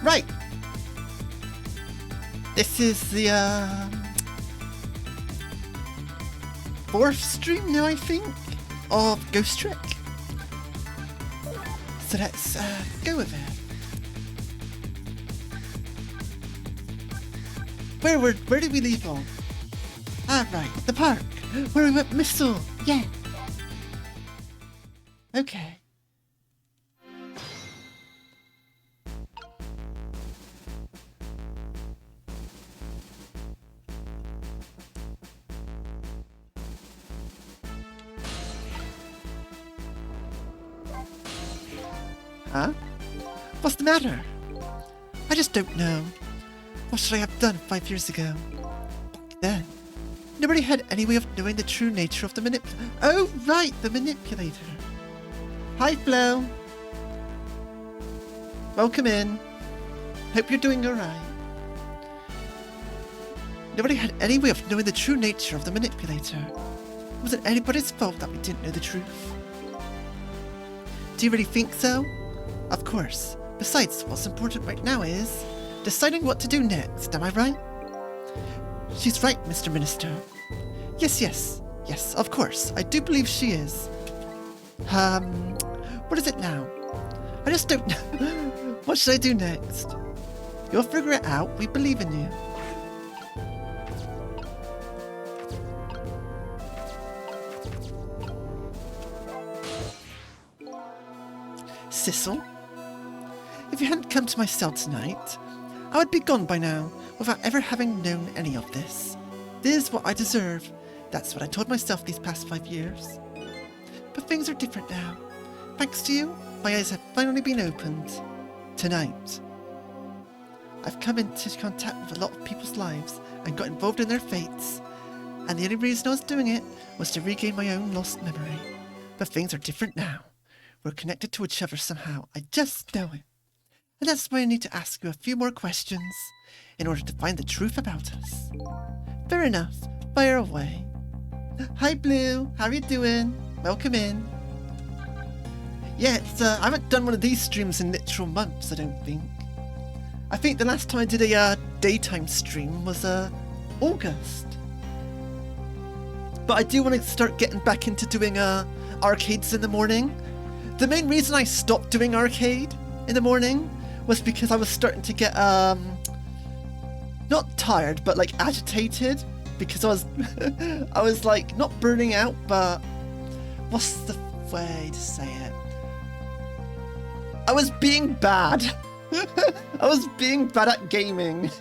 Right. This is the, 4th stream now, I think, of Ghost Trick. So let's, go with it. Where did we leave off? Ah, right, the park, where we went missile, yeah. Okay. Huh? What's the matter? I just don't know. What should I have done 5 years ago? Back then, nobody had any way of knowing the true nature of the Oh, right, the manipulator. Hi, Flo. Welcome in. Hope you're doing alright. Nobody had any way of knowing the true nature of the manipulator. It wasn't anybody's fault that we didn't know the truth. Do you really think so? Of course. Besides, what's important right now is deciding what to do next, am I right? She's right, Mr. Minister. Yes, of course. I do believe she is. What is it now? I just don't know. What should I do next? You'll figure it out. We believe in you. Sissel? If you hadn't come to my cell tonight, I would be gone by now, without ever having known any of this. This is what I deserve. That's what I told myself these past 5 years. But things are different now. Thanks to you, my eyes have finally been opened. Tonight. I've come into contact with a lot of people's lives and got involved in their fates. And the only reason I was doing it was to regain my own lost memory. But things are different now. We're connected to each other somehow. I just know it. And that's why I need to ask you a few more questions in order to find the truth about us. Fair enough. Fire away. Hi, Blue. How are you doing? Welcome in. Yeah, I haven't done one of these streams in literal months, I don't think. I think the last time I did a daytime stream was August. But I do want to start getting back into doing arcades in the morning. The main reason I stopped doing arcade in the morning was because I was starting to get not tired, but like agitated, because I was like not burning out, but what's the way to say it? I was being bad. I was being bad at gaming.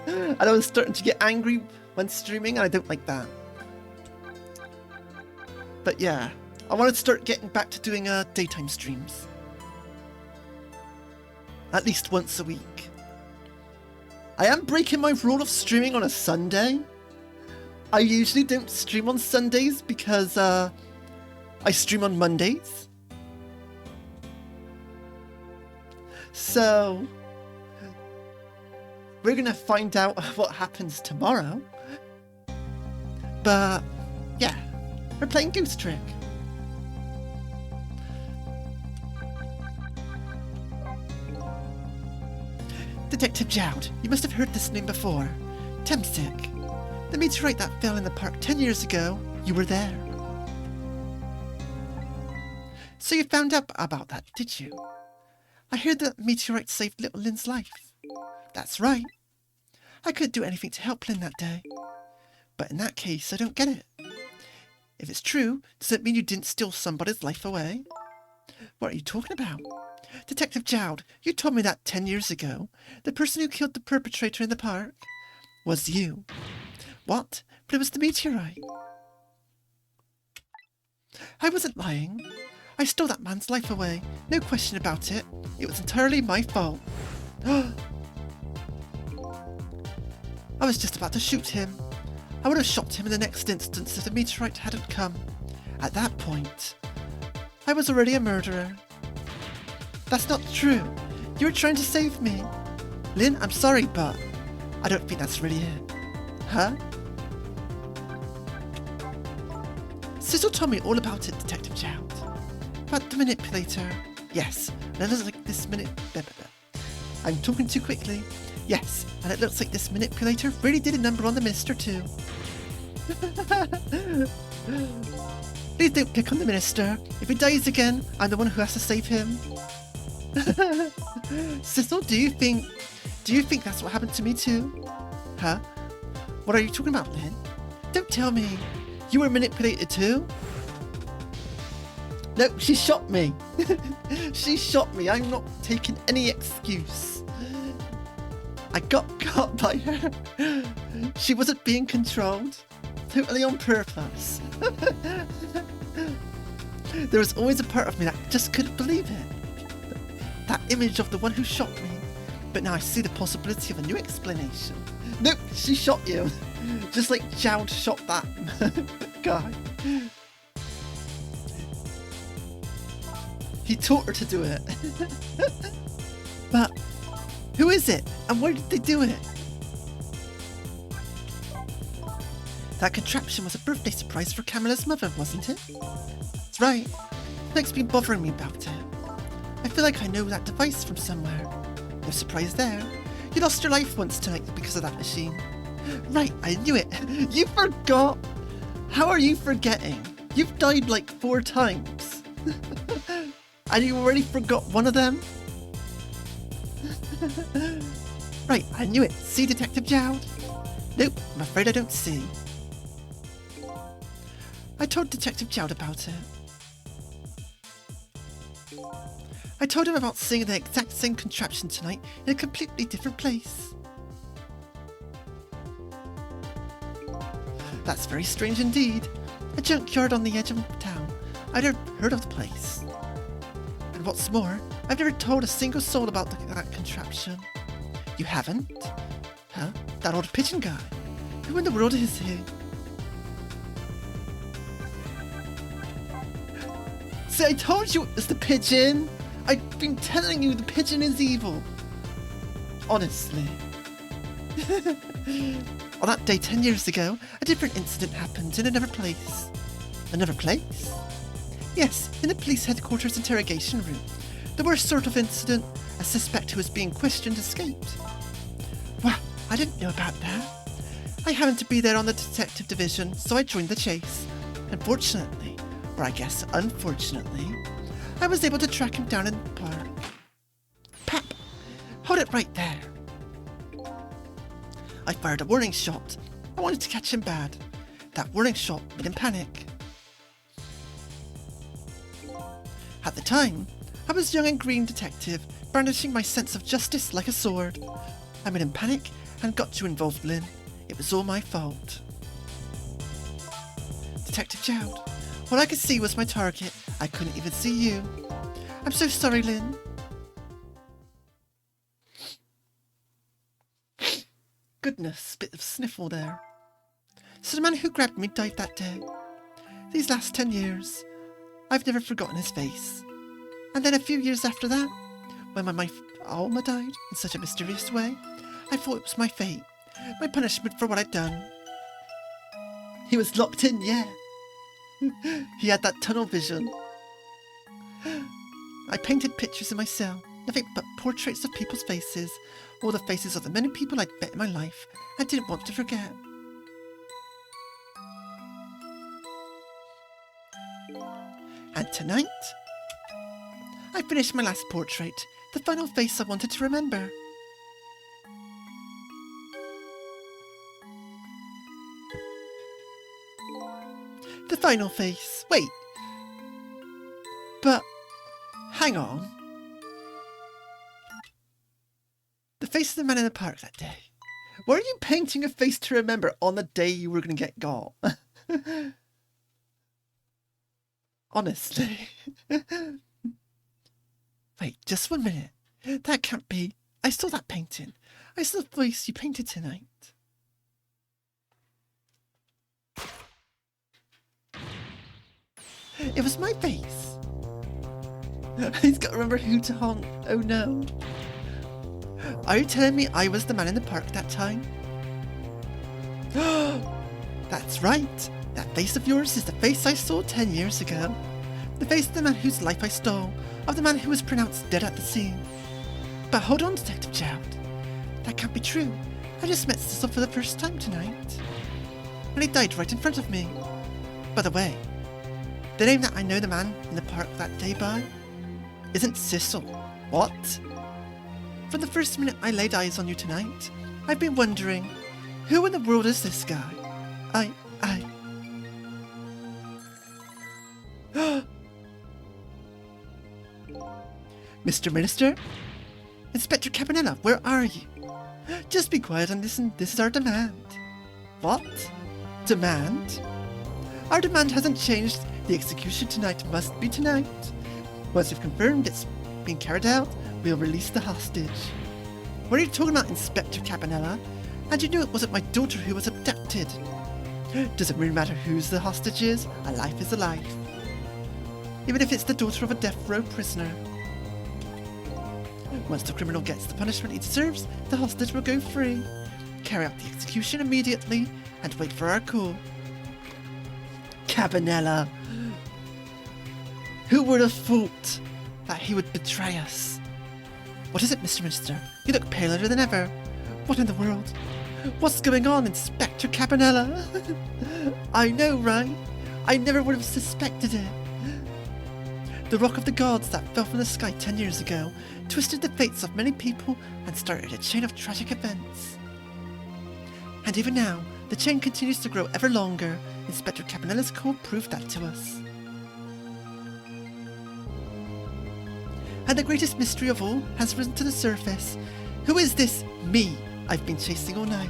And I was starting to get angry when streaming, and I don't like that. But yeah, I want to start getting back to doing daytime streams. At least once a week. I am breaking my rule of streaming on a Sunday. I usually don't stream on Sundays because I stream on Mondays. So we're gonna find out what happens tomorrow. But yeah, we're playing Ghost Trick. Detective Jowd, you must have heard this name before. Temsik. The meteorite that fell in the park 10 years ago, you were there. So you found out about that, did you? I heard that meteorite saved little Lynn's life. That's right. I couldn't do anything to help Lynn that day. But in that case, I don't get it. If it's true, does it mean you didn't steal somebody's life away? What are you talking about? Detective Jowd, you told me that 10 years ago, the person who killed the perpetrator in the park was you. What? But it was the meteorite. I wasn't lying. I stole that man's life away. No question about it. It was entirely my fault. I was just about to shoot him. I would have shot him in the next instance if the meteorite hadn't come. At that point, I was already a murderer. That's not true. You were trying to save me. Lynn, I'm sorry, but I don't think that's really it. Huh? Sissel told me all about it, Detective Jowd. About the manipulator. Yes, and it looks like this I'm talking too quickly. Yes, and it looks like this manipulator really did a number on the minister too. Please don't pick on the minister. If he dies again, I'm the one who has to save him. Cecil, do you think that's what happened to me too? Huh? What are you talking about, Lynn? Don't tell me. You were manipulated too? No, she shot me. She shot me. I'm not taking any excuse. I got caught by her. She wasn't being controlled. Totally on purpose. There was always a part of me that just couldn't believe it. That image of the one who shot me. But now I see the possibility of a new explanation. Nope, she shot you. Just like Jowd shot that guy. He taught her to do it. But who is it? And where did they do it? That contraption was a birthday surprise for Camilla's mother, wasn't it? That's right. Nick's been bothering me about it. I feel like I know that device from somewhere. No surprise there. You lost your life once tonight because of that machine. Right, I knew it. You forgot. How are you forgetting? You've died like 4 times. And you already forgot one of them? Right, I knew it. See, Detective Jowd? Nope, I'm afraid I don't see. I told Detective Jowd about it. I told him about seeing the exact same contraption tonight in a completely different place. That's very strange indeed. A junkyard on the edge of town. I'd never heard of the place. And what's more, I've never told a single soul about that contraption. You haven't? Huh? That old pigeon guy. Who in the world is he? See, I told you it was the pigeon! I've been telling you the pigeon is evil. Honestly. On that day 10 years ago, a different incident happened in another place. Another place? Yes, in the police headquarters interrogation room. The worst sort of incident. A suspect who was being questioned escaped. Wow, I didn't know about that. I happened to be there on the detective division, so I joined the chase. Unfortunately, or I guess unfortunately, I was able to track him down in the park. Pep! Hold it right there. I fired a warning shot. I wanted to catch him bad. That warning shot made him panic. At the time, I was a young and green detective, brandishing my sense of justice like a sword. I made him panic and got you involved, Lynn. It was all my fault. Detective Jowd, all I could see was my target. I couldn't even see you. I'm so sorry, Lynn. Goodness, bit of sniffle there. So the man who grabbed me died that day. These last 10 years, I've never forgotten his face. And then a few years after that, when my Alma died in such a mysterious way, I thought it was my fate, my punishment for what I'd done. He was locked in, yeah. He had that tunnel vision. I painted pictures in my cell, nothing but portraits of people's faces, all the faces of the many people I'd met in my life I didn't want to forget. And tonight, I finished my last portrait, the final face I wanted to remember. The final face. Wait. But, hang on. The face of the man in the park that day. Why are you painting a face to remember on the day you were going to get got? Honestly. Wait, just 1 minute. That can't be. I saw that painting. I saw the face you painted tonight. It was my face. He's got to remember who to honk. Oh no. Are you telling me I was the man in the park that time? That's right. That face of yours is the face I saw 10 years ago. The face of the man whose life I stole, of the man who was pronounced dead at the scene. But hold on, Detective Gerald. That can't be true. I just met Cecil for the first time tonight. And he died right in front of me. By the way, the name that I know the man in the park that day by isn't Cecil. What? From the first minute I laid eyes on you tonight, I've been wondering, who in the world is this guy? Mr. Minister? Inspector Cabanela, where are you? Just be quiet and listen, this is our demand. What? Demand? Our demand hasn't changed. The execution tonight must be tonight. Once we've confirmed it's been carried out, we'll release the hostage. What are you talking about, Inspector Cabanela? And you knew it wasn't my daughter who was abducted. Doesn't really matter whose the hostage is, a life is a life. Even if it's the daughter of a death row prisoner. Once the criminal gets the punishment he deserves, the hostage will go free. Carry out the execution immediately and wait for our call. Cabanela! Who would have thought that he would betray us? What is it, Mr. Minister? You look paler than ever. What in the world? What's going on, Inspector Cabanela? I know, right? I never would have suspected it. The rock of the gods that fell from the sky 10 years ago twisted the fates of many people and started a chain of tragic events. And even now, the chain continues to grow ever longer. Inspector Cabanela's call proved that to us. And the greatest mystery of all has risen to the surface. Who is this me I've been chasing all night?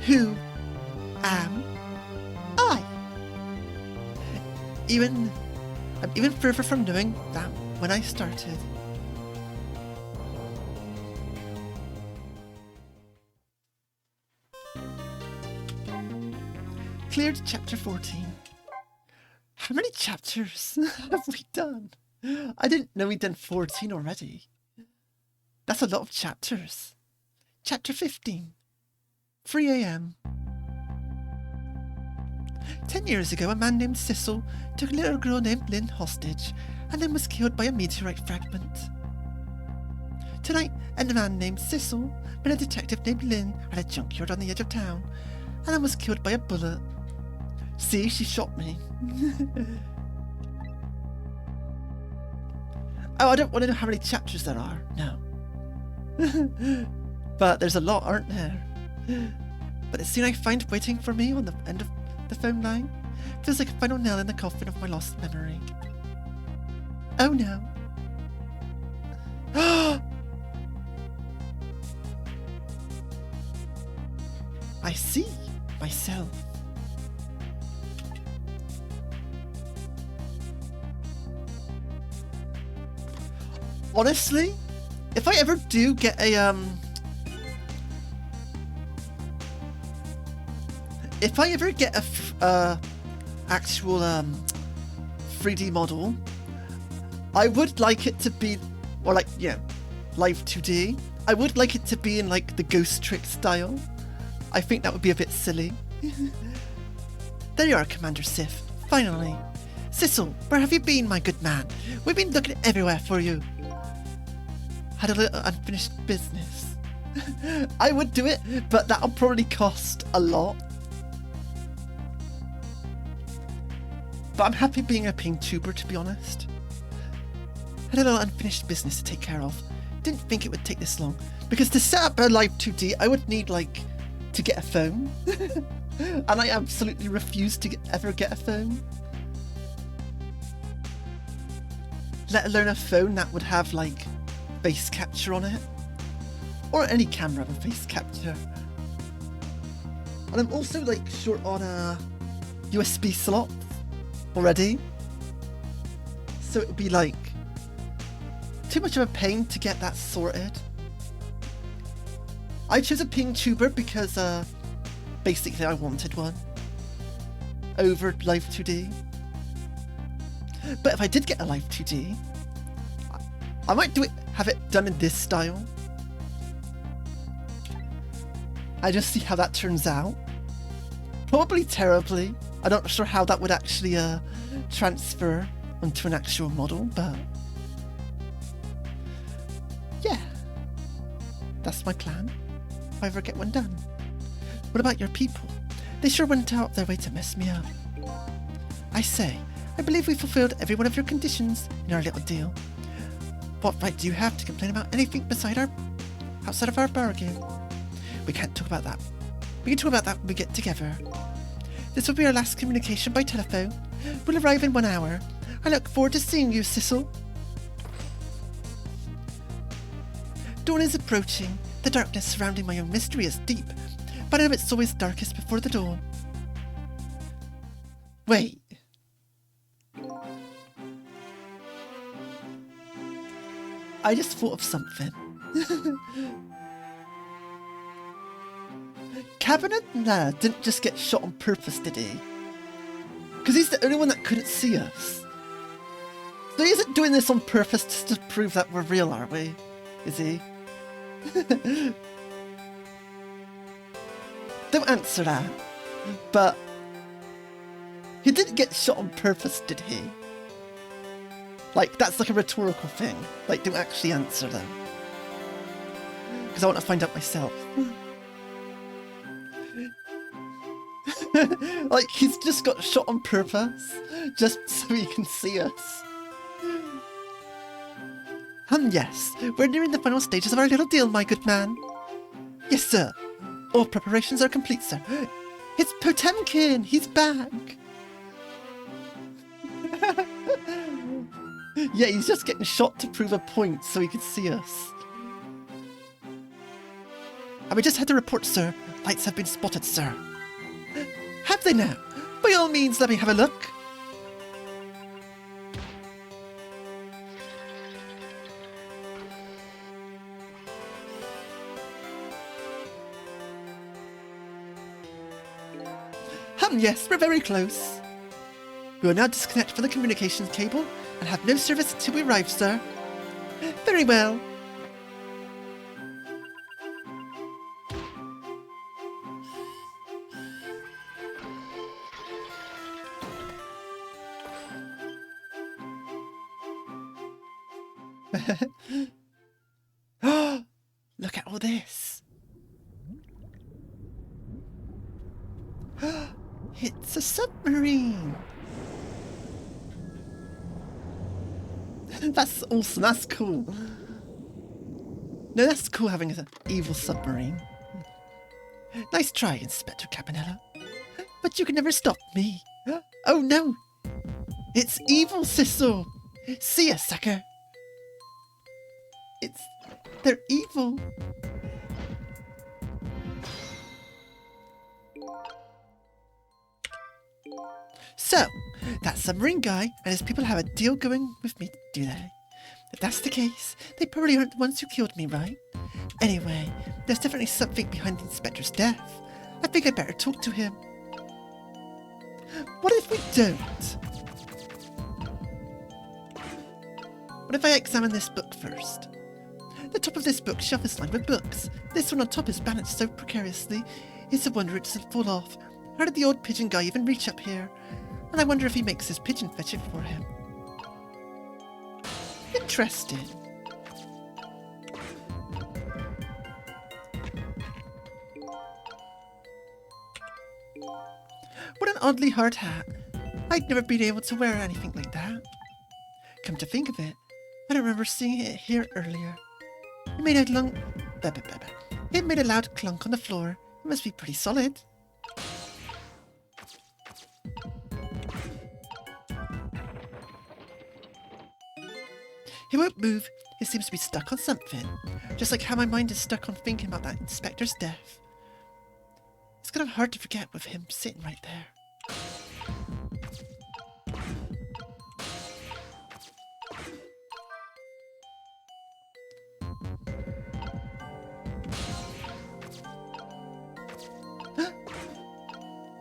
Who am I? I'm even further from knowing that when I started. Cleared chapter 14. How many chapters have we done? I didn't know we'd done 14 already. That's a lot of chapters. Chapter 15. 3 a.m. 10 years ago, a man named Cecil took a little girl named Lynn hostage and then was killed by a meteorite fragment. Tonight, a man named Cecil met a detective named Lynn at a junkyard on the edge of town and then was killed by a bullet. See, she shot me. Oh, I don't want to know how many chapters there are. No. But there's a lot, aren't there? But the scene I find waiting for me on the end of the phone line feels like a final nail in the coffin of my lost memory. Oh no. I see myself. Honestly, if I ever do get a actual 3D model, I would like it to be, or like, yeah, live 2D. I would like it to be in like the Ghost Trick style. I think that would be a bit silly. There you are, Commander Sif. Finally. Cecil, where have you been, my good man? We've been looking everywhere for you. Had a little unfinished business. I would do it, but that'll probably cost a lot. But I'm happy being a ping tuber, to be honest. Had a little unfinished business to take care of. Didn't think it would take this long. Because to set up a live 2D, I would need, like, to get a phone. And I absolutely refuse to ever get a phone. Let alone a phone that would have, like, face capture on it. Or any camera with face capture. And I'm also, like, short on a USB slot already. So it would be, like, too much of a pain to get that sorted. I chose a ping tuber because, basically I wanted one. Over Live 2D. But if I did get a Live 2D, I might have it done in this style. I just see how that turns out. Probably terribly. I'm not sure how that would actually transfer onto an actual model, but That's my plan, if I ever get one done. What about your people? They sure went out their way to mess me up. I say, I believe we fulfilled every one of your conditions in our little deal. What right do you have to complain about anything outside of our bargain? We can't talk about that. We can talk about that when we get together. This will be our last communication by telephone. We'll arrive in 1 hour. I look forward to seeing you, Sissel. Dawn is approaching. The darkness surrounding my own mystery is deep, but I know it's always darkest before the dawn. Wait. I just thought of something. Cabanela didn't just get shot on purpose, did he? Because he's the only one that couldn't see us. So he isn't doing this on purpose just to prove that we're real, are we? Is he? Don't answer that. But he didn't get shot on purpose, did he? Like, that's like a rhetorical thing. Like, don't actually answer them. Because I want to find out myself. Like, he's just got shot on purpose, just so he can see us. Yes, we're nearing the final stages of our little deal, my good man. Yes, sir. All preparations are complete, sir. It's Potemkin! He's back! Yeah, he's just getting shot to prove a point so he can see us. And we just had to report, sir. Lights have been spotted, sir. Have they now? By all means, let me have a look. Yes, we're very close. We will now disconnect from the communications cable and have no service until we arrive, sir. Very well. Look at all this. It's a submarine. That's awesome. That's cool. No, that's cool having an evil submarine. Nice try, Inspector Cabanela. But you can never stop me. Oh no. It's evil, Sissel. See ya, sucker. They're evil. So, that submarine guy and his people have a deal going with me, do they? If that's the case, they probably aren't the ones who killed me, right? Anyway, there's definitely something behind the inspector's death. I think I'd better talk to him. What if we don't? What if I examine this book first? The top of this bookshelf is lined with books. This one on top is balanced so precariously, it's a wonder it doesn't fall off. How did the old pigeon guy even reach up here? And I wonder if he makes his pigeon fetch it for him. Interesting. What an oddly hard hat. I'd never been able to wear anything like that. Come to think of it, I don't remember seeing it here earlier. It made a loud clunk on the floor. It must be pretty solid. He won't move. He seems to be stuck on something. Just like how my mind is stuck on thinking about that inspector's death. It's kind of hard to forget with him sitting right there.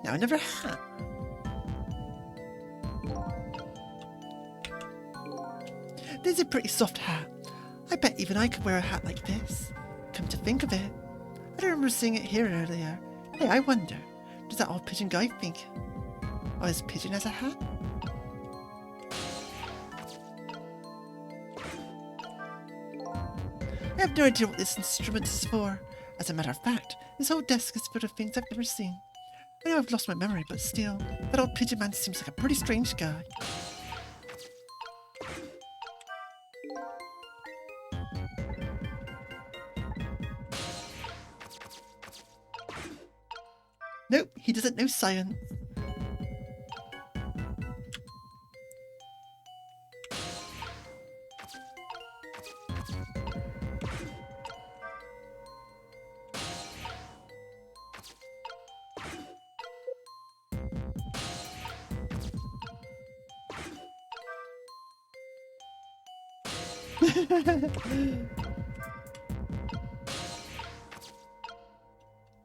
Now another hat. This is a pretty soft hat. I bet even I could wear a hat like this. Come to think of it, I don't remember seeing it here earlier. Hey, I wonder, does that old pigeon guy think of his pigeon as a hat? I have no idea what this instrument is for. As a matter of fact, this whole desk is full of things I've never seen. I know I've lost my memory, but still, that old pigeon man seems like a pretty strange guy. Nope, he doesn't know science.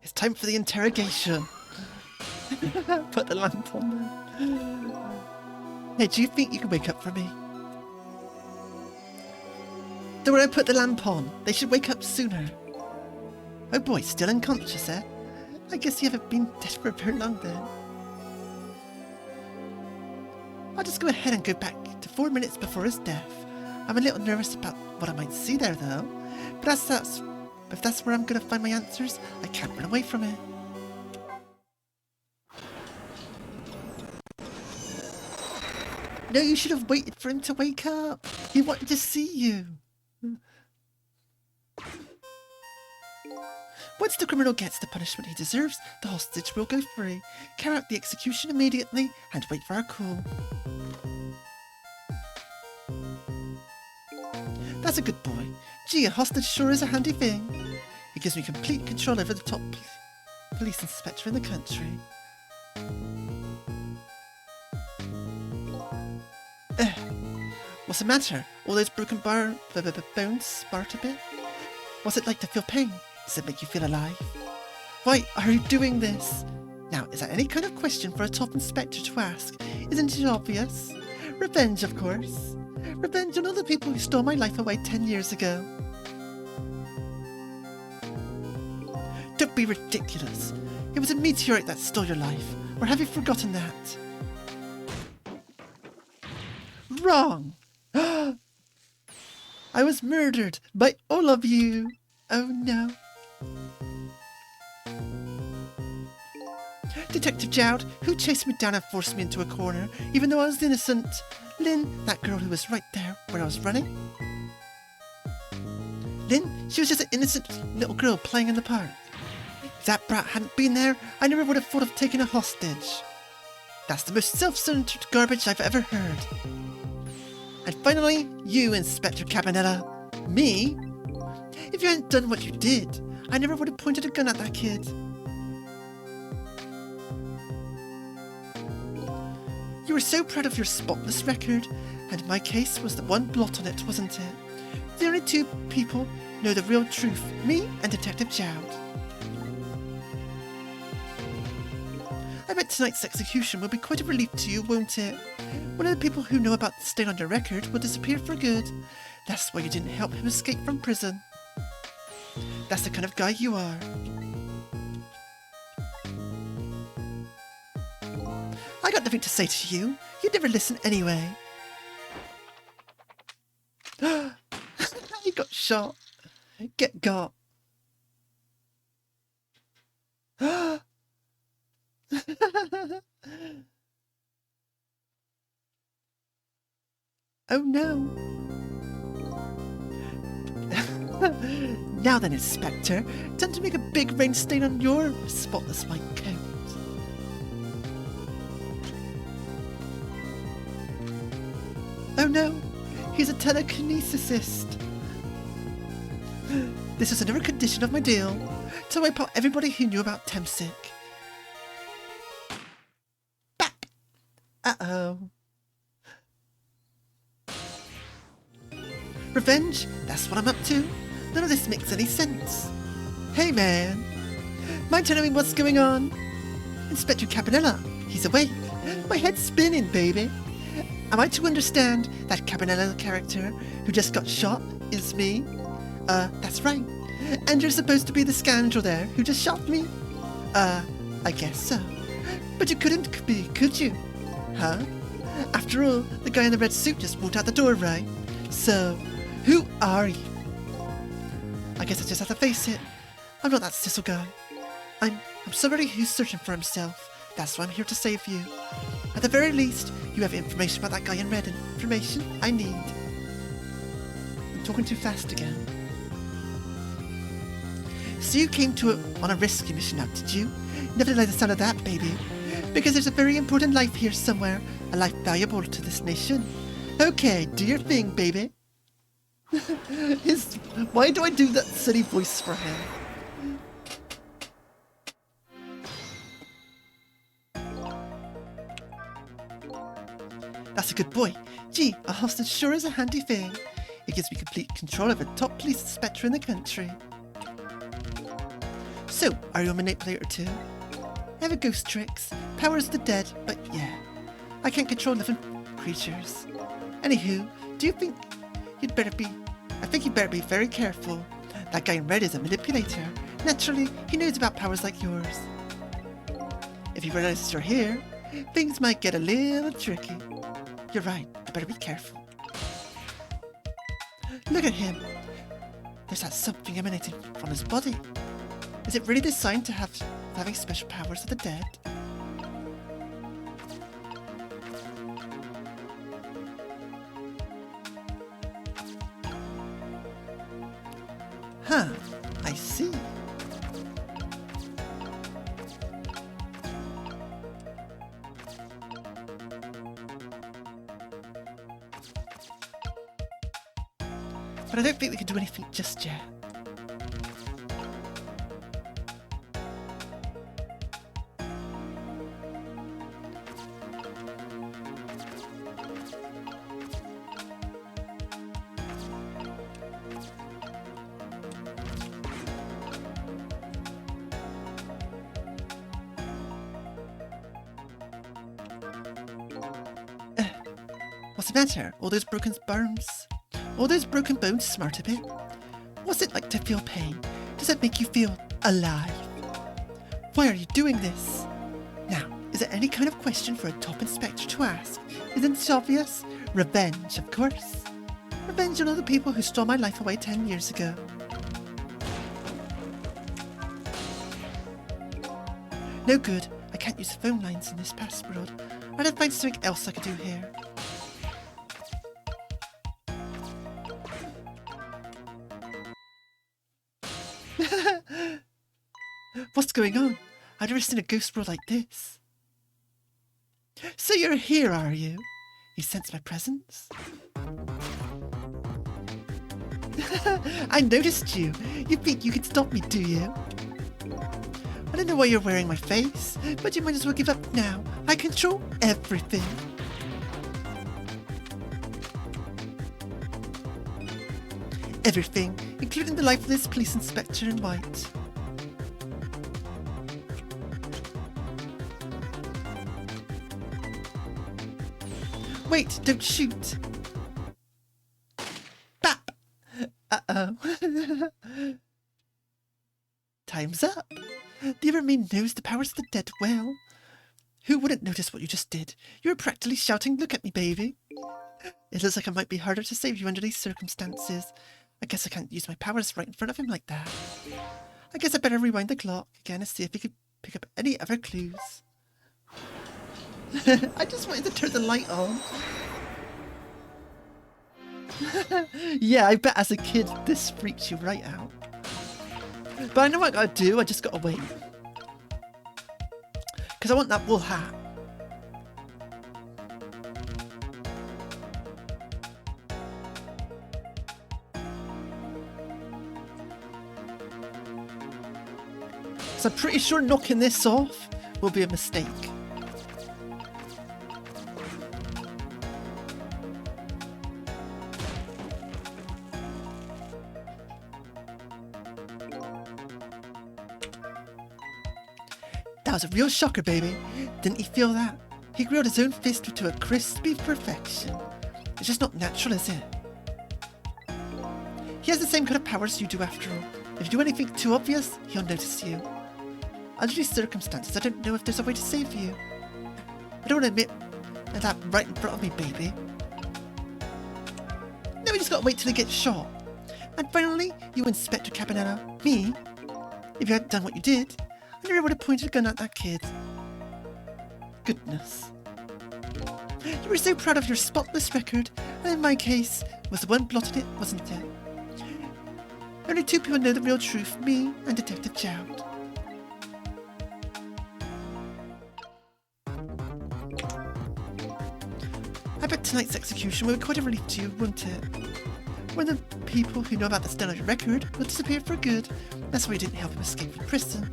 It's time for the interrogation. Put the lamp on there. Hey, do you think you can wake up for me? Don't worry, I put the lamp on. They should wake up sooner. Oh boy, still unconscious, eh? I guess you haven't been dead for very long then. I'll just go ahead and go back to 4 minutes before his death. I'm a little nervous about what I might see there, though. But if that's where I'm going to find my answers, I can't run away from it. No, you should have waited for him to wake up. He wanted to see you. Once the criminal gets the punishment he deserves, the hostage will go free. Carry out the execution immediately and wait for our call. That's a good boy. Gee, a hostage sure is a handy thing. It gives me complete control over the top police inspector in the country. What's the matter? All those broken bones sparked a bit? What's it like to feel pain? Does it make you feel alive? Why are you doing this? Now, is that any kind of question for a top inspector to ask? Isn't it obvious? Revenge, of course. Revenge on all the people who stole my life away 10 years ago. Don't be ridiculous. It was a meteorite that stole your life. Or have you forgotten that? Wrong! I was murdered by all of you. Oh no. Detective Jowd, who chased me down and forced me into a corner, even though I was innocent? Lynn, that girl who was right there where I was running? Lynn, she was just an innocent little girl playing in the park. If that brat hadn't been there, I never would have thought of taking a hostage. That's the most self-centered garbage I've ever heard. And finally, you, Inspector Cabanela. Me? If you hadn't done what you did, I never would have pointed a gun at that kid. You were so proud of your spotless record, and my case was the one blot on it, wasn't it? The only two people know the real truth, me and Detective Jowd. I bet tonight's execution will be quite a relief to you, won't it? One of the people who know about the stain on your record will disappear for good. That's why you didn't help him escape from prison. That's the kind of guy you are. I got nothing to say to you. You'd never listen anyway. You got shot. Get got. Oh no. Now then, Inspector, time to make a big rain stain on your spotless white coat. Oh no, he's a telekinesist. This is another condition of my deal, to wipe out everybody who knew about Temsic. Back! Uh-oh. Revenge? That's what I'm up to? None of this makes any sense. Hey man, mind telling me what's going on? Inspector Cabanela, he's awake. My head's spinning, baby. Am I to understand that Cabanela character who just got shot is me? That's right. And you're supposed to be the scoundrel there who just shot me? I guess so. But you couldn't be, could you? Huh? After all, the guy in the red suit just walked out the door, right? So, who are you? I guess I just have to face it. I'm not that Sissel guy. I'm somebody who's searching for himself. That's why I'm here to save you. At the very least, you have information about that guy in red. Information I need. I'm talking too fast again. So you came on a rescue mission now, did you? Never like the sound of that, baby. Because there's a very important life here somewhere. A life valuable to this nation. Okay, do your thing, baby. Why do I do that silly voice for him? That's a good boy. Gee, a hostage sure is a handy thing. It gives me complete control over the top police inspector in the country. So, are you a manipulator too? I have a ghost tricks, powers of the dead, but yeah, I can't control living creatures. Anywho, do you think you'd better be... I think you'd better be very careful. That guy in red is a manipulator. Naturally, he knows about powers like yours. If he realizes you're here, things might get a little tricky. You're right, I better be careful. Look at him. There's that something emanating from his body. Is it really designed to having special powers of the dead? Huh, I see. But I don't think we can do anything just yet. What's the matter? All those broken bones? All those broken bones smart a bit? What's it like to feel pain? Does it make you feel alive? Why are you doing this? Now, is there any kind of question for a top inspector to ask? Isn't it obvious? Revenge, of course. Revenge on all the people who stole my life away 10 years ago. No good. I can't use phone lines in this past world. I'd have to find something else I could do here. What's going on? I've never seen a ghost world like this. So you're here, are you? You sense my presence? I noticed you. You think you can stop me, do you? I don't know why you're wearing my face, but you might as well give up now. I control everything. Everything, including the life of this police inspector in white. Wait, don't shoot. Bap! Uh-oh. Time's up. The other me knows the powers of the dead well. Who wouldn't notice what you just did? You were practically shouting, "Look at me, baby." It looks like it might be harder to save you under these circumstances. I guess I can't use my powers right in front of him like that. I guess I better rewind the clock again and see if we could pick up any other clues. I just wanted to turn the light on. Yeah, I bet as a kid this freaks you right out. But I know what I gotta do, I just gotta wait. Because I want that wool hat. So I'm pretty sure knocking this off will be a mistake. That was a real shocker, baby. Didn't you feel that? He grilled his own fist to a crispy perfection. It's just not natural, is it? He has the same kind of powers you do after all. If you do anything too obvious, he'll notice you. Under these circumstances, I don't know if there's a way to save you. I don't want to admit that right in front of me, baby. No, we just gotta wait till he gets shot. And finally, you Inspector Cabanera, me. If you hadn't done what you did, I never would have pointed a gun at that kid. Goodness. You were so proud of your spotless record, and in my case, was the one blot in it, wasn't it? Only two people know the real truth, me and Detective Child. I bet tonight's execution will be quite a relief to you, won't it? When the people who know about the stolen record will disappear for good. That's why you didn't help him escape from prison.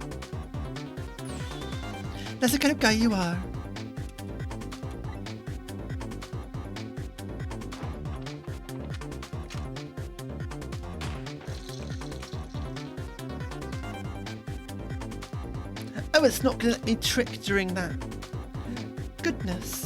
That's the kind of guy you are. Oh, it's not going to let me trick during that. Goodness.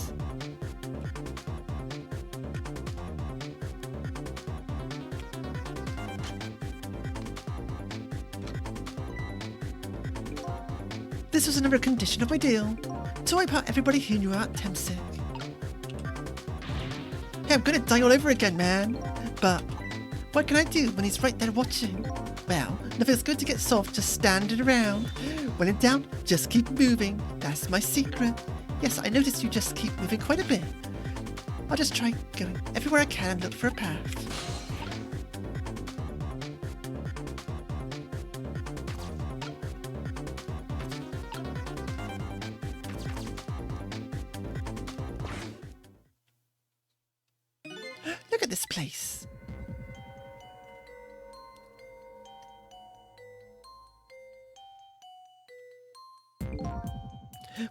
This was another condition of my deal, to wipe out everybody who knew about Temsic. Hey, I'm gonna die all over again, man. But what can I do when he's right there watching? Well, nothing's going to get solved just standing around. When in doubt, just keep moving. That's my secret. Yes, I noticed you just keep moving quite a bit. I'll just try going everywhere I can and look for a path. Look at this place.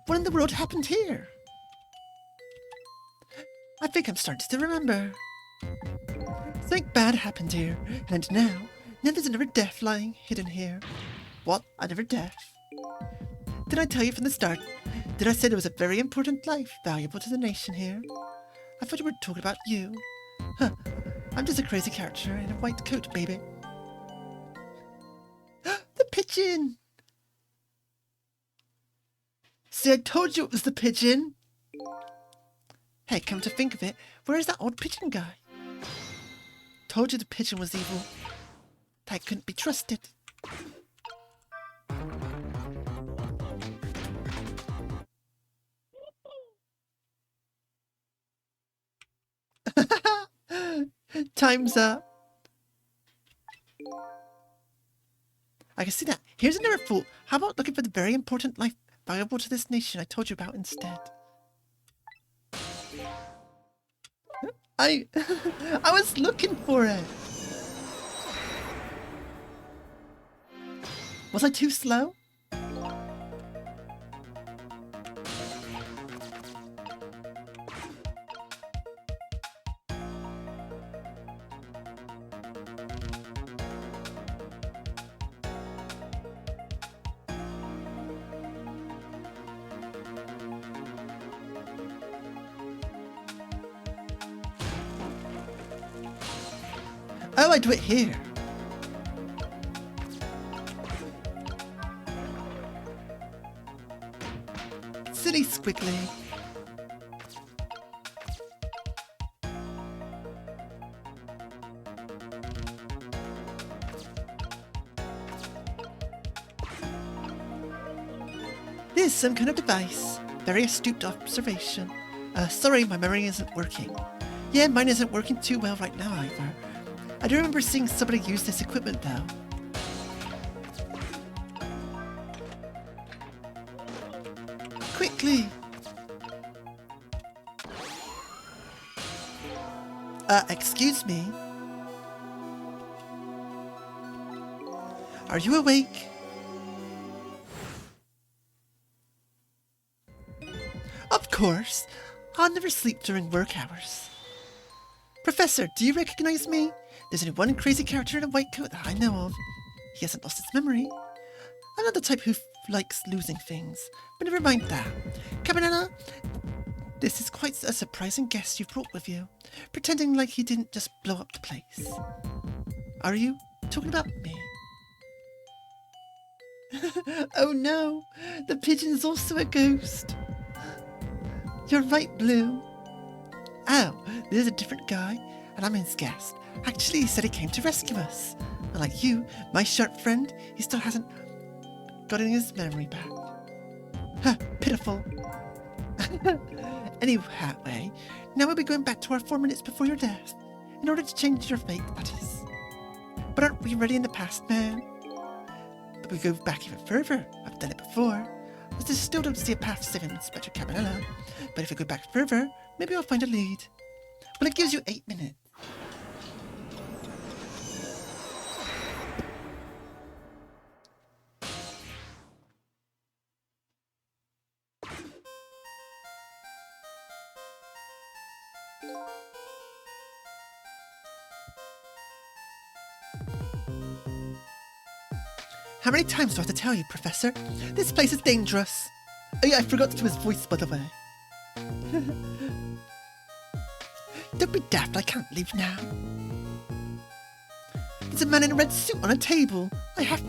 What in the world happened here? I think I'm starting to remember. Something bad happened here, and now there's another death lying hidden here. What? Another death? Did I tell you from the start? Did I say there was a very important life valuable to the nation here? I thought we were talking about you. Huh. I'm just a crazy character in a white coat, baby. The pigeon! See, I told you it was the pigeon! Hey, come to think of it, where is that old pigeon guy? Told you the pigeon was evil. That couldn't be trusted. Time's up. I can see that. Here's another thought. How about looking for the very important life valuable to this nation I told you about instead? I was looking for it. Was I too slow? Oh, I do it here. Silly squiggly. This is some kind of device. Very astute observation. Sorry, my memory isn't working. Yeah, mine isn't working too well right now either. I do remember seeing somebody use this equipment though. Quickly! Excuse me? Are you awake? Of course! I'll never sleep during work hours. Professor, do you recognize me? There's only one crazy character in a white coat that I know of. He hasn't lost his memory. I'm not the type who likes losing things, but never mind that. Cabanera, this is quite a surprising guest you've brought with you, pretending like he didn't just blow up the place. Are you talking about me? Oh no, the pigeon is also a ghost. You're right, Blue. Oh, there's a different guy, and I'm his guest. Actually, he said he came to rescue us. Unlike you, my sharp friend, he still hasn't gotten his memory back. Huh, pitiful. Anyway, now we'll be going back to our 4 minutes before your death, in order to change your fate, that is. But aren't we already in the past, man? But we go back even further. I've done it before. I still don't see a path to saving Inspector Cabanela. But if we go back further, maybe I'll find a lead. Well, it gives you 8 minutes. How many times do I have to tell you, Professor? This place is dangerous. Oh yeah, I forgot to do his voice, by the way. Don't be daft, I can't leave now. There's a man in a red suit on a table. I have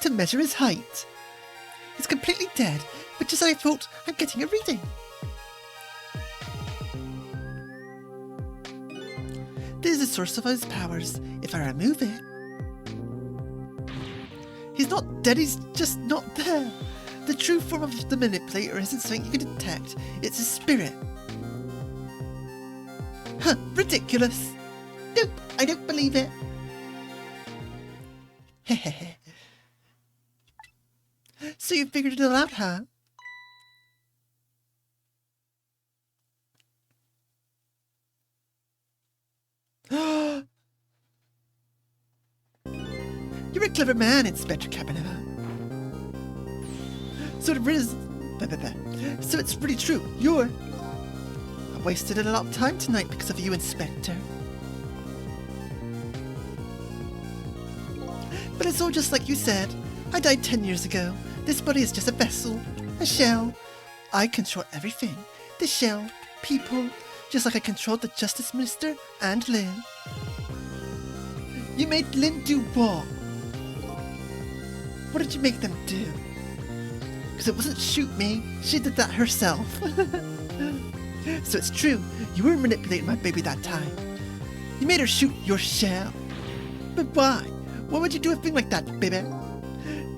to measure his height. He's completely dead, but just as I thought, I'm getting a reading. This is the source of his powers. If I remove it... He's not dead, he's just not there. The true form of the manipulator isn't something you can detect, it's a spirit. Huh, ridiculous. Nope, I don't believe it. Hehehe. So you figured it all out, huh? You're a clever man, Inspector Cabanela. So it's really true. I wasted a lot of time tonight because of you, Inspector. But it's all just like you said. I died 10 years ago. This body is just a vessel, a shell. I control everything. The shell, people, just like I controlled the Justice Minister and Lynn. You made Lynn do what? What did you make them do? Because it wasn't shoot me, she did that herself. So it's true, you were manipulating my baby that time. You made her shoot your shell. But why? Why would you do a thing like that, baby?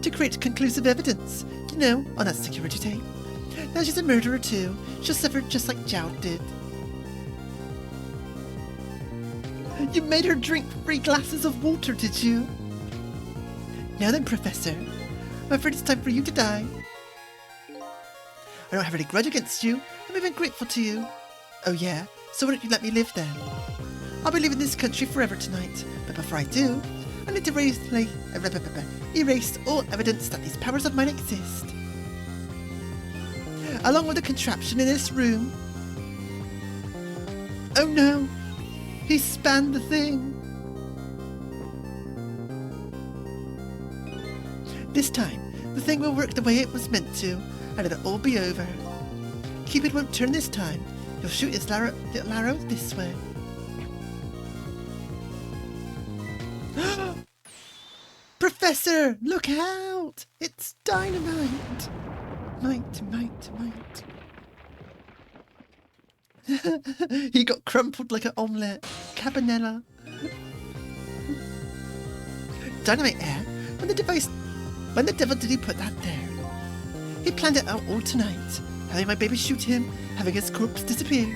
To create conclusive evidence, you know, on that security tape. Now she's a murderer too. She'll suffer just like Zhao did. You made her drink 3 glasses of water, did you? Now then, Professor, I'm afraid it's time for you to die. I don't have any grudge against you. I'm even grateful to you. Oh yeah? So why don't you let me live then? I'll be leaving this country forever tonight, but before I do, I need to erase all evidence that these powers of mine exist. Along with the contraption in this room. Oh no! He spanned the thing! This time, the thing will work the way it was meant to, and it'll all be over. Cupid won't turn this time. He'll shoot his little arrow this way. Professor, look out! It's dynamite! Might. He got crumpled like an omelette. Cabanela. Dynamite air? When the devil did he put that there? He planned it out all tonight. Having my baby shoot him, having his corpse disappear.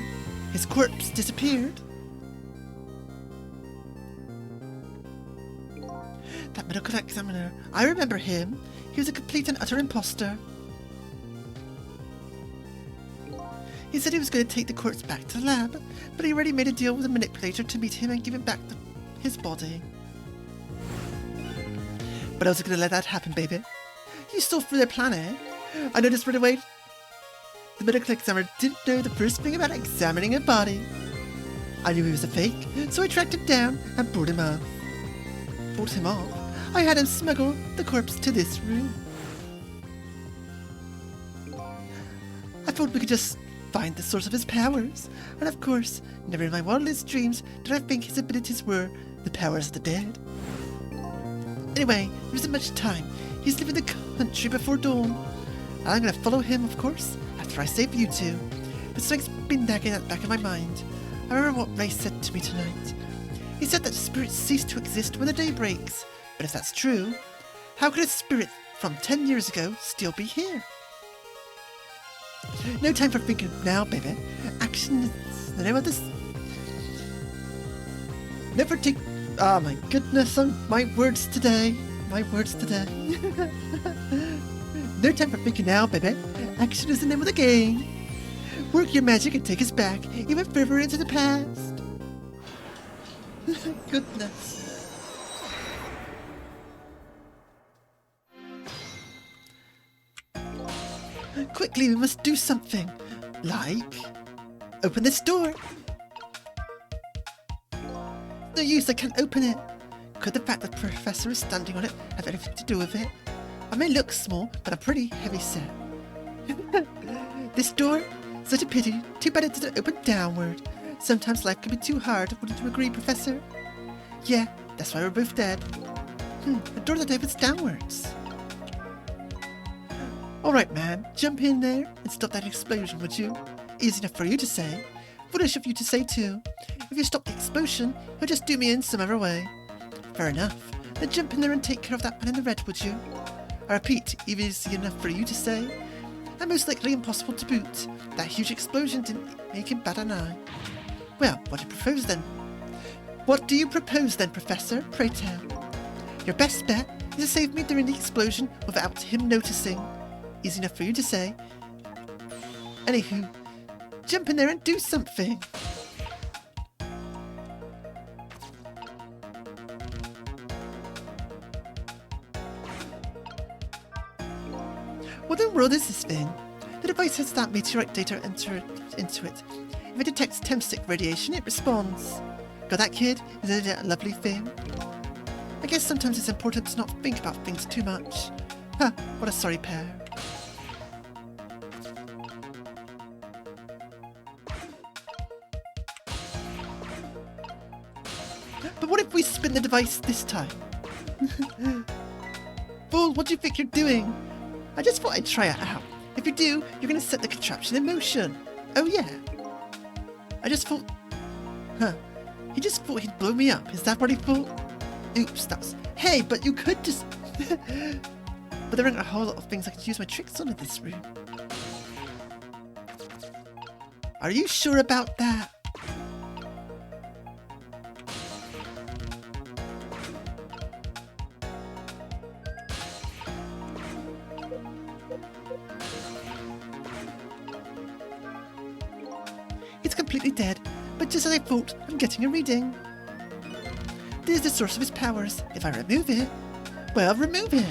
His corpse disappeared. That medical examiner, I remember him. He was a complete and utter imposter. He said he was going to take the corpse back to the lab, but he already made a deal with the manipulator to meet him and give him back his body. But I wasn't going to let that happen, baby. You saw through their plan, eh? I noticed right away. The medical examiner didn't know the first thing about examining a body. I knew he was a fake, so I tracked him down and brought him off. I had him smuggle the corpse to this room. I thought we could just find the source of his powers, and of course, never in my wildest dreams did I think his abilities were the powers of the dead. Anyway, there isn't much time. He's leaving the country before dawn. I'm gonna follow him, of course, after I save you two. But something's been nagging at the back of my mind. I remember what Ray said to me tonight. He said that spirits cease to exist when the day breaks. But if that's true, how could a spirit from 10 years ago still be here? No time for thinking now, baby. Action is the name of this. Never take... Oh my goodness, my words today. My words today. No time for thinking now, baby. Action is the name of the game. Work your magic and take us back, even further into the past. Goodness. Quickly, we must do something. Like... open this door. No use, I can't open it. Could the fact that the professor is standing on it have anything to do with it? I may look small, but I'm pretty heavy set. This door? Such a pity. Too bad it didn't open downward. Sometimes life can be too hard, wouldn't you agree, Professor? Yeah, that's why we're both dead. A door that opens downwards. Alright, man, jump in there and stop that explosion, would you? Easy enough for you to say. Foolish of you to say too. If you stop the explosion, he'll just do me in some other way. Fair enough. Then jump in there and take care of that man in the red, would you? I repeat, easy enough for you to say. And most likely impossible to boot. That huge explosion didn't make him bat an eye. Well, what do you propose then? What do you propose then, Professor? Pray tell. Your best bet is to save me during the explosion without him noticing. Easy enough for you to say. Anywho, jump in there and do something. What in the world is this thing? The device has that meteorite data entered into it. If it detects Temstick radiation, it responds. Got that, kid? Isn't it a lovely thing? I guess sometimes it's important to not think about things too much. Huh, what a sorry pair. But what if we spin the device this time? Fool, what do you think you're doing? I just thought I'd try it out. If you do, you're going to set the contraption in motion. Oh yeah. I just thought... Huh. He just thought he'd blow me up. Is that what he thought? Oops, that was... Hey, but you could just... But there aren't a whole lot of things I could use my tricks on in this room. Are you sure about that? It's completely dead, but just as I thought, I'm getting a reading. This is the source of his powers. If I remove it, well, remove it.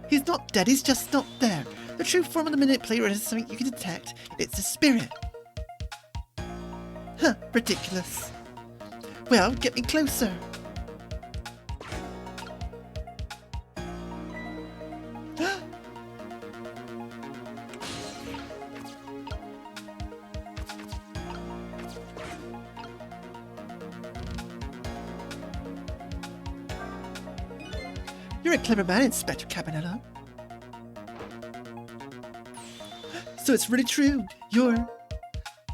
He's not dead, he's just not there. The true form of the manipulator is something you can detect. It's a spirit. Huh, ridiculous. Well, get me closer. You're a clever man, Inspector Cabanela. So it's really true.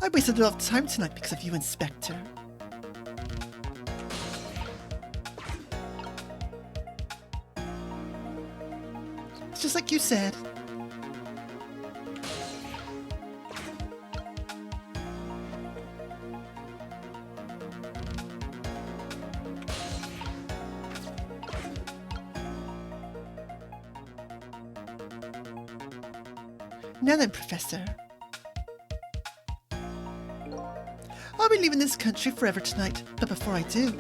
I wasted a lot of time tonight because of you, Inspector. It's just like you said. Now then, Professor. I'll be leaving this country forever tonight, but before I do,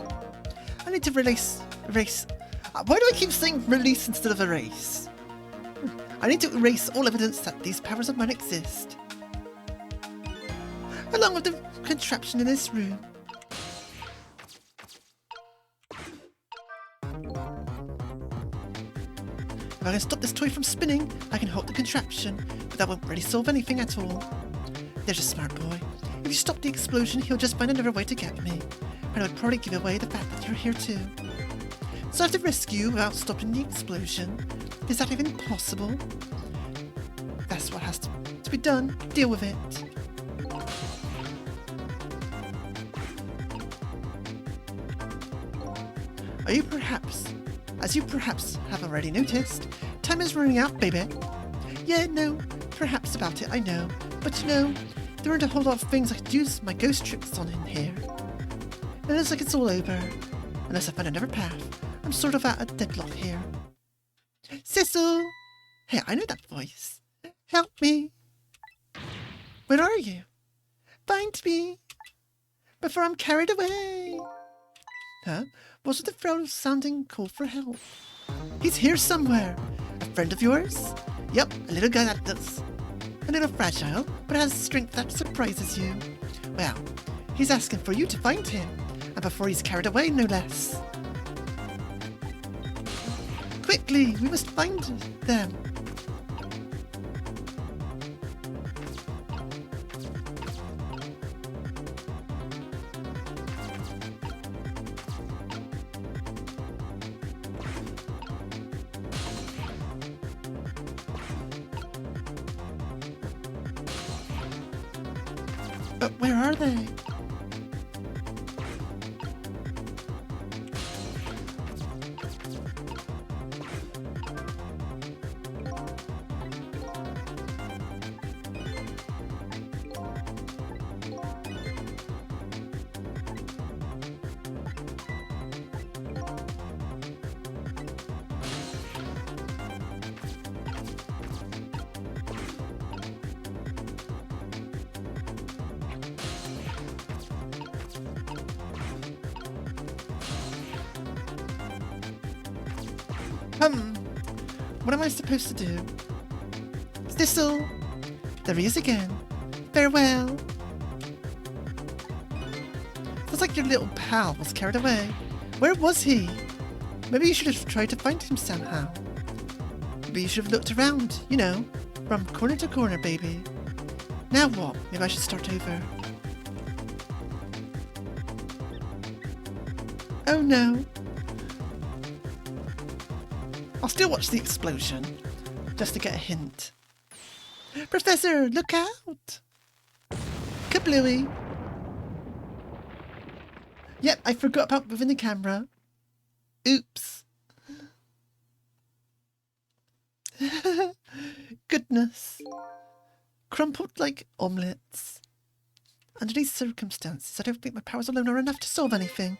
I need to erase. Why do I keep saying release instead of erase? I need to erase all evidence that these powers of mine exist. Along with the contraption in this room. If I can stop this toy from spinning, I can halt the contraption, but that won't really solve anything at all. There's a smart boy. If you stop the explosion, he'll just find another way to get me, and it would probably give away the fact that you're here too. So I have to rescue you without stopping the explosion. Is that even possible? That's what has to be done. Deal with it. As you perhaps have already noticed, time is running out, baby. Yeah, no, perhaps about it, I know. But you know, there aren't a whole lot of things I could use my ghost tricks on in here. It looks like it's all over. Unless I find another path, I'm sort of at a deadlock here. Cecil! Hey, I know that voice. Help me. Where are you? Find me. Before I'm carried away. Huh? Was it the fellow sounding call for help? He's here somewhere. A friend of yours? Yep, a little guy that does. A little fragile, but has strength that surprises you. Well, he's asking for you to find him. And before he's carried away, no less. Quickly, we must find them. But where are they? What am I supposed to do? Thistle! There he is again. Farewell! Sounds like your little pal was carried away. Where was he? Maybe you should have tried to find him somehow. Maybe you should have looked around, you know, from corner to corner, baby. Now what? Maybe I should start over. Oh no. I'll still watch the explosion, just to get a hint. Professor, look out! Kablooey! Yep, I forgot about moving the camera. Oops. Goodness. Crumpled like omelettes. Under these circumstances, I don't think my powers alone are enough to solve anything.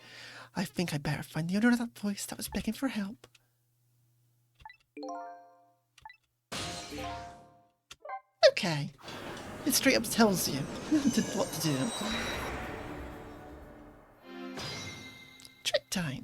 I think I better find the owner of that voice that was begging for help. Okay. It straight up tells you what to do. Trick time.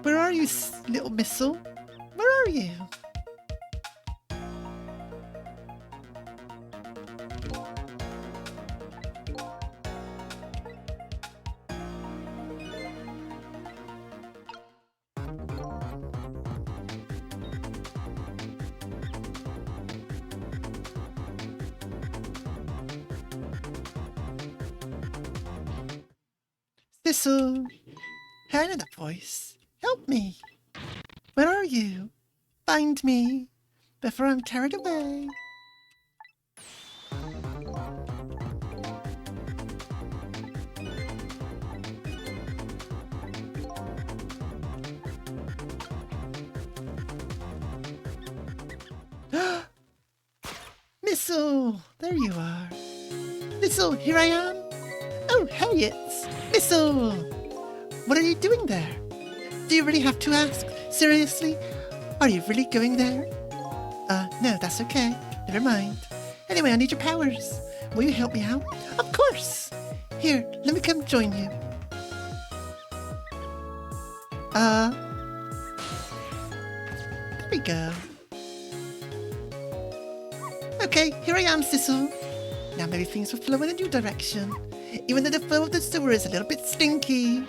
Where are you, little missile? Where are you? Thistle. Hey, I know that voice. Help me. Where are you? Find me before I'm carried away. Missile, there you are. Missile, here I am. Oh, hey, it's Missile. What are you doing there? Do you really have to ask? Seriously? Are you really going there? No, that's okay. Never mind. Anyway, I need your powers. Will you help me out? Of course! Here, let me come join you. There we go. Okay, here I am, Sissel. Now maybe things will flow in a new direction, even though the flow of the sewer is a little bit stinky.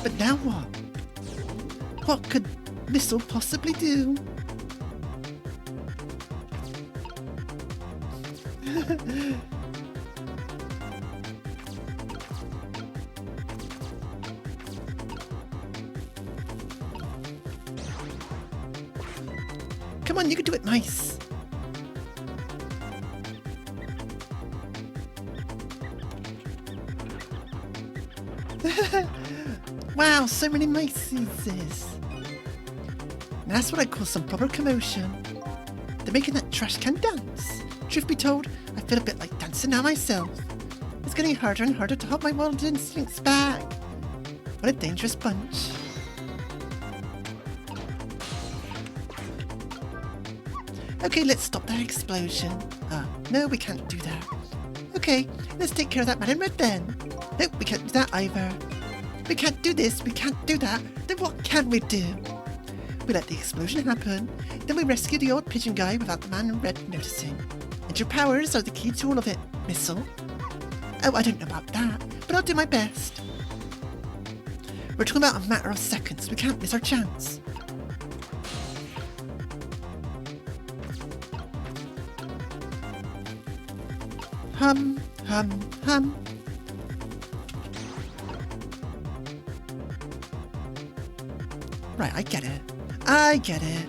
But now what? What could Missile possibly do? Come on, you can do it, Mice. Wow, so many mices. That's what I call some proper commotion. They're making that trash can dance. Truth be told, I feel a bit like dancing now myself. It's getting harder and harder to hold my wild instincts back. What a dangerous bunch. Okay, let's stop that explosion. No, we can't do that. Okay, let's take care of that man in red then. Nope, we can't do that either. We can't do this, we can't do that. Then what can we do? We let the explosion happen, then we rescue the old pigeon guy without the man in red noticing. And your powers are the key to all of it, Missile. Oh, I don't know about that, but I'll do my best. We're talking about a matter of seconds, we can't miss our chance. Hum, hum, hum. Right, I get it. I get it.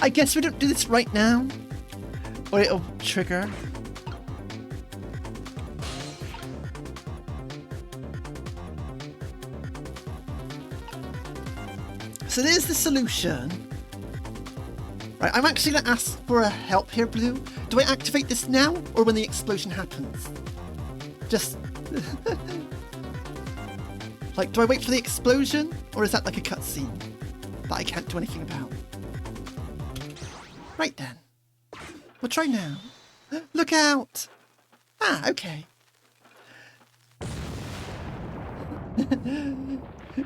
I guess we don't do this right now, or it'll trigger. So there's the solution. Right, I'm actually going to ask for a help here, Blue. Do I activate this now, or when the explosion happens? Just... like, do I wait for the explosion, or is that like a cutscene that I can't do anything about? Right then. We'll try now. Look out! Ah, okay.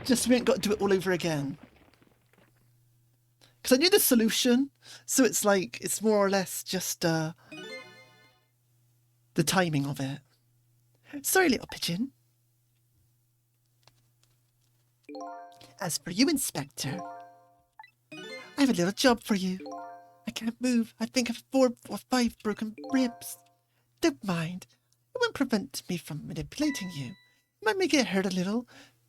Just we ain't got to do it all over again. Because I knew the solution, so it's like, it's more or less just the timing of it. Sorry, little pigeon. As for you, Inspector, I have a little job for you. I can't move. I think I have 4 or 5 broken ribs. Don't mind. It won't prevent me from manipulating you. It might make it hurt a little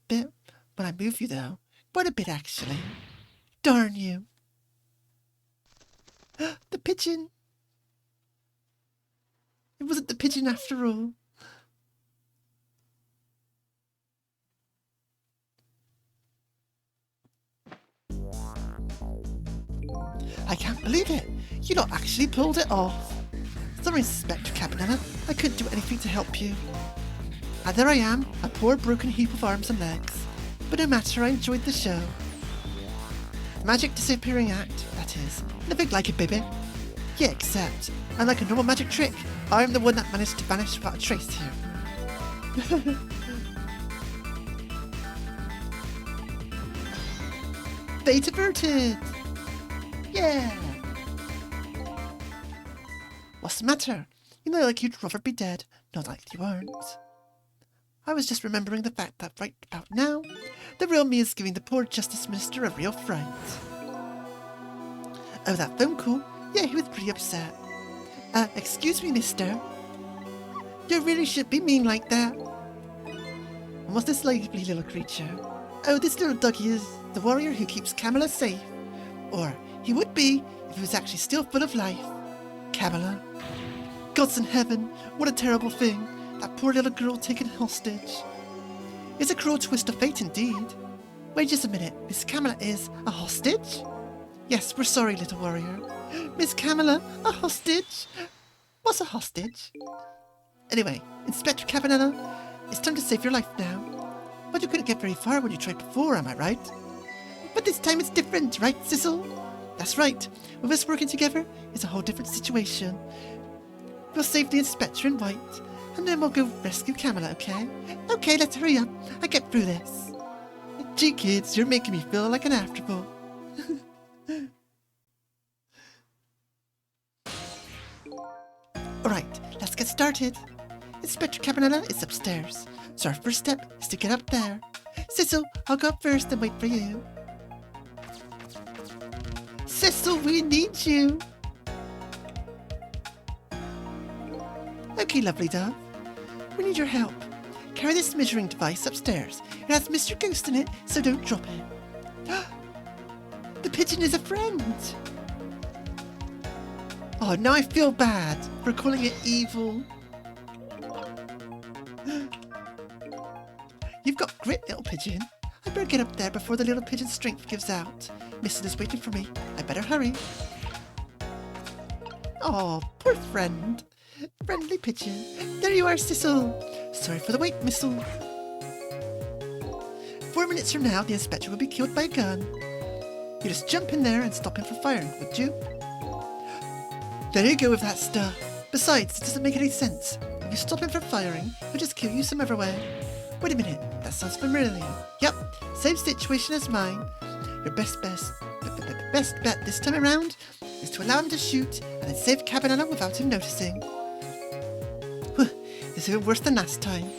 bit when I move you, though. Quite a bit, actually. Darn you. The pigeon. It wasn't the pigeon after all. I can't believe it. You lot actually pulled it off. Sorry, Inspector Cabanela. I couldn't do anything to help you. And there I am, a poor broken heap of arms and legs. But no matter, I enjoyed the show. The magic disappearing act, that is. Nothing like it, baby. Yeah, except, unlike a normal magic trick, I'm the one that managed to vanish without a trace here. Fate averted! Yeah! What's the matter? You know, like you'd rather be dead, not like you aren't. I was just remembering the fact that right about now, the real me is giving the poor Justice Minister a real fright. Oh, that phone call? Yeah, he was pretty upset. Excuse me, mister. You really shouldn't be mean like that. And what's this lively little creature? Oh, this little doggy is the warrior who keeps Kamala safe. Or he would be if he was actually still full of life. Kamala. Gods in heaven, what a terrible thing. That poor little girl taken hostage. It's a cruel twist of fate indeed. Wait just a minute, Miss Kamala is a hostage? Yes, we're sorry, little warrior. Miss Kamala, a hostage? What's a hostage? Anyway, Inspector Cabanela, it's time to save your life now. But you couldn't get very far when you tried before, am I right? But this time it's different, right, Sissel? That's right. With us working together, it's a whole different situation. We'll save the Inspector and White, and then we'll go rescue Camelot, okay? Okay, let's hurry up. I get through this. Gee, kids, you're making me feel like an afterthought. Alright, let's get started. Inspector Cabanella is upstairs, so our first step is to get up there. Sissel, I'll go up first and wait for you. Sissel, we need you. Okay, lovely dove. We need your help. Carry this measuring device upstairs. It has Mr. Ghost in it, so don't drop it. The pigeon is a friend. Oh, now I feel bad for calling it evil. You've got grit, little pigeon. I better get up there before the little pigeon's strength gives out. Missy is waiting for me. I better hurry. Oh, poor friend. Friendly pigeon. There you are, Sissel. Sorry for the wait, Missel. 4 minutes from now, the Inspector will be killed by a gun. You just jump in there and stop him from firing, would you? There you go with that stuff. Besides, it doesn't make any sense. If you stop him from firing, he'll just kill you some other way. Wait a minute, that sounds familiar. Yep, same situation as mine. Your best bet this time around is to allow him to shoot and then save Cabanella without him noticing. It's even worse than last time.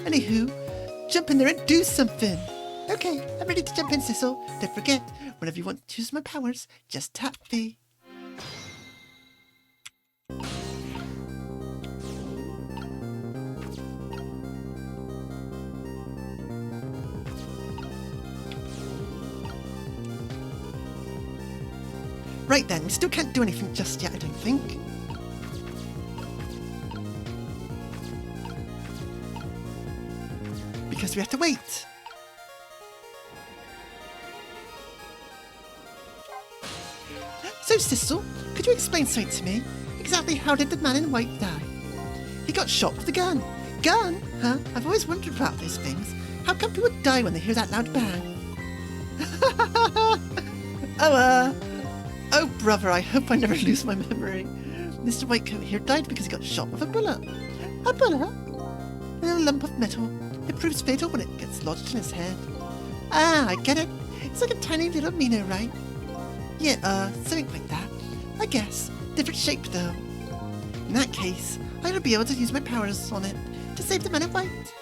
Anywho, jump in there and do something. Okay, I'm ready to jump in, Sissel. Don't forget, whenever you want to use my powers, just tap V. Right then, we still can't do anything just yet, I don't think. Because we have to wait. So, Sissel, could you explain something to me? Exactly how did the man in white die? He got shot with a gun. Gun? Huh? I've always wondered about those things. How come people die when they hear that loud bang? Oh, brother, I hope I never lose my memory. Mr. Whitecoat here died because he got shot with a bullet. A bullet? A little lump of metal. It proves fatal when it gets lodged in his head. Ah, I get it. It's like a tiny little Mino, right? Yeah, something like that. I guess. Different shape, though. In that case, I'm going to be able to use my powers on it to save the man in white.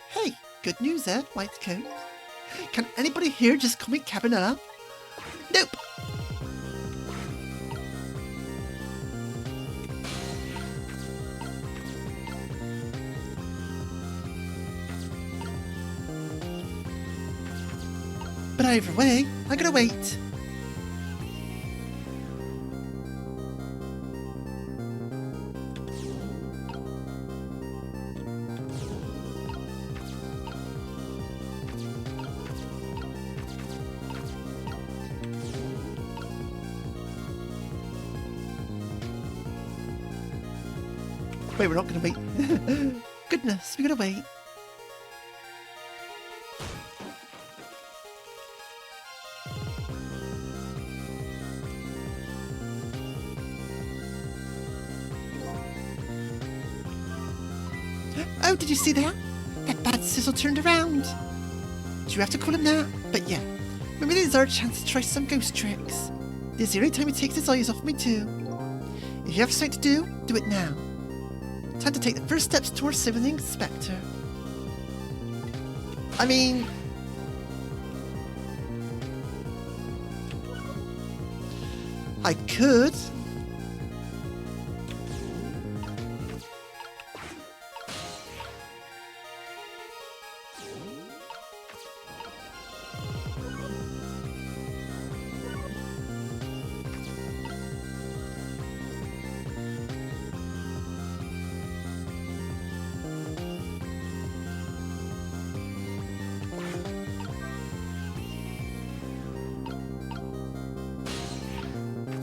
Hey, good news, Whitecoat. Can anybody here just call me Cabanella? Nope. But either way, I gotta wait. Wait, we're not gonna wait. Goodness, we gotta wait. Oh, did you see that? That bad Sissel turned around. Do you have to call him that? But yeah, maybe this is our chance to try some ghost tricks. This is the only time he takes his eyes off me too. If you have something to do it now. Time to take the first steps towards saving the Inspector. I mean... I could...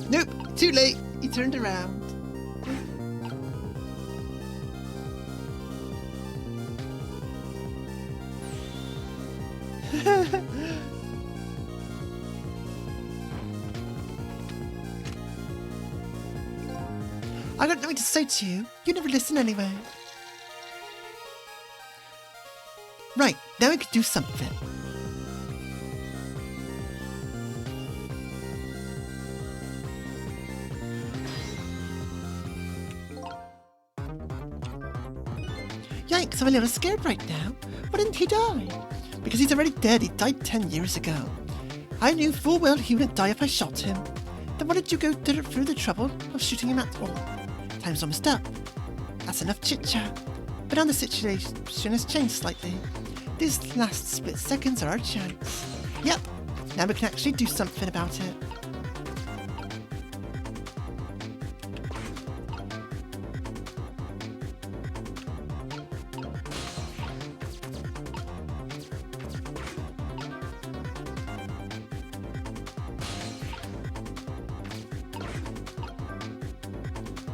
Nope, too late. He turned around. I got nothing to say to you. You never listen anyway. Right, now we can do something. Yikes, I'm a little scared right now. Why didn't he die? Because he's already dead. He died 10 years ago. I knew full well he wouldn't die if I shot him. Then why did you go through the trouble of shooting him at all? Time's almost up. That's enough chit-chat. But now the situation has changed slightly. These last split seconds are our chance. Yep, now we can actually do something about it.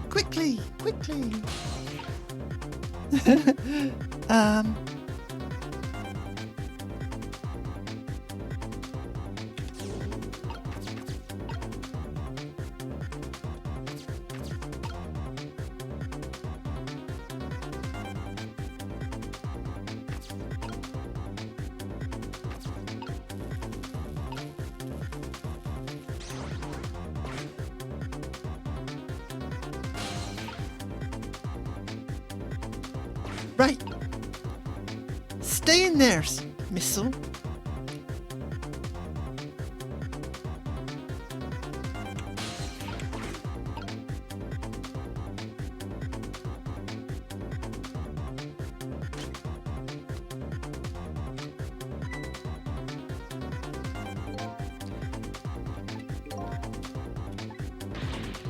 Quickly, quickly. Right. Stay in there, missile.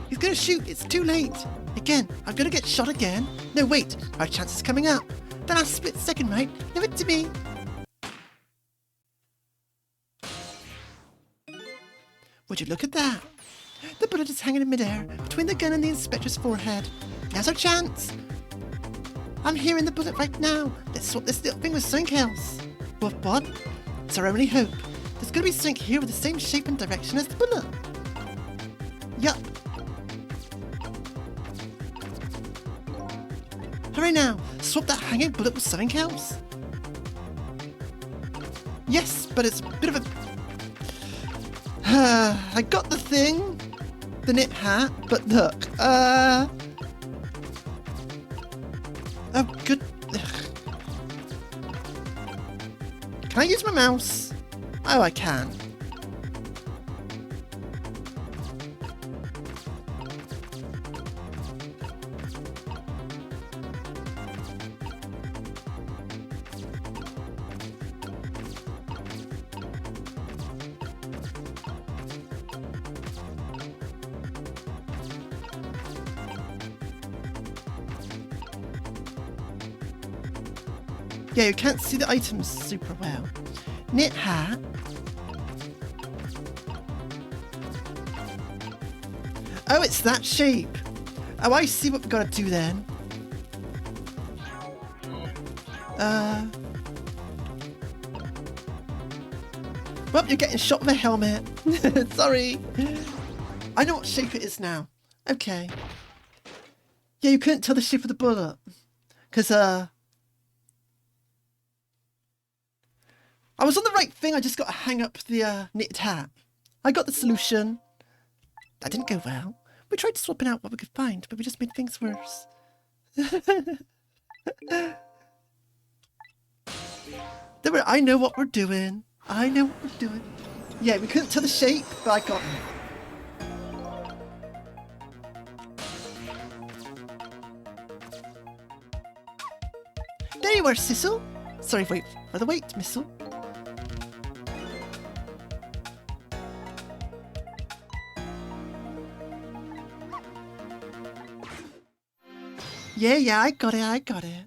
He's gonna shoot. It's too late. Again, I'm gonna get shot again. No, wait. Our chance is coming up. The last split second, right? Give it to me. Would you look at that? The bullet is hanging in midair between the gun and the inspector's forehead. Now's our chance. I'm hearing the bullet right now. Let's swap this little thing with something else. What? It's our only hope. There's gonna be something here with the same shape and direction as the bullet. Yup. Hurry now! Swap that hanging bullet with something else! Yes, but it's a bit of a... I got the thing! The knit hat, but look, Oh, good... Ugh. Can I use my mouse? Oh, I can. Yeah, you can't see the items super well. Knit hat. Oh, it's that shape. Oh, I see what we've got to do then. Well, you're getting shot with a helmet. Sorry. I know what shape it is now. Okay. Yeah, you couldn't tell the shape of the bullet. Because, I was on the right thing, I just got to hang up the knitted hat. I got the solution. That didn't go well. We tried swapping out what we could find, but we just made things worse. I know what we're doing. I know what we're doing. Yeah, we couldn't tell the shape, but I got it. There you are, Sissel. Sorry, wait for the wait, Missile. Yeah, I got it.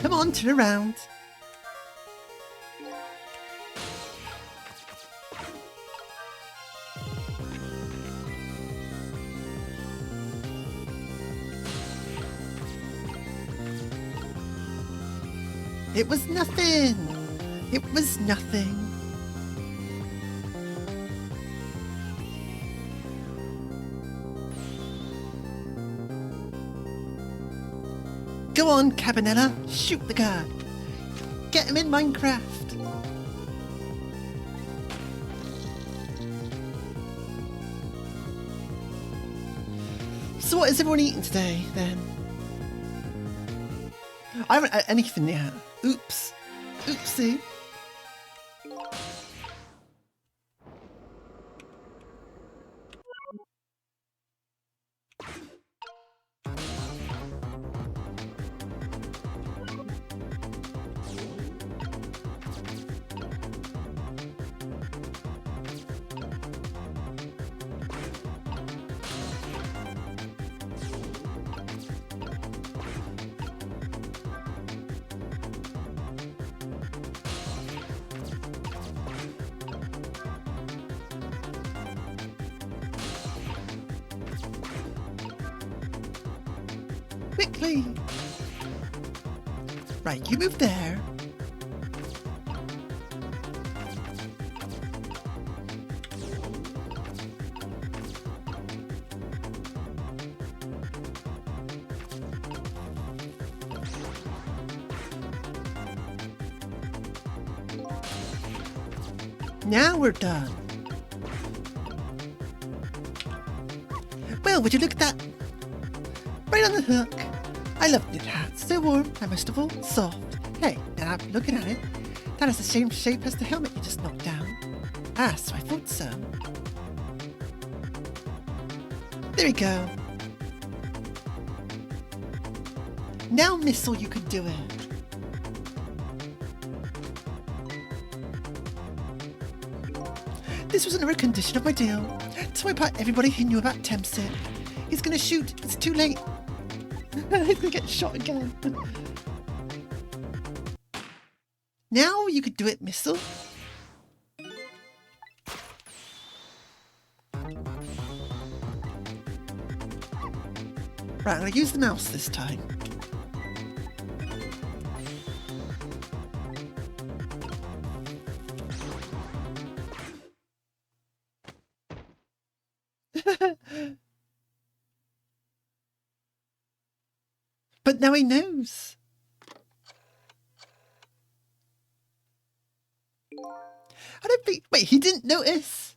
Come on, turn around. It was nothing. It was nothing. Go on, Cabanela. Shoot the guy. Get him in Minecraft. So what is everyone eating today, then? I haven't had anything yet. Oops. Oopsie. Quickly! Right, you move there. Now we're done. Well, would you look at that? Right on the hook. I love knit hats. So warm and most of all, soft. Hey, now looking at it, that is the same shape as the helmet you just knocked down. Ah, so I thought so. There we go. Now, Missile, you can do it. This was another condition of my deal. To wipe out everybody who knew about Temsip. He's gonna shoot. It's too late. He's gonna get shot again. Now you could do it, Missile. Right, I'm gonna use the mouse this time. But now he knows. I don't think... Wait, he didn't notice?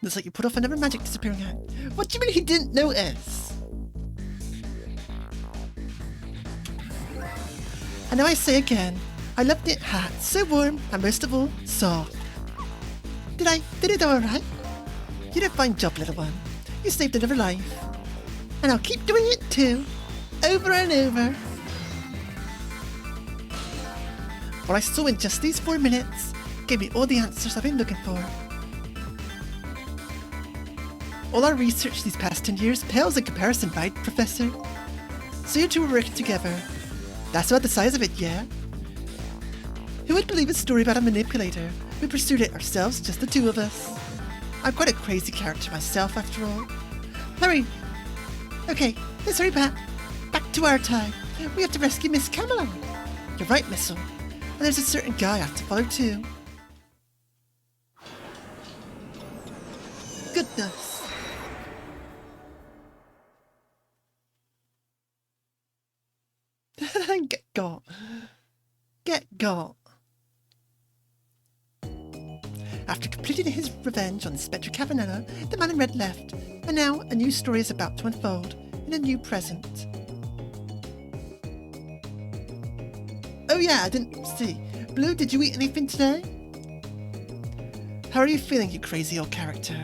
Looks like you put off another magic disappearing out. What do you mean he didn't notice? And now I say again, I love knit hats, so warm and most of all, soft. Did I do alright? You did a fine job, little one. You saved another life. And I'll keep doing it too. Over and over. What I saw in just these 4 minutes gave me all the answers I've been looking for. All our research these past 10 years pales in comparison, right, Professor? So you two were working together. That's about the size of it, yeah? Who would believe a story about a manipulator? We pursued it ourselves, just the two of us. I'm quite a crazy character myself, after all. Hurry! Okay, let's hurry back. Back to our time. We have to rescue Miss Camelot. You're right, Missile. And there's a certain guy I have to follow too. Goodness. Get got. Get got. After completing his revenge on Inspector Cabanela, the man in red left, and now a new story is about to unfold in a new present. Oh yeah, I didn't see. Blue, did you eat anything today? How are you feeling, you crazy old character?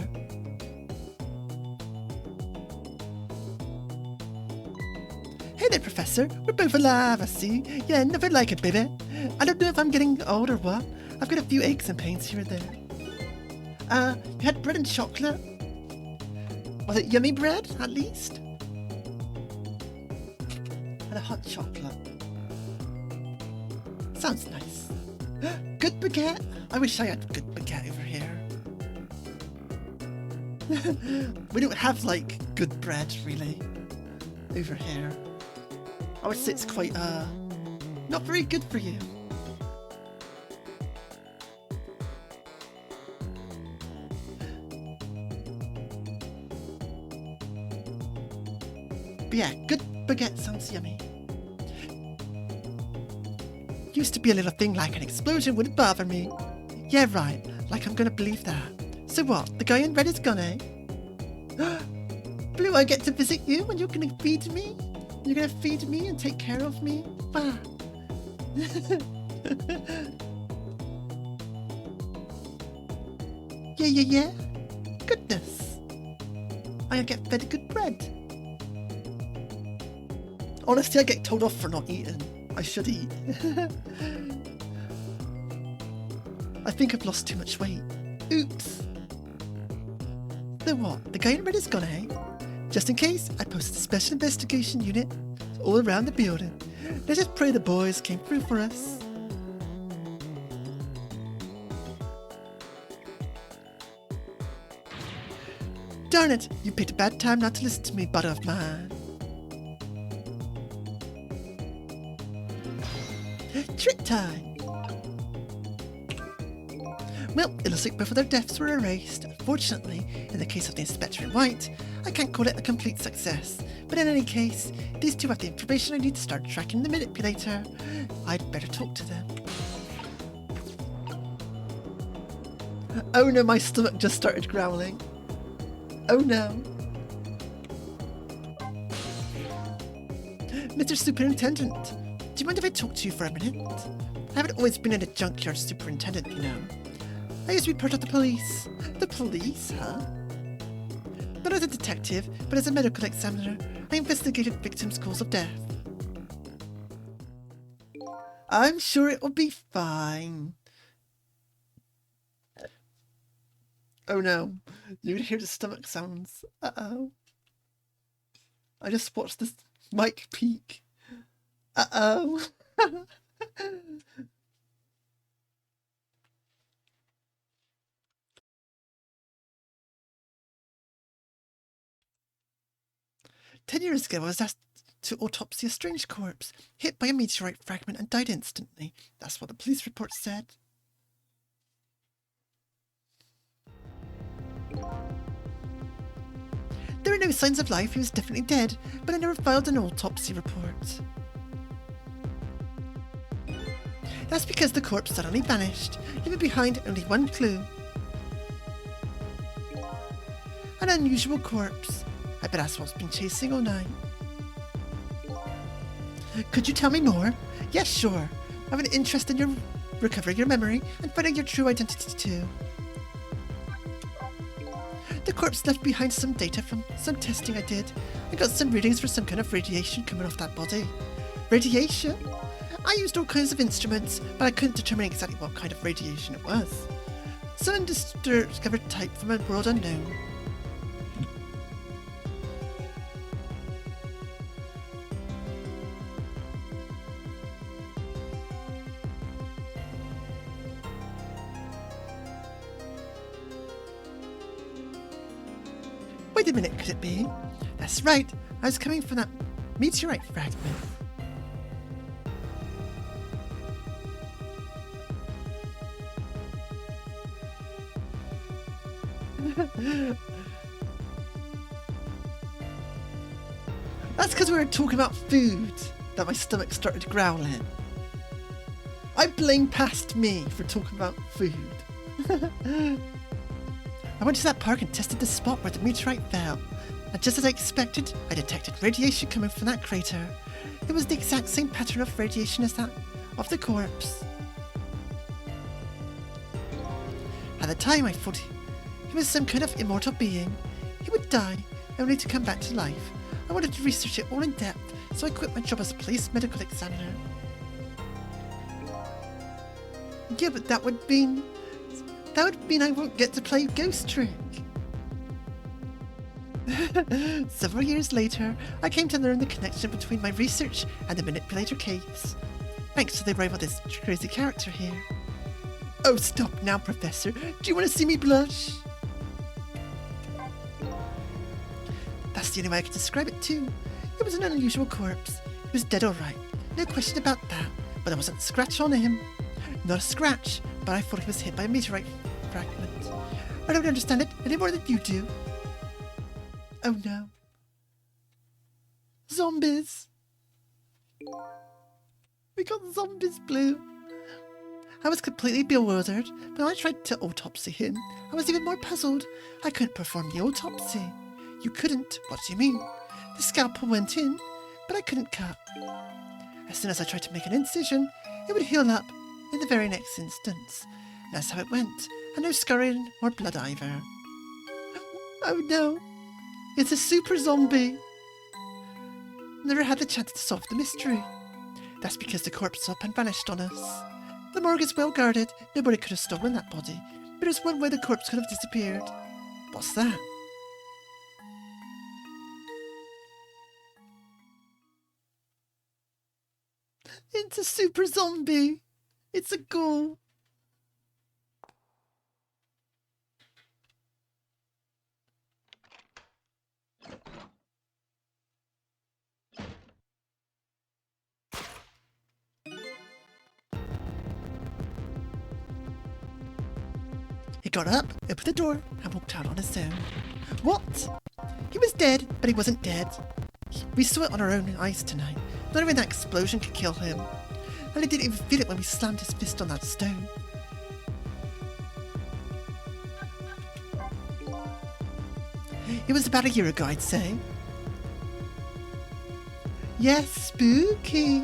Hey there, Professor. We're both alive, I see. Yeah, never like it, baby. I don't know if I'm getting old or what. I've got a few aches and pains here and there. You had bread and chocolate? Was it yummy bread, at least? And a hot chocolate. Sounds nice. Good baguette? I wish I had good baguette over here. We don't have, like, good bread, really, over here. I would say it's quite, Not very good for you. But yeah, good baguette sounds yummy. Used to be a little thing like an explosion wouldn't bother me. Yeah, right, like I'm gonna believe that. So what, the guy in red is gone, eh? Blue, I get to visit you and you're gonna feed me? You're gonna feed me and take care of me? Wow. Yeah. Goodness. I get fed good bread. Honestly, I get told off for not eating. I should eat. I think I've lost too much weight. Oops. So what? The guy in red is gone, eh? Just in case, I posted a special investigation unit all around the building. Let's just pray the boys came through for us. Darn it, you picked a bad time not to listen to me, butter of mine. Trick time! Well, it looks like both of their deaths were erased. Unfortunately, in the case of the Inspector in White, I can't call it a complete success. But in any case, these two have the information I need to start tracking the manipulator. I'd better talk to them. Oh no, my stomach just started growling. Oh no. Mr. Superintendent, do you mind if I talk to you for a minute? I haven't always been a junkyard superintendent, you know. I used to be part of the police. The police, huh? Not as a detective, but as a medical examiner, I investigated victims' cause of death. I'm sure it will be fine. Oh no, you can hear the stomach sounds. Uh-oh. I just watched this mic peak. Uh-oh. 10 years ago, I was asked to autopsy a strange corpse, hit by a meteorite fragment and died instantly. That's what the police report said. There are no signs of life, he was definitely dead, but I never filed an autopsy report. That's because the corpse suddenly vanished, leaving behind only one clue. An unusual corpse. I bet that's what's been chasing all night. Could you tell me more? Yes, sure. I have an interest in your recovering your memory and finding your true identity too. The corpse left behind some data from some testing I did. I got some readings for some kind of radiation coming off that body. Radiation? I used all kinds of instruments, but I couldn't determine exactly what kind of radiation it was. Some undiscovered type from a world unknown. Wait a minute, could it be? That's right, I was coming from that meteorite fragment. That's because we were talking about food that my stomach started growling. I blame past me for talking about food. I went to that park and tested the spot where the meteorite fell, and just as I expected, I detected radiation coming from that crater. It was the exact same pattern of radiation as that of the corpse. At the time, I thought he was some kind of immortal being. He would die, only to come back to life. I wanted to research it all in depth, so I quit my job as a police medical examiner. Yeah, but that would mean I won't get to play Ghost Trick. Several years later, I came to learn the connection between my research and the manipulator case, thanks to the arrival of this crazy character here. Oh, stop now, Professor. Do you want to see me blush? That's the only way I can describe it too. It was an unusual corpse. It was dead all right. No question about that. but there wasn't a scratch on him. Not a scratch, but I thought he was hit by a meteorite fragment. I don't understand it any more than you do. Oh no. Zombies! We got zombies, Blue. I was completely bewildered, but when I tried to autopsy him, I was even more puzzled. I couldn't perform the autopsy. You couldn't? What do you mean? The scalpel went in, but I couldn't cut. As soon as I tried to make an incision, it would heal up in the very next instance. That's how it went, and no scarring or blood either. Oh no, it's a super zombie. Never had the chance to solve the mystery. That's because the corpse up and vanished on us. The morgue is well guarded, nobody could have stolen that body, but there's one way the corpse could have disappeared. What's that? It's a super zombie. It's a ghoul. He got up, opened the door, and walked out on his own. What? He was dead, but he wasn't dead. We saw it on our own eyes tonight. Not even that explosion could kill him. And he didn't even feel it when we slammed his fist on that stone. It was about a year ago, I'd say. Yes, spooky.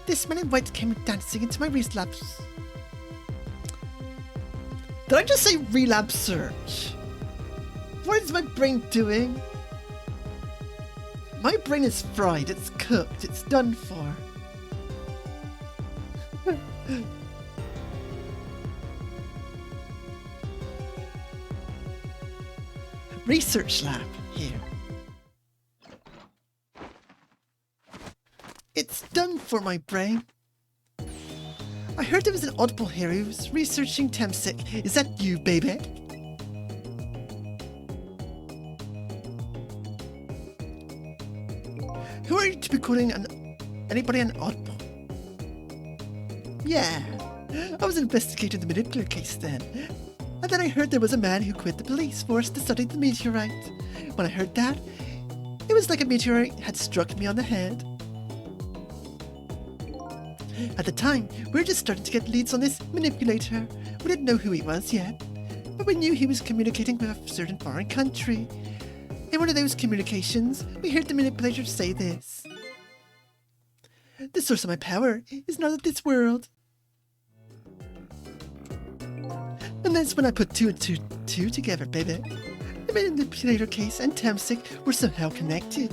This man in white came dancing into my relapse. Did I just say relapse search? What is my brain doing? My brain is fried, it's cooked, it's done for. Research lab here. It's done for, my brain. I heard there was an audible here who's researching Temsic. Is that you, baby? Who are you to be calling anybody an audible? Yeah, I was investigating the manipulator case then. And then I heard there was a man who quit the police force to study the meteorite. When I heard that, it was like a meteorite had struck me on the head. At the time, we were just starting to get leads on this manipulator. We didn't know who he was yet, but we knew he was communicating with a certain foreign country. In one of those communications, we heard the manipulator say this. The source of my power is not of this world. And that's when I put two and two together, baby. The manipulator case and Temsic were somehow connected.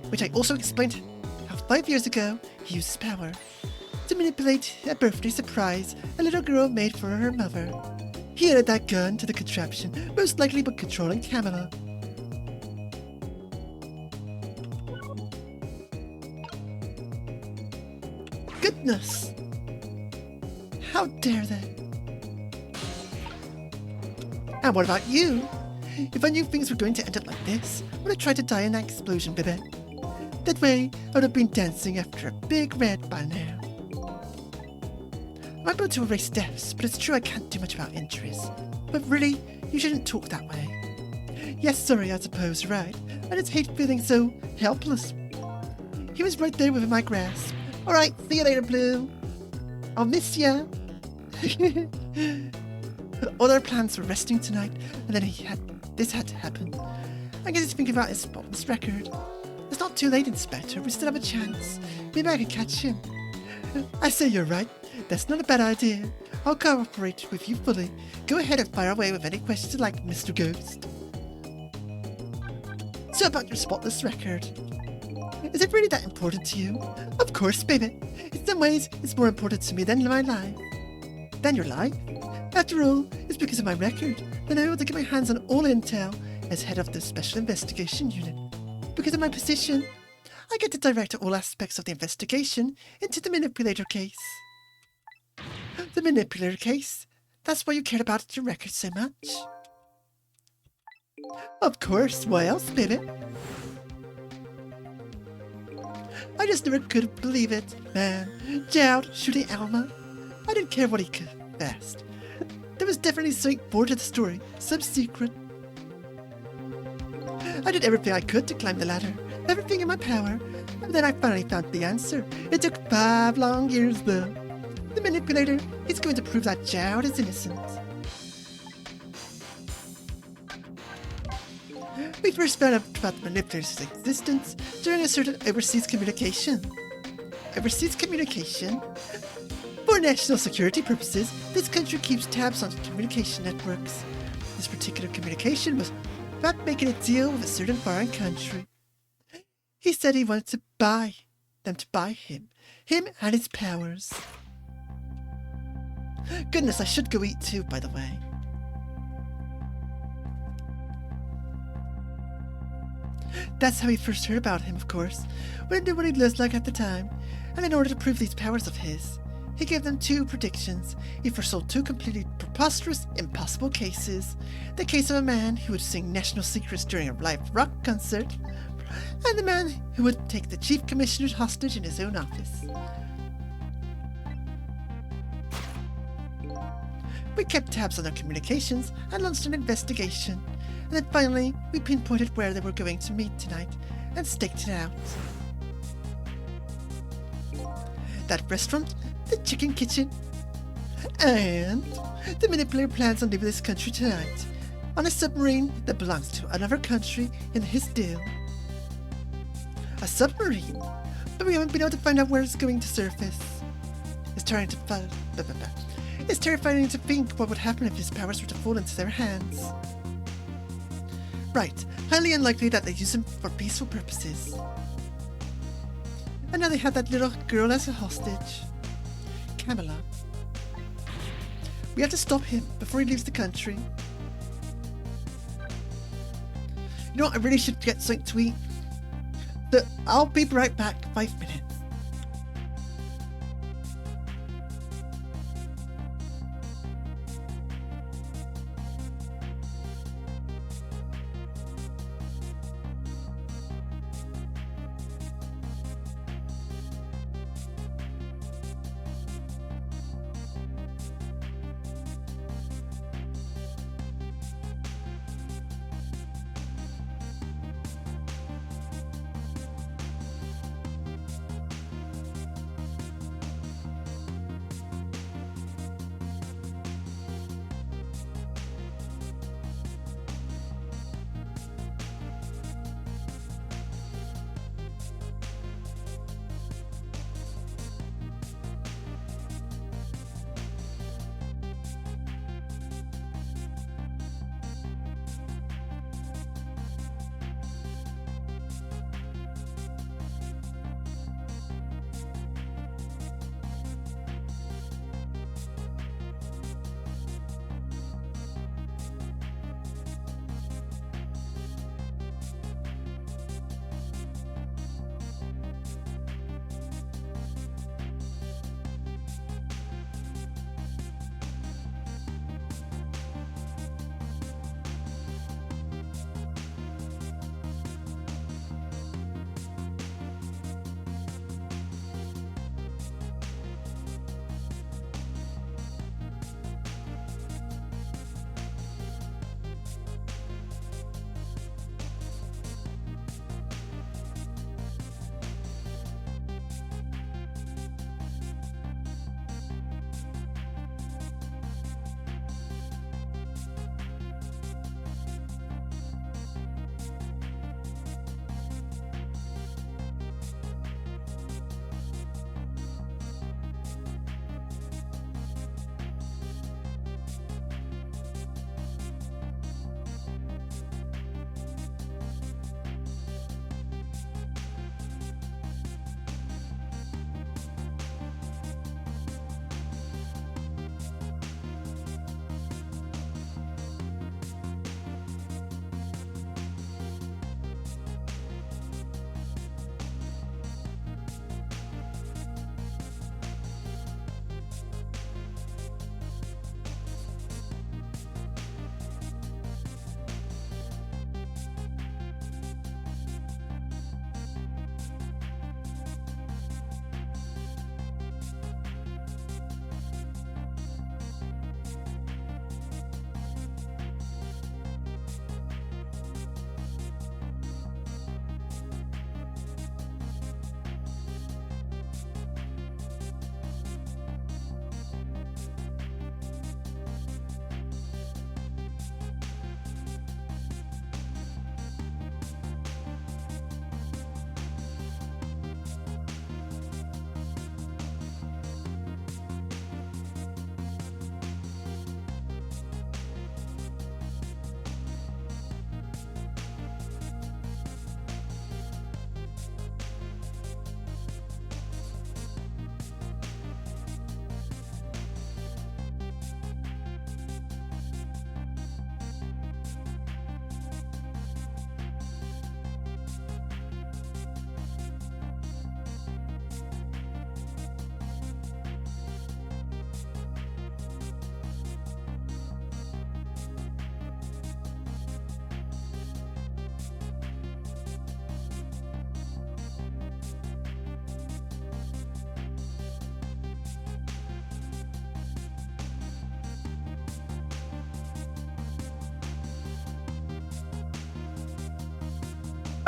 Which I also explained how 5 years ago he used his power to manipulate a birthday surprise a little girl made for her mother. He added that gun to the contraption, most likely by controlling Camilla. Goodness! How dare they? And what about you? If I knew things were going to end up like this, I would have tried to die in that explosion, baby. That way, I would have been dancing after a big red by now. I'm able to erase deaths, but it's true I can't do much about injuries. But really, you shouldn't talk that way. Yes, sorry, I suppose, right? I just hate feeling so helpless. He was right there within my grasp. Alright, see you later, Blue. I'll miss ya. All our plans were resting tonight, and then this had to happen. I guess he's thinking about his spotless record. It's not too late, Inspector. We still have a chance. Maybe I could catch him. I say you're right. That's not a bad idea. I'll cooperate with you fully. Go ahead and fire away with any questions you like, Mr. Ghost. So about your spotless record. Is it really that important to you? Of course, baby. In some ways, it's more important to me than my life. Than your life? After all, it's because of my record that I'm able to get my hands on all intel as head of the Special Investigation Unit. Because of my position, I get to direct all aspects of the investigation into the manipulator case. The manipulator case? That's why you cared about your record so much? Of course, why else, baby? I just never could believe it. Man, Jowd shooting Alma. I didn't care what he confessed. There was definitely something more to the story, some secret. I did everything I could to climb the ladder, everything in my power, and then I finally found the answer. It took 5 long years, though. The manipulator is going to prove that Jowd is innocent. We first found out about the manipulator's existence during a certain overseas communication. Overseas communication? For national security purposes, this country keeps tabs on communication networks. This particular communication was about making a deal with a certain foreign country. He said he wanted to buy them to buy him and his powers. Goodness, I should go eat too, by the way. That's how he first heard about him, of course. We didn't know what he looked like at the time, and in order to prove these powers of his, he gave them 2 predictions. He foresaw 2 completely preposterous, impossible cases. The case of a man who would sing national secrets during a live rock concert, and the man who would take the chief commissioner hostage in his own office. We kept tabs on their communications and launched an investigation. And then finally, we pinpointed where they were going to meet tonight and staked it out. That restaurant, the Chicken Kitchen. And the manipulator plans on leaving this country tonight on a submarine that belongs to another country in his deal. A submarine? But we haven't been able to find out where it's going to surface. It's terrifying to think what would happen if his powers were to fall into their hands. Right, highly unlikely that they use him for peaceful purposes. And now they have that little girl as a hostage. Camilla. We have to stop him before he leaves the country. You know what, I really should get something to eat. But I'll be right back, 5 minutes.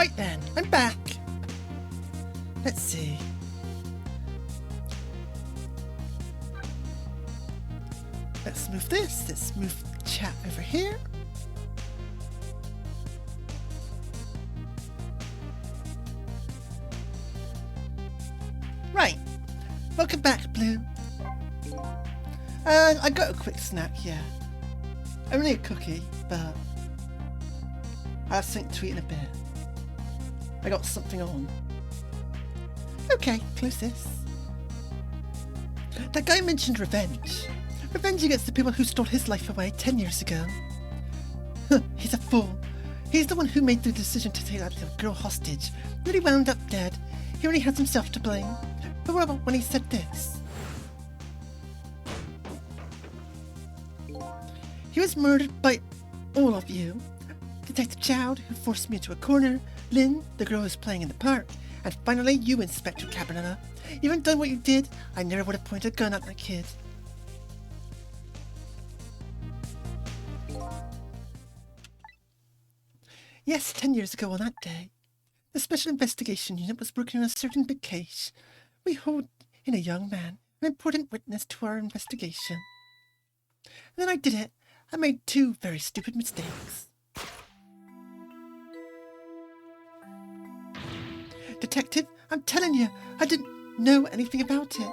Right then, I'm back. Let's see. Let's move this. Let's move the chat over here. Right. Welcome back, Blue. I got a quick snack, yeah. Only a cookie, but I'll have something to eat in a bit. I got something on. Okay, close this. That guy mentioned revenge. Revenge against the people who stole his life away 10 years ago. He's a fool. He's the one who made the decision to take that little girl hostage. Then he wound up dead. He only has himself to blame. But what about when he said this? He was murdered by all of you. Detective Chowd, who forced me into a corner, Lynn, the girl who's playing in the park, and finally you, Inspector Cabanela. You haven't done what you did, I never would have pointed a gun at that kid. Yes, 10 years ago on that day, the Special Investigation Unit was working on a certain big case. We hold in a young man, an important witness to our investigation. And then I did it. I made 2 very stupid mistakes. Detective, I'm telling you, I didn't know anything about it.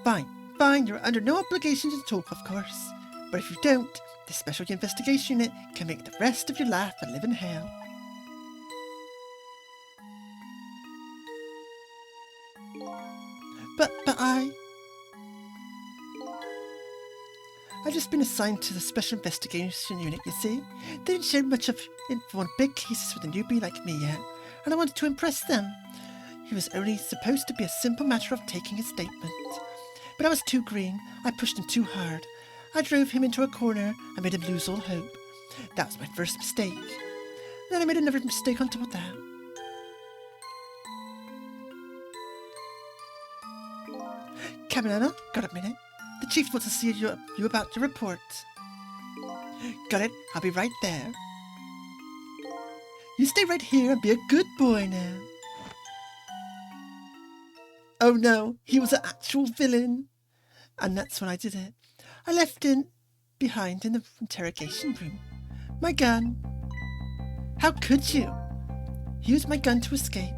Fine, you're under no obligation to talk, of course. But if you don't, the Special Investigation Unit can make the rest of your life a living hell. But I've just been assigned to the Special Investigation Unit, you see. They didn't share much of info on big cases with a newbie like me yet, and I wanted to impress them. It was only supposed to be a simple matter of taking a statement. But I was too green. I pushed him too hard. I drove him into a corner and made him lose all hope. That was my first mistake. Then I made another mistake on top of that. Cabanela, got a minute? The chief wants to see you about your report. Got it, I'll be right there. You stay right here and be a good boy now. Oh no, he was an actual villain. And that's when I did it. I left him behind in the interrogation room. My gun. How could you? He used my gun to escape.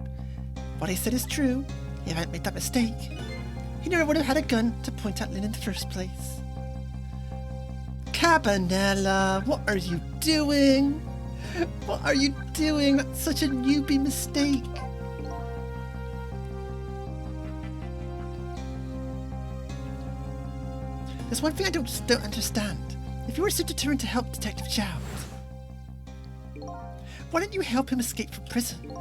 What he said is true. He hadn't made that mistake. He never would have had a gun to point at Lynn in the first place. Cabanela, what are you doing? What are you doing? That's such a newbie mistake. There's one thing I don't understand. If you were so determined to help Detective Chowd, why didn't you help him escape from prison?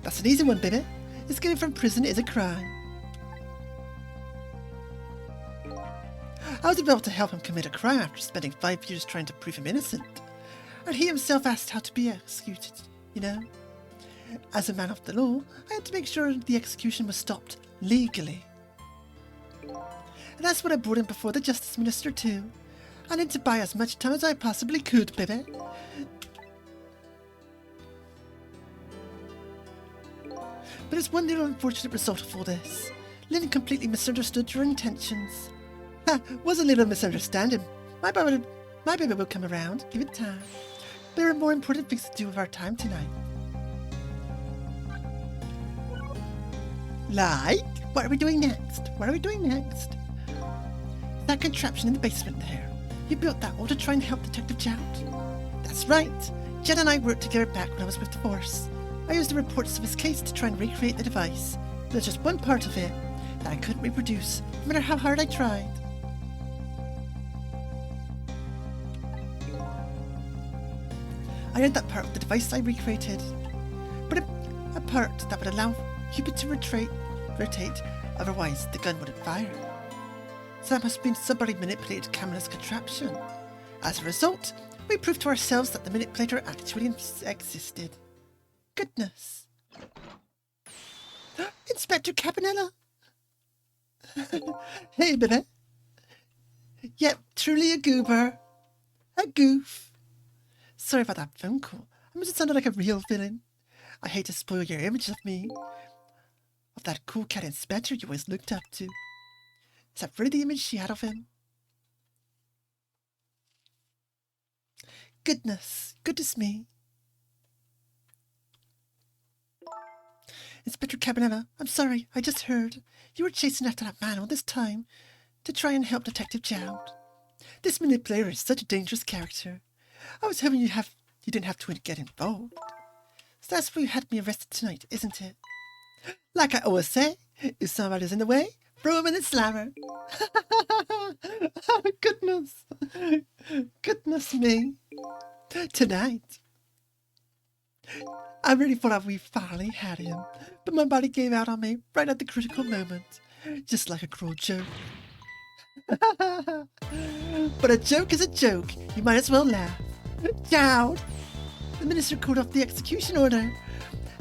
That's an easy one, baby. Escaping from prison is a crime. I was about to help him commit a crime after spending 5 years trying to prove him innocent. And he himself asked how to be executed, you know. As a man of the law, I had to make sure the execution was stopped legally. And that's what I brought him before the Justice Minister too. I need to buy as much time as I possibly could, baby. But there's one little unfortunate result of all this. Lynn completely misunderstood your intentions. Was a little misunderstanding. My baby will come around. Give it time. There are more important things to do with our time tonight. Like? What are we doing next? That contraption in the basement there. You built that all to try and help Detective Chowd. That's right. Jen and I worked together back when I was with the force. I used the reports of his case to try and recreate the device. There's just one part of it that I couldn't reproduce, no matter how hard I tried. I had that part of the device I recreated, but a part that would allow Cupid to rotate, otherwise the gun wouldn't fire. So that must have been somebody manipulated Cabanela's contraption. As a result, we proved to ourselves that the manipulator actually existed. Goodness. Inspector Cabanela! Hey, baby. Yep, truly a goober. A goof. Sorry about that phone call. I must have sounded like a real villain. I hate to spoil your image of me, of that cool cat inspector you always looked up to. Is that really the image she had of him? Goodness me. Inspector Cabanela, I'm sorry, I just heard. You were chasing after that man all this time to try and help Detective Jowd. This manipulator is such a dangerous character. I was hoping you didn't have to get involved. So that's why you had me arrested tonight, isn't it? Like I always say, if somebody's in the way, throw him in the slammer. Oh, goodness me. Tonight. I really thought we finally had him, but my body gave out on me right at the critical moment, just like a cruel joke. But a joke is a joke, you might as well laugh. Jowd! The minister called off the execution order,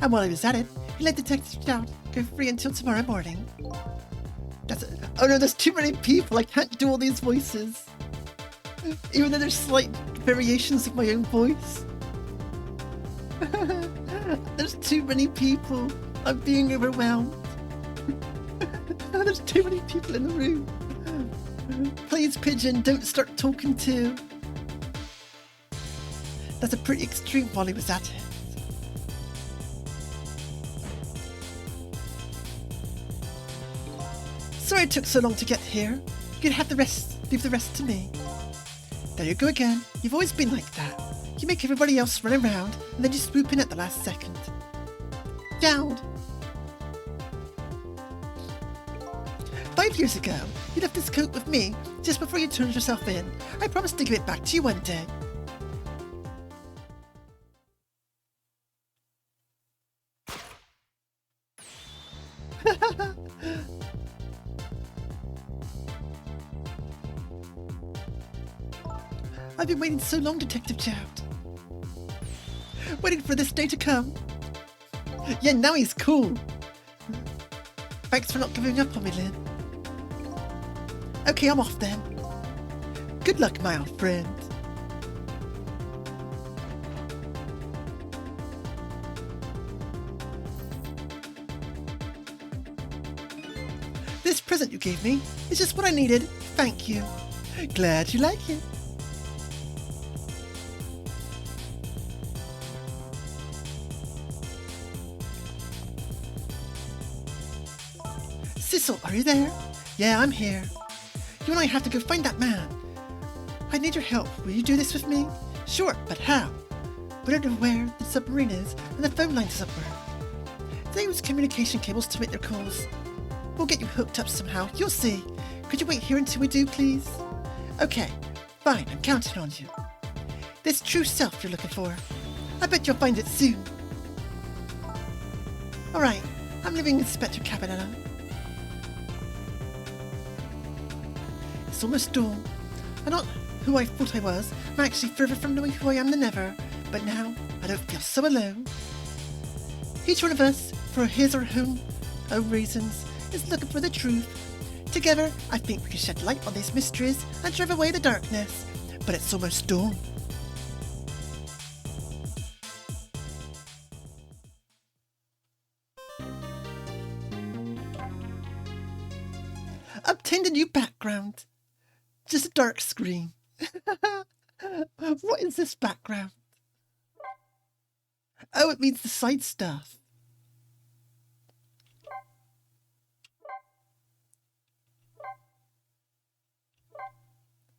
and while he was at it, he let Detective Jowd go free until tomorrow morning. Oh no, there's too many people, I can't do all these voices. Even though there's slight variations of my own voice. There's too many people. I'm being overwhelmed. There's too many people in the room. Please, Pigeon, don't start talking too. That's a pretty extreme while he was at it. Sorry it took so long to get here. You can have leave the rest to me. There you go again. You've always been like that. You make everybody else run around, and then you swoop in at the last second. Jowd! 5 years ago, you left this coat with me just before you turned yourself in. I promised to give it back to you one day. I've been waiting so long, Detective Jowd. Waiting for this day to come. Yeah, now he's cool. Thanks for not giving up on me, Lynn. Okay, I'm off then. Good luck, my old friend. This present you gave me is just what I needed. Thank you. Glad you like it. Sissel, are you there? Yeah, I'm here. You and I have to go find that man. I need your help. Will you do this with me? Sure, but how? We don't know where the submarine is, and the phone line doesn't work. They use communication cables to make their calls. We'll get you hooked up somehow. You'll see. Could you wait here until we do, please? Okay, fine. I'm counting on you. This true self you're looking for. I bet you'll find it soon. All right, I'm leaving Inspector Cabanela. It's almost dawn. I'm not who I thought I was. I'm actually further from knowing who I am than ever. But now, I don't feel so alone. Each one of us, for his or her own reasons, is looking for the truth. Together, I think we can shed light on these mysteries and drive away the darkness. But it's almost dawn. Obtained a new background. Just a dark screen. What is this background? Oh, it means the side stuff.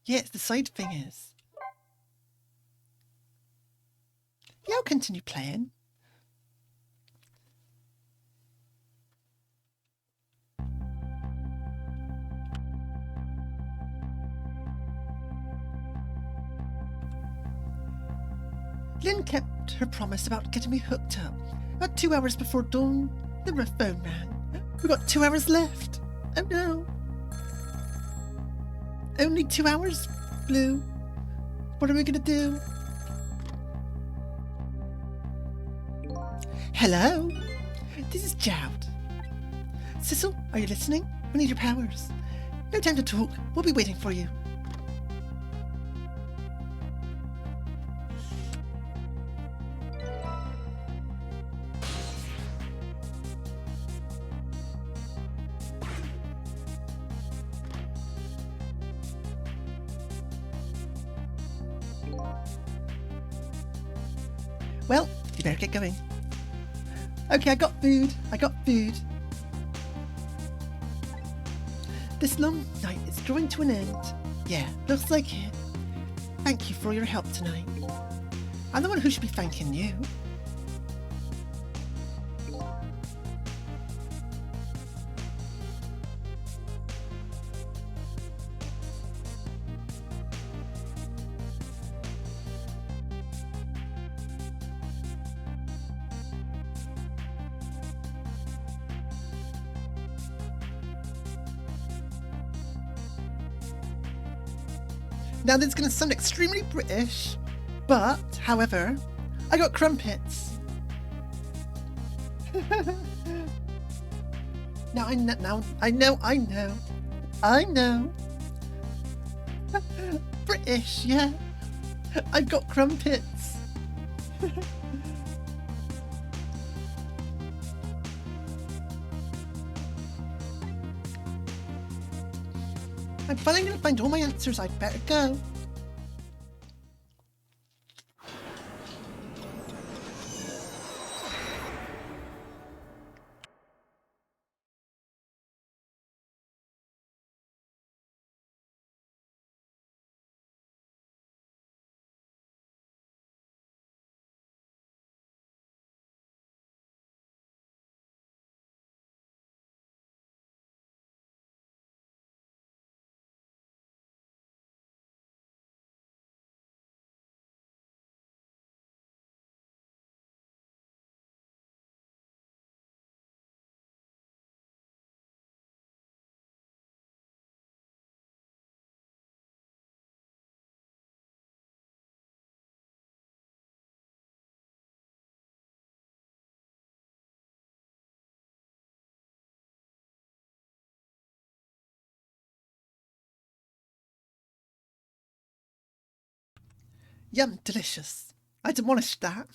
Yes, the side thing is. Yeah, I'll continue playing. Lynn kept her promise about getting me hooked up. About 2 hours before dawn, the phone rang. We've got 2 hours left. Oh no. Only 2 hours, Blue. What are we gonna do? Hello? This is Jowd. Sissel, are you listening? We need your powers. No time to talk. We'll be waiting for you. Well, you better get going. Okay, I got food. This long night is drawing to an end. Yeah, looks like it. Thank you for your help tonight. I'm the one who should be thanking you. Now this is going to sound extremely British, but, however, I got crumpets. Now I know. British, yeah. I've got crumpets. I'm finally going to find all my answers. I'd better go. Yum, delicious. I demolished that.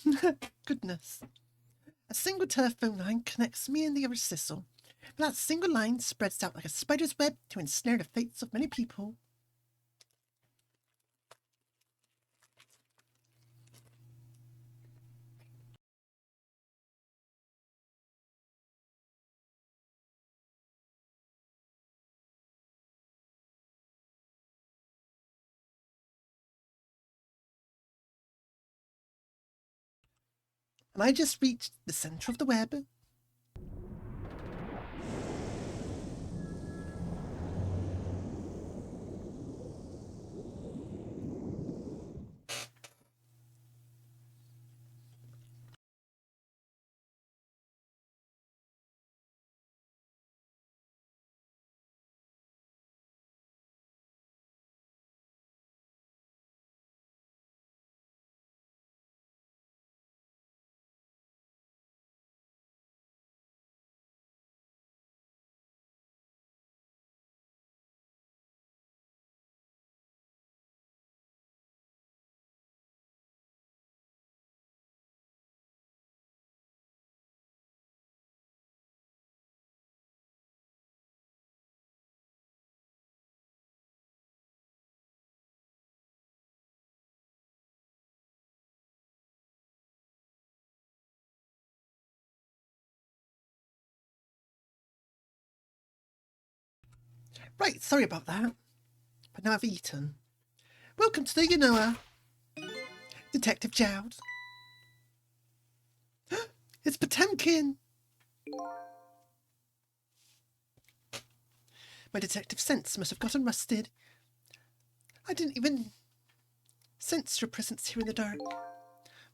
Goodness. A single telephone line connects me and the other Sissel. But that single line spreads out like a spider's web to ensnare the fates of many people. And I just reached the centre of the web. Right, sorry about that. But now I've eaten. Welcome to the Yanoa. Detective Jowd. It's Potemkin! My detective sense must have gotten rusted. I didn't even sense your presence here in the dark.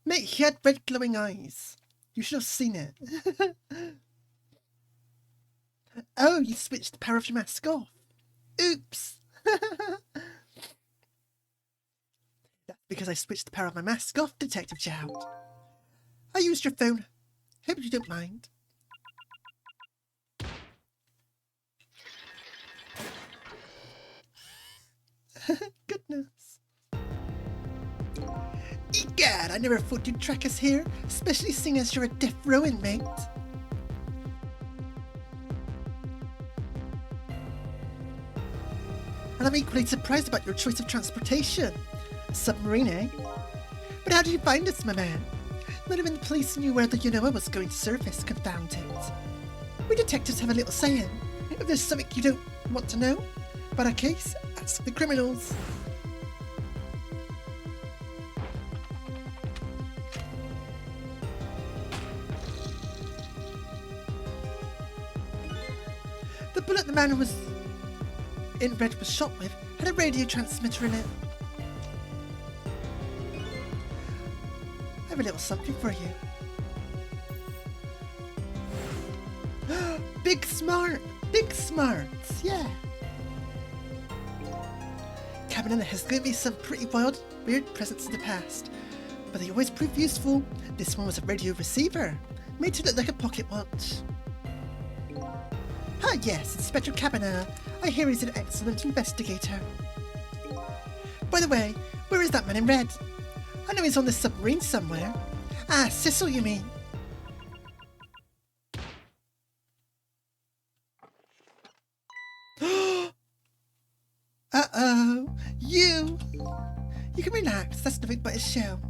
Mate, he had red glowing eyes. You should have seen it. Oh, you switched the power of your mask off. Oops. That's because I switched the power of my mask off, Detective Jowd. I used your phone. Hope you don't mind. Goodness. Egad, I never thought you'd track us here, especially seeing as you're a death row inmate. And I'm equally surprised about your choice of transportation. A submarine, eh? But how did you find us, my man? Not even the police knew where the Unova was going to surface, confound it. We detectives have a little saying. If there's something you don't want to know about a case, ask the criminals. The bullet the man was in red was shot with had a radio transmitter in it. I have a little something for you. Big smarts, yeah. Cabinetta has given me some pretty weird presents in the past, but they always prove useful. This one was a radio receiver, made to look like a pocket watch. Ah yes, Inspector Cabinetta. I hear he's an excellent investigator. By the way, where is that man in red? I know he's on this submarine somewhere. Ah, Cecil, you mean? Uh-oh, you can relax, that's nothing but his shell.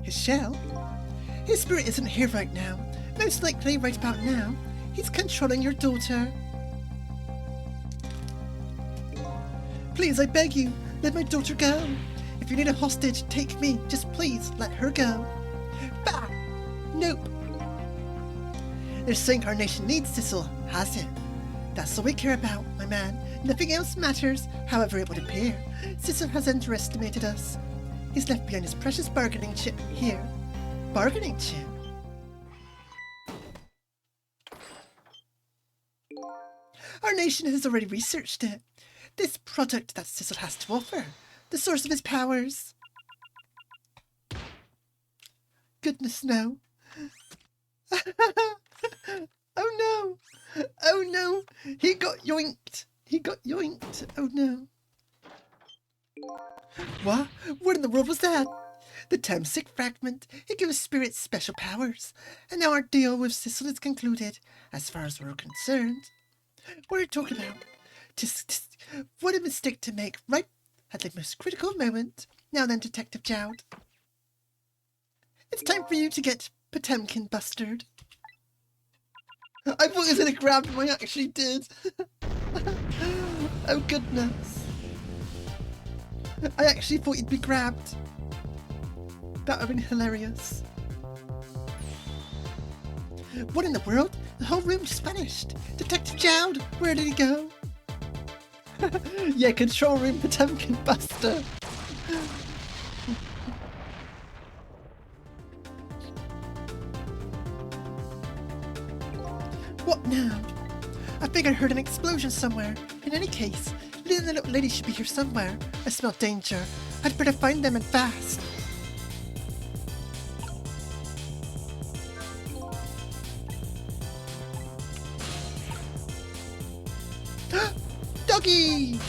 His shell? His spirit isn't here right now. Most likely right about now, he's controlling your daughter. Please, I beg you, let my daughter go. If you need a hostage, take me. Just please, let her go. Bah! Nope. There's something our nation needs, Cecil, has it? That's all we care about, my man. Nothing else matters, however it would appear. Cecil has underestimated us. He's left behind his precious bargaining chip here. Bargaining chip? Our nation has already researched it. This product that Cecil has to offer. The source of his powers. Goodness no. Oh no! Oh no! He got yoinked! He got yoinked! Oh no! What? What in the world was that? The Tamsic fragment. It gives spirits special powers. And now our deal with Cecil is concluded, as far as we're concerned. What are you talking about? What a mistake to make right at the most critical moment. Now then, Detective Jowd. It's time for you to get Potemkin busted. I thought he was going to grab him, I actually did. Oh goodness. I actually thought he'd be grabbed. That would have been hilarious. What in the world? The whole room just vanished. Detective Jowd, where did he go? Yeah, control room Potemkin buster. What now? I think I heard an explosion somewhere. In any case, Lynn and the little lady should be here somewhere. I smell danger. I'd better find them and fast. Doggy!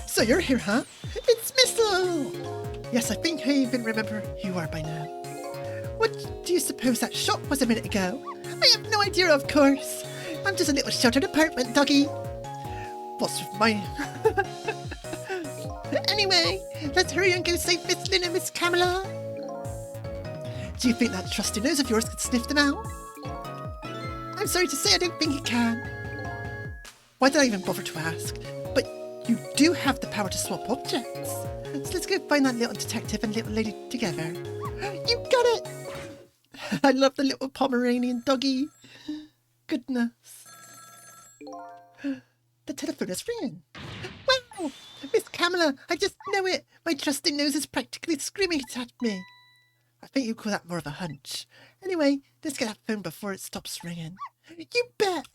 So you're here, huh? It's Missile! Yes, I think I even remember who you are by now. What do you suppose that shot was a minute ago? I have no idea, of course. I'm just a little sheltered apartment, doggy. What's with my... Anyway, let's hurry and go save Miss Lynn and Miss Camilla. Do you think that trusty nose of yours could sniff them out? I'm sorry to say I don't think it can. Why did I even bother to ask? But you do have the power to swap objects. So let's go find that little detective and little lady together. You got it! I love the little Pomeranian doggy. Goodness. The telephone is ringing. Wow! Miss Camilla, I just know it. My trusty nose is practically screaming it at me. I think you call that more of a hunch. Anyway, let's get that phone before it stops ringing. You bet!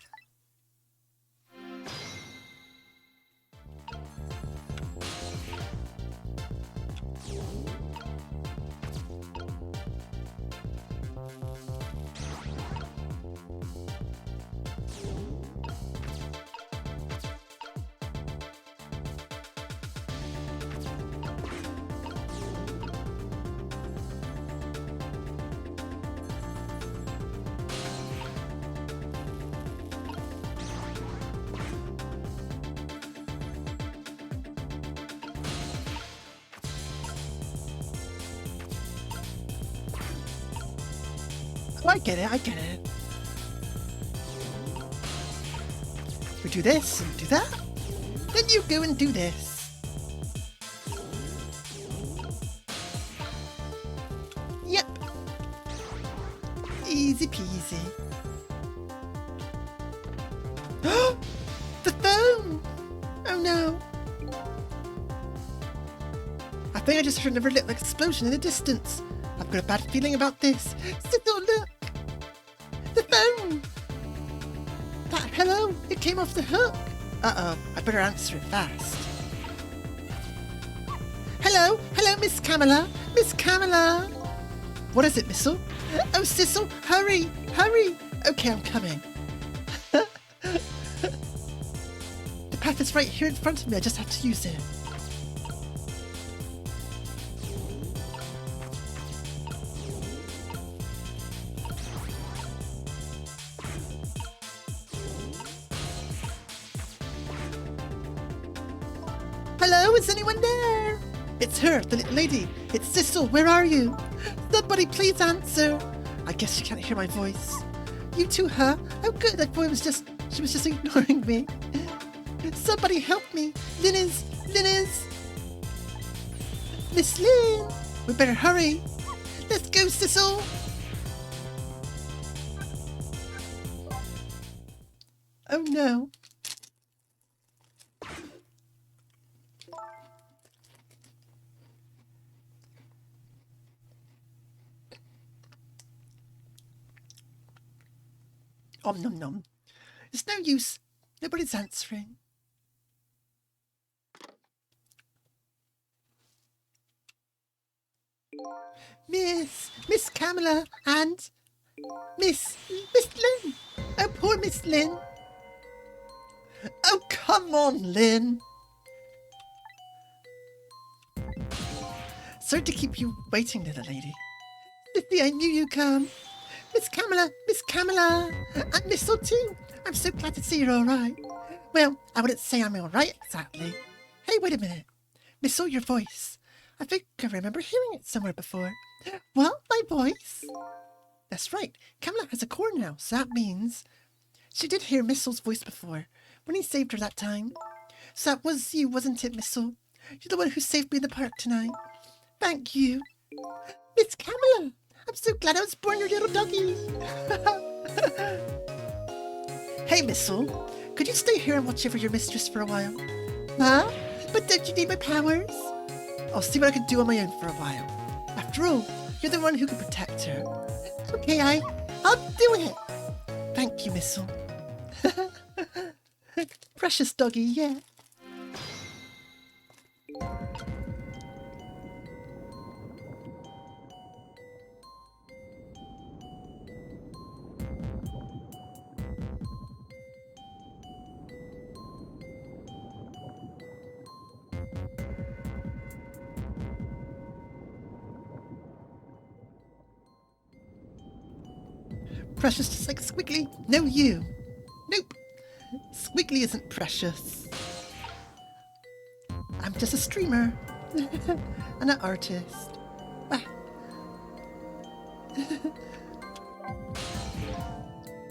I get it. We do this and do that. Then you go and do this. Yep. Easy peasy. The phone! Oh no. I think I just heard another little explosion in the distance. I've got a bad feeling about this. Sizzle, look! The phone! That hello! It came off the hook! Uh-oh, I better answer it fast. Hello? Hello, Miss Camilla? Miss Camilla? What is it, Missile? Oh, Sissel, hurry! Hurry! Okay, I'm coming. The path is right here in front of me, I just have to use it. Hello, is anyone there? It's her, the little lady. It's Sissel, where are you? Somebody please answer. I guess she can't hear my voice. You too, huh? Oh good, that boy was just, she was just ignoring me. Somebody help me. Lynn is. Miss Lynn. We better hurry. Let's go, Sissel. Oh no. Om nom nom. It's no use. Nobody's answering. Miss Camilla and Miss Lynn. Oh, poor Miss Lynn. Oh, come on, Lynn. Sorry to keep you waiting, little lady. Sissy, I knew you'd come. Miss Camilla, and Missile too. I'm so glad to see you're all right. Well, I wouldn't say I'm all right exactly. Hey, wait a minute. Missile, your voice. I think I remember hearing it somewhere before. What? My voice? That's right. Camilla has a core now, so that means she did hear Missile's voice before when he saved her that time. So that was you, wasn't it, Missile? You're the one who saved me in the park tonight. Thank you. Miss Camilla, I'm so glad I was born your little doggy. Hey, Missile, could you stay here and watch over your mistress for a while? Huh? But don't you need my powers? I'll see what I can do on my own for a while. After all, you're the one who can protect her. Okay, I'll do it. Thank you, Missile. Precious doggy, yeah. Precious just like Squiggly. No, you. Nope. Squiggly isn't precious. I'm just a streamer. And an artist.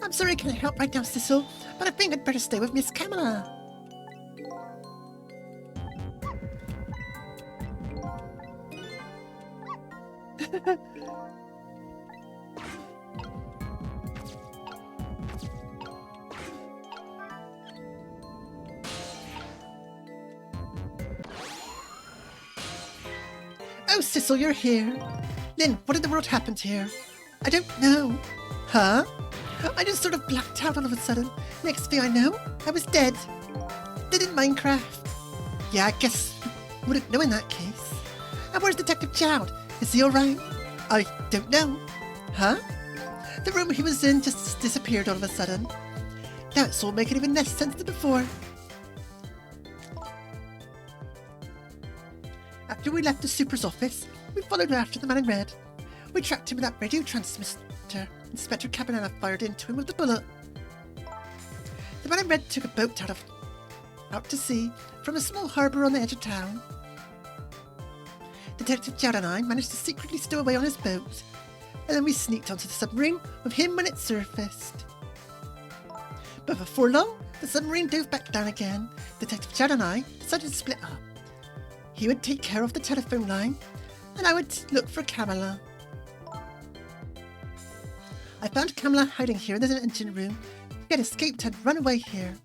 I'm sorry I can't help right now, Sissel, but I think I'd better stay with Miss Camilla. Oh, Sissel, you're here. Lynn, what in the world happened here? I don't know. Huh? I just sort of blacked out all of a sudden. Next thing I know, I was dead. Dead in Minecraft. Yeah, I guess you wouldn't know in that case. And where's Detective Jowd? Is he alright? I don't know. Huh? The room he was in just disappeared all of a sudden. Now it's all making even less sense than before. After we left the super's office, we followed after the man in red. We tracked him with that radio transmitter Inspector Cabanana fired into him with a bullet. The man in red took a boat out to sea from a small harbour on the edge of town. Detective Jowd and I managed to secretly stow away on his boat. and then we sneaked onto the submarine with him when it surfaced. But before long, the submarine dove back down again. Detective Chad and I decided to split up. He would take care of the telephone line, and I would look for Camilla. I found Camilla hiding here in the engine room. She had escaped and run away here.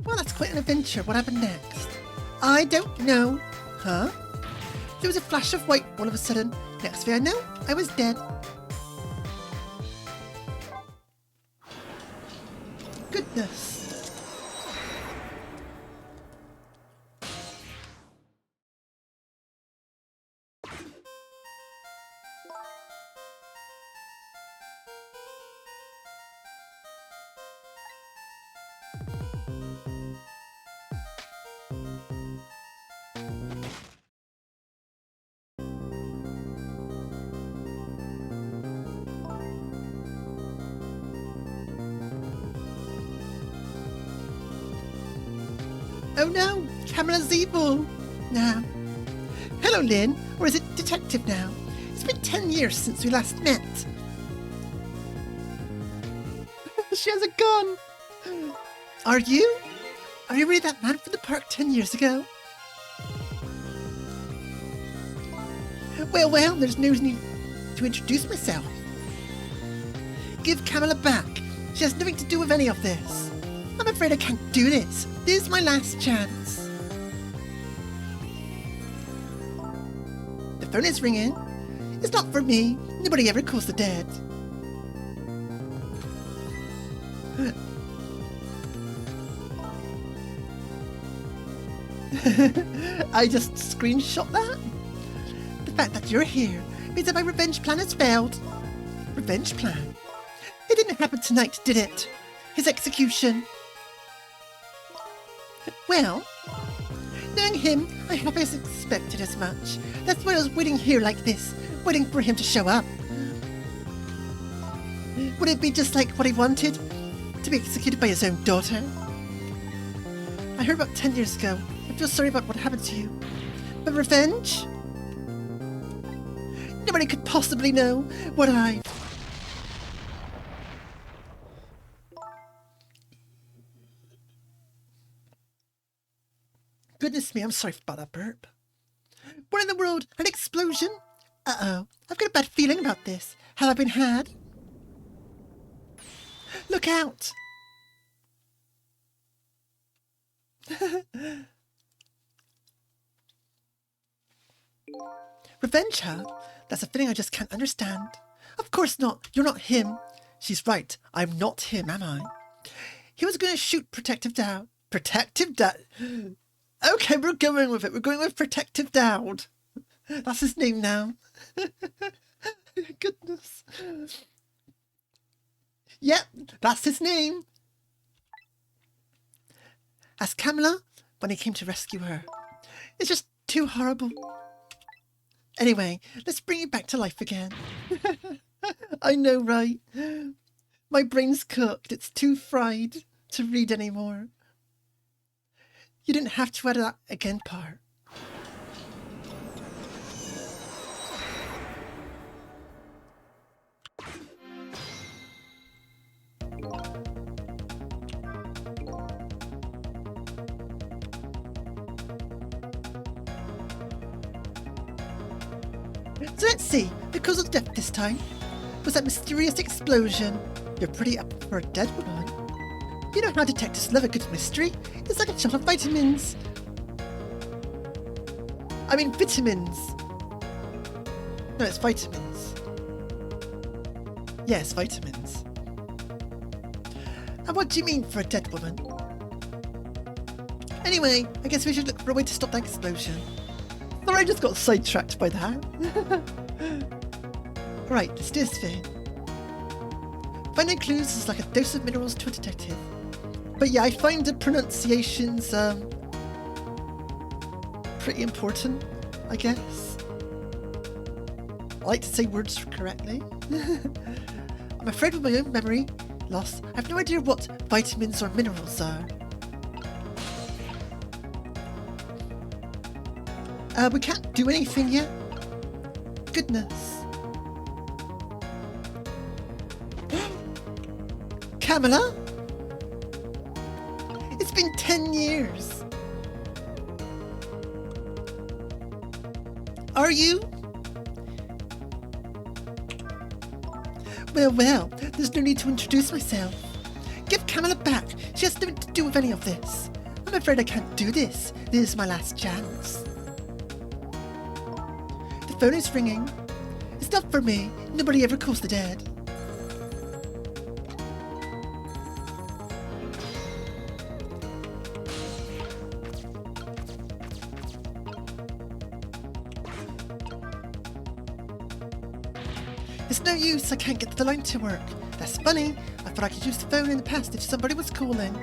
Well, that's quite an adventure. What happened next? I don't know. Huh? There was a flash of white all of a sudden. Next thing I know, I was dead. Goodness. Oh no, Camilla's evil. Now. Hello, Lynn. Or is it Detective now? It's been 10 years since we last met. She has a gun. Are you? Are you really that man from the park 10 years ago? Well, there's no need to introduce myself. Give Camilla back. She has nothing to do with any of this. I'm afraid I can't do this. This is my last chance. The phone is ringing. It's not for me. Nobody ever calls the dead. I just screenshot that. The fact that you're here means that my revenge plan has failed. Revenge plan? It didn't happen tonight, did it? His execution. Well, knowing him, I hope I expected as much. That's why I was waiting here like this, waiting for him to show up. Would it be just like what he wanted? To be executed by his own daughter? I heard about 10 years ago. I feel sorry about what happened to you. But revenge? Nobody could possibly know what I... Goodness me, I'm sorry about that burp. What in the world? An explosion? Uh-oh. I've got a bad feeling about this. Have I been had? Look out! Revenge her? That's a feeling I just can't understand. Of course not. You're not him. She's right. I'm not him, am I? He was going to shoot Protective Dowd. Protective Dowd? Okay, we're going with it. We're going with Protective Dowd. That's his name now. Goodness. Yep, that's his name. As Camilla when he came to rescue her. It's just too horrible. Anyway, let's bring you back to life again. I know, right? My brain's cooked. It's too fried to read anymore. You didn't have to add that again part. So let's see, the cause of death this time was that mysterious explosion. You're pretty up for a dead woman. You know how detectives love a good mystery. It's like a shot of vitamins. I mean vitamins. No, it's vitamins. Yes, vitamins. And what do you mean for a dead woman? Anyway, I guess we should look for a way to stop that explosion. Sorry, I just got sidetracked by that. Right, let's do this thing. Finding clues is like a dose of minerals to a detective. But yeah, I find the pronunciations pretty important, I guess. I like to say words correctly. I'm afraid with my own memory loss, I have no idea what vitamins or minerals are. We can't do anything yet. goodness. Camilla? It's been 10 years. Are you? Well, there's no need to introduce myself. Give Camilla back. She has nothing to do with any of this. I'm afraid I can't do this. This is my last chance. The phone is ringing. It's not for me. Nobody ever calls the dead. It's no use, I can't get the line to work. That's funny. I thought I could use the phone in the past if somebody was calling.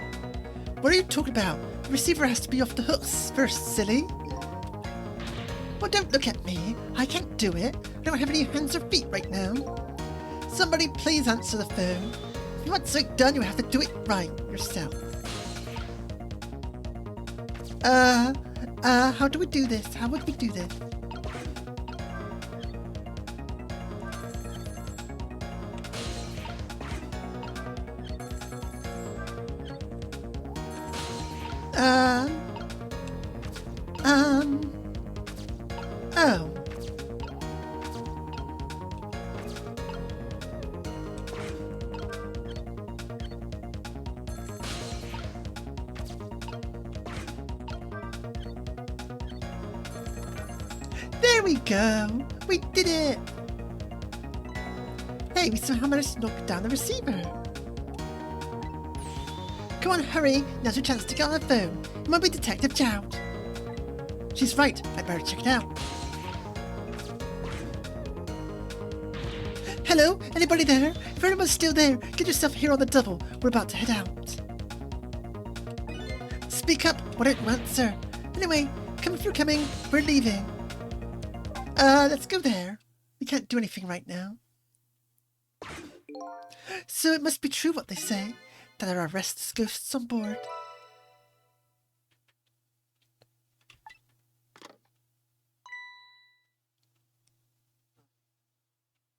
What are you talking about? The receiver has to be off the hooks first, silly. Well, don't look at me. I can't do it. I don't have any hands or feet right now. Somebody please answer the phone. If you want something done, you have to do it right yourself. How do we do this? How would we do this? Oh. There we go. We did it. Hey, we somehow managed to knock down the receiver. Come on, hurry. Now's your chance to get on the phone. It might be Detective Jowd. She's right. I'd better check it out. Hello? Anybody there? If anyone's still there, get yourself here on the double. We're about to head out. Speak up. Why don't you answer? Anyway, come if you're coming. We're leaving. Let's go there. We can't do anything right now. So it must be true what they say, that there are restless ghosts on board.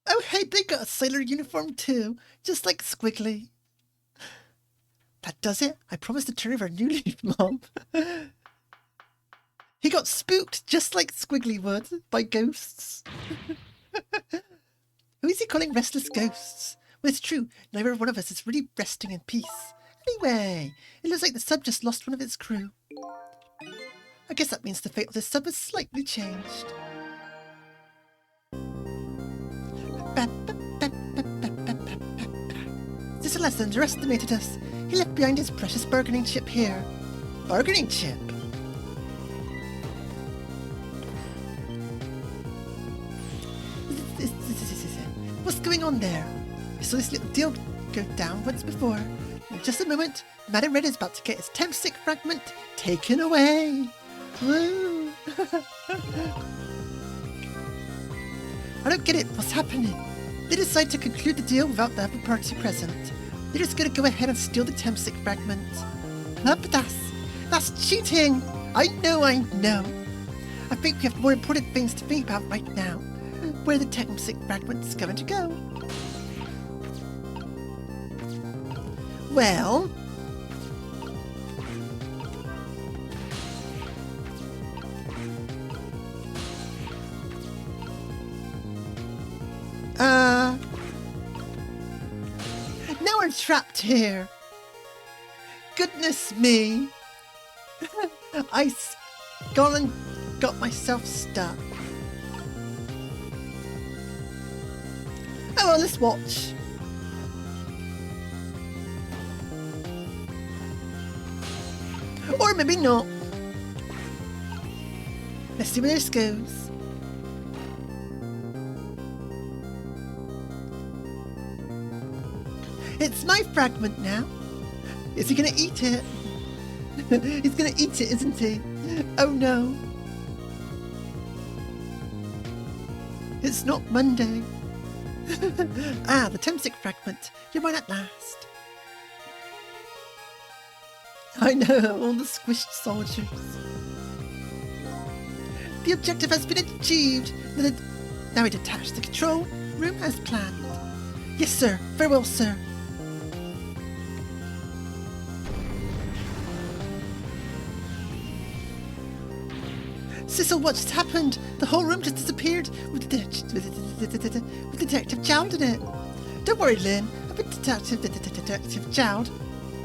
Oh hey, they got a sailor uniform too, just like Squiggly. That does it. I promised to turn over a new leaf, Mom. He got spooked just like Squiggly would by ghosts. Who is he calling restless ghosts? Well, it's true, neither one of us is really resting in peace. Anyway, it looks like the sub just lost one of its crew. I guess that means the fate of the sub has slightly changed. Silas underestimated us. He left behind his precious bargaining chip here. Bargaining chip? What's going on there? I saw this little deal go down once before. In just a moment, Madam Red is about to get his Tempsick fragment taken away. Woo! I don't get it. What's happening? They decide to conclude the deal without the other party present. They're just going to go ahead and steal the Tempsick fragment. But that's cheating. I know. I think we have more important things to think about right now. Where the Tempsick fragment is going to go. Well, now we're trapped here. Goodness me. I gone and got myself stuck. Oh well, let's watch. Or maybe not. Let's see where this goes. It's my fragment now. Is he gonna eat it? He's gonna eat it, isn't he? Oh no. It's not Monday. The Tempsick fragment. You're mine at last. I know, all the squished soldiers. The objective has been achieved. Now we detach the control room as planned. Yes, sir. Very well, sir. Cecil, what just happened? The whole room just disappeared with Detective Jowd in it. Don't worry, Lynn. I bet Detective Jowd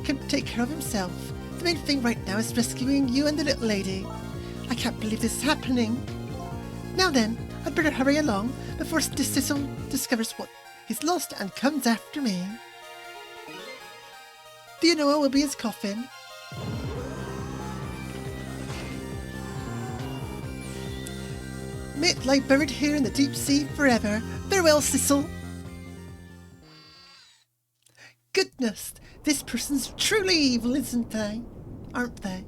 can take care of himself. The main thing right now is rescuing you and the little lady. I can't believe this is happening. Now then, I'd better hurry along before Cecil discovers what he's lost and comes after me. Do you know what will be his coffin? May it lie buried here in the deep sea forever. Farewell, Cecil. Goodness, this person's truly evil, isn't they? Aren't they?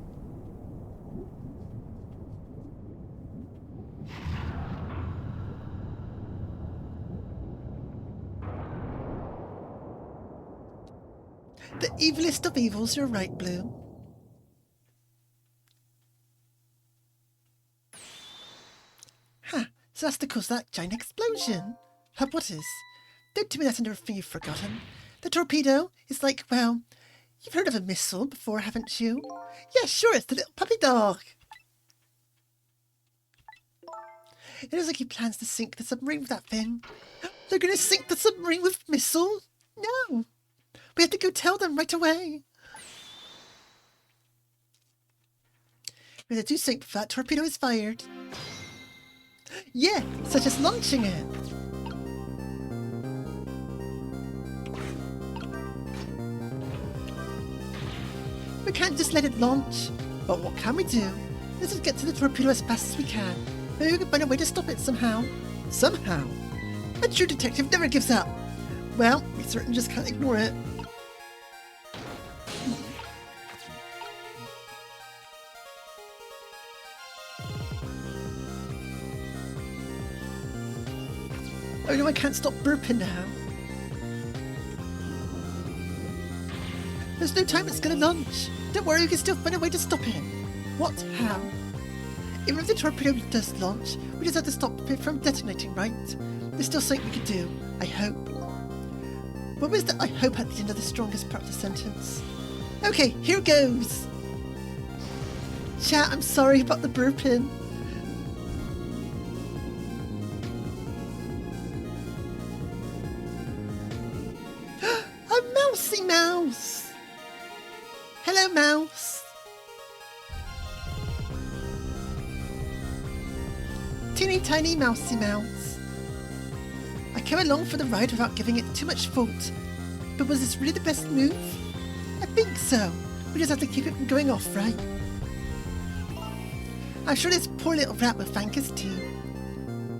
The evilest of evils, you're right, Blue. Huh, so that's the cause of that giant explosion. Huh, what is? Don't tell me that's another thing you've forgotten. The torpedo is like, well, you've heard of a missile before, haven't you? Yeah, sure, it's the little puppy dog. It looks like he plans to sink the submarine with that thing. They're going to sink the submarine with missiles? No. We have to go tell them right away. When they do sink, that torpedo is fired. Yeah, such as launching it. We can't just let it launch. But what can we do? Let's just get to the torpedo as fast as we can. Maybe we can find a way to stop it somehow. Somehow? A true detective never gives up. Well, we certainly just can't ignore it. Oh no, I can't stop burping now. There's no time, it's gonna launch. Don't worry, we can still find a way to stop it. What? How? Even if the torpedo does launch, we just have to stop it from detonating, right? There's still something we could do, I hope. What was the I hope at the end of the strongest part of the sentence? Okay, here goes. Chat, I'm sorry about the burping. A mousy mouse! Hello, mouse! Teeny tiny mousy mouse. I came along for the ride without giving it too much thought. But was this really the best move? I think so. We just have to keep it from going off, right? I'm sure this poor little rat will thank us too.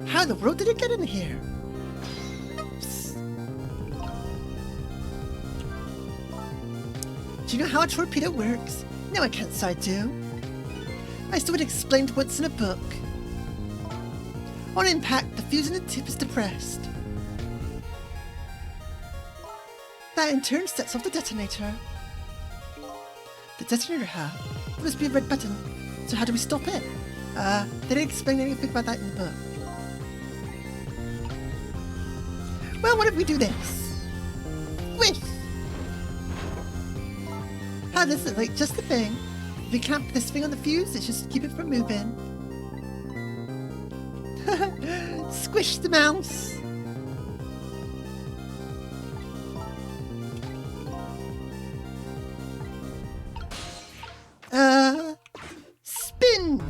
How in the world did it get in here? Oops. Do you know how a torpedo works? No, I can't say I do. I saw it explained once in a book. On impact, the fuse in the tip is depressed. That in turn sets off the detonator. The detonator, huh? There must be a red button. So how do we stop it? They didn't explain anything about that in the book. Well, what if we do this? Whiff! Ah, this is like just the thing. If we clamp this thing on the fuse, it's just keep it from moving. Squish the mouse! Spin!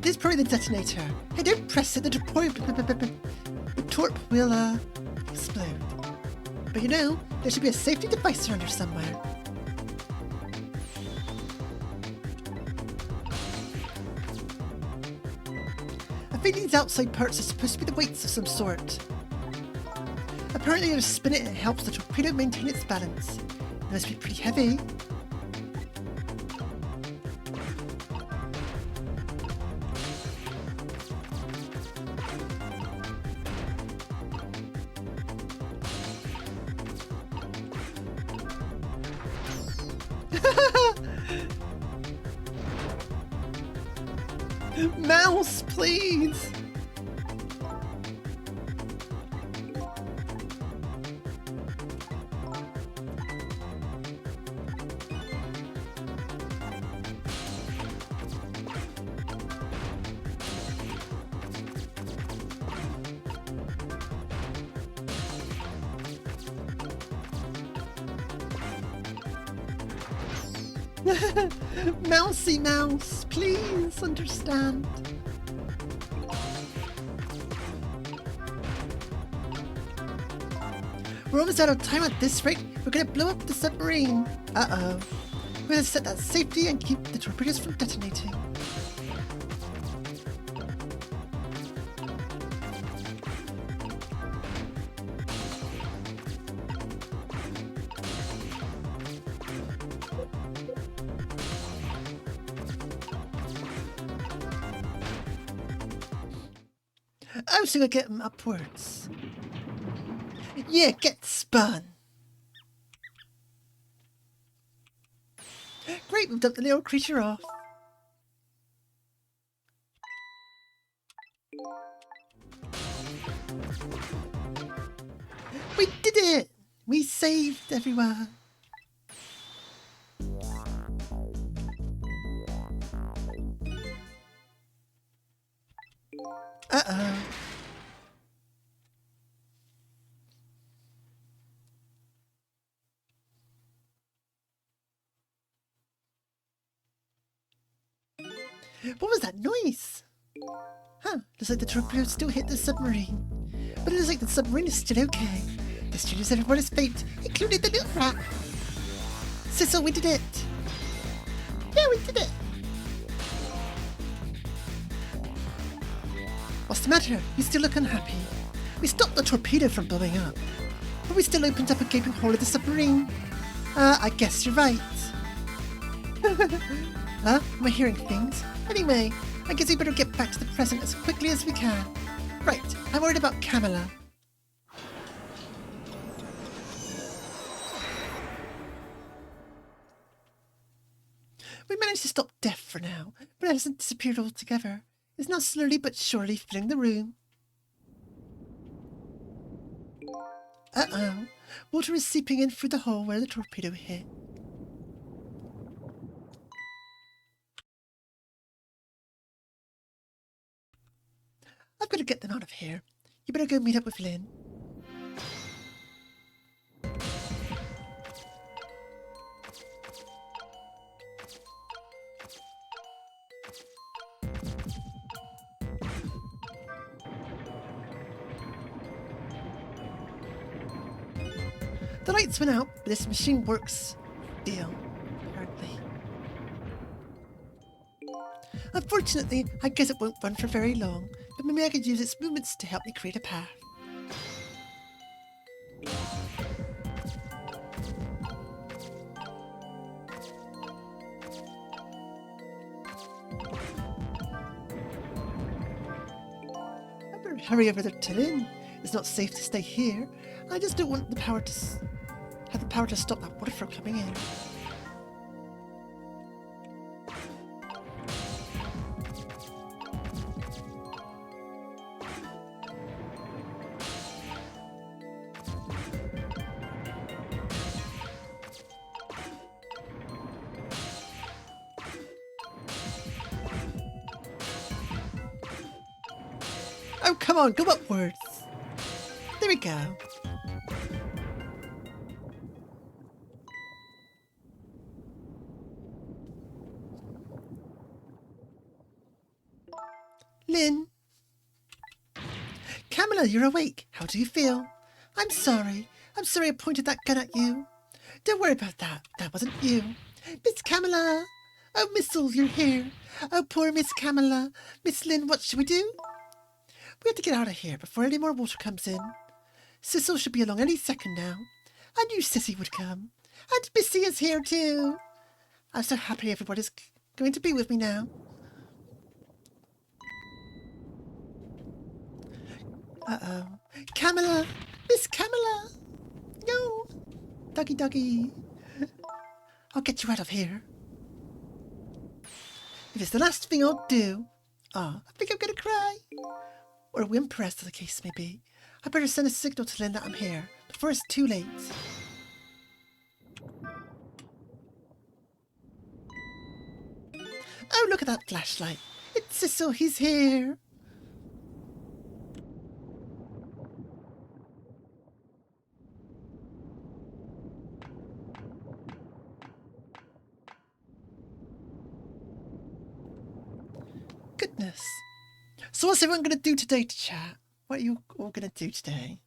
This is probably the detonator. Hey, don't press it, the torp will, explode. But you know, there should be a safety device around here somewhere. I think these outside parts are supposed to be the weights of some sort. Apparently, to spin it, it helps the torpedo maintain its balance. It must be pretty heavy. Mouse, please! Mousy Mouse, please understand. We're almost out of time at this rate. We're gonna blow up the submarine. Uh-oh. We're gonna set that safety and keep the torpedoes from detonating. Oh, so I get them upwards. Yeah, get spun. Great, we've dumped the little creature off. We did it! We saved everyone. Uh-oh. What was that noise? Huh, looks like the torpedo still hit the submarine. But it looks like the submarine is still okay. The students everyone escaped, including the milk rat. Sissel, we did it! Yeah, we did it! What's the matter? You still look unhappy. We stopped the torpedo from blowing up. But we still opened up a gaping hole in the submarine. I guess you're right. Huh? Am I hearing things? Anyway, I guess we better get back to the present as quickly as we can. Right, I'm worried about Camilla. We managed to stop death for now, but it hasn't disappeared altogether. It's now slowly but surely filling the room. Uh-oh. Water is seeping in through the hole where the torpedo hit. I've got to get them out of here. You better go meet up with Lynn. The lights went out, but this machine works still, apparently. Unfortunately, I guess it won't run for very long, but maybe I could use its movements to help me create a path. I better hurry over there to Lynn. It's not safe to stay here. I just don't want the power to have the power to stop that water from coming in. Oh, come on, go upwards. There we go. Lynn. Camilla, you're awake. How do you feel? I'm sorry. I'm sorry I pointed that gun at you. Don't worry about that. That wasn't you. Miss Camilla. Oh, Missile, you're here. Oh, poor Miss Camilla. Miss Lynn, what should we do? We have to get out of here before any more water comes in. Sissel should be along any second now. I knew Sissy would come. And Missy is here too. I'm so happy everybody's going to be with me now. Uh-oh. Camilla! Miss Camilla! No! Doggy doggy. I'll get you out of here. If it's the last thing I'll do, Ah, I think I'm gonna cry. Or whimper, as the case may be. I better send a signal to Lynn that I'm here, before it's too late. Oh, look at that flashlight. It's Cecil, he's here. Goodness. So what's everyone going to do today to chat? What are you all going to do today?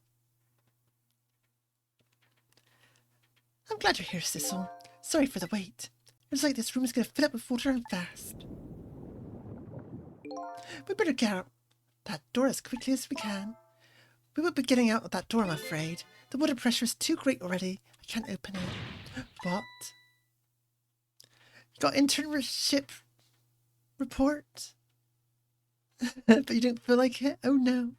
I'm glad you're here, Cecil. Sorry for the wait. Looks like this room is going to fill up with water and fast. We better get out that door as quickly as we can. We won't be getting out of that door, I'm afraid. The water pressure is too great already. I can't open it. What? You got internship report? But you don't feel like it? Oh no.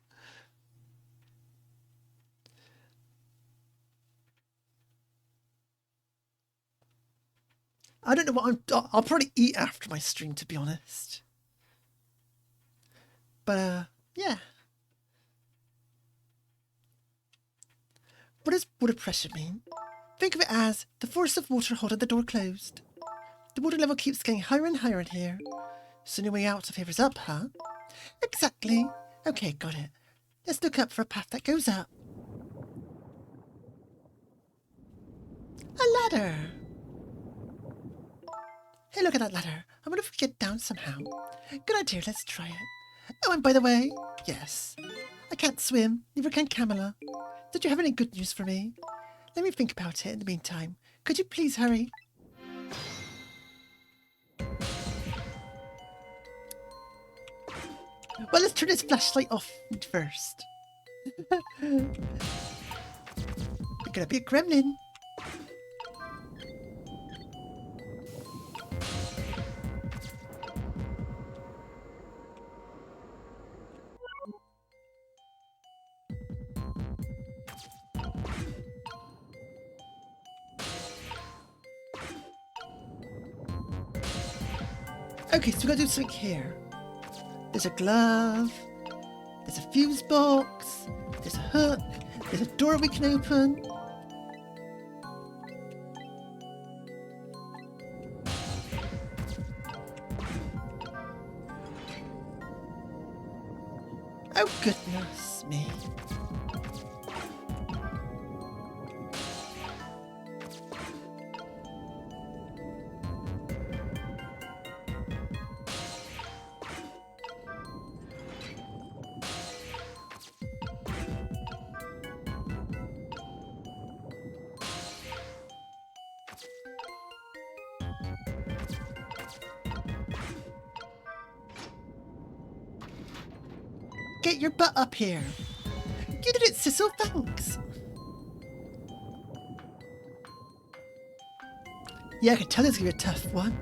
I don't know what I'll probably eat after my stream, to be honest. But, yeah. What does water pressure mean? Think of it as the force of water holding the door closed. The water level keeps getting higher and higher in here. So the way out of here is up, huh? Exactly. Okay, got it. Let's look up for a path that goes up. A ladder. Hey, look at that ladder. I wonder if we get down somehow. Good idea, let's try it. Oh, and by the way, yes. I can't swim, neither can Camilla. Did you have any good news for me? Let me think about it in the meantime. Could you please hurry? Well, let's turn this flashlight off first. You're gonna be a gremlin. Okay, so we gotta do something here. There's a glove. There's a fuse box. There's a hook. There's a door we can open. Oh, goodness me. Get your butt up here. You did it, Cecil, thanks. Yeah, I can tell it's gonna be a tough one.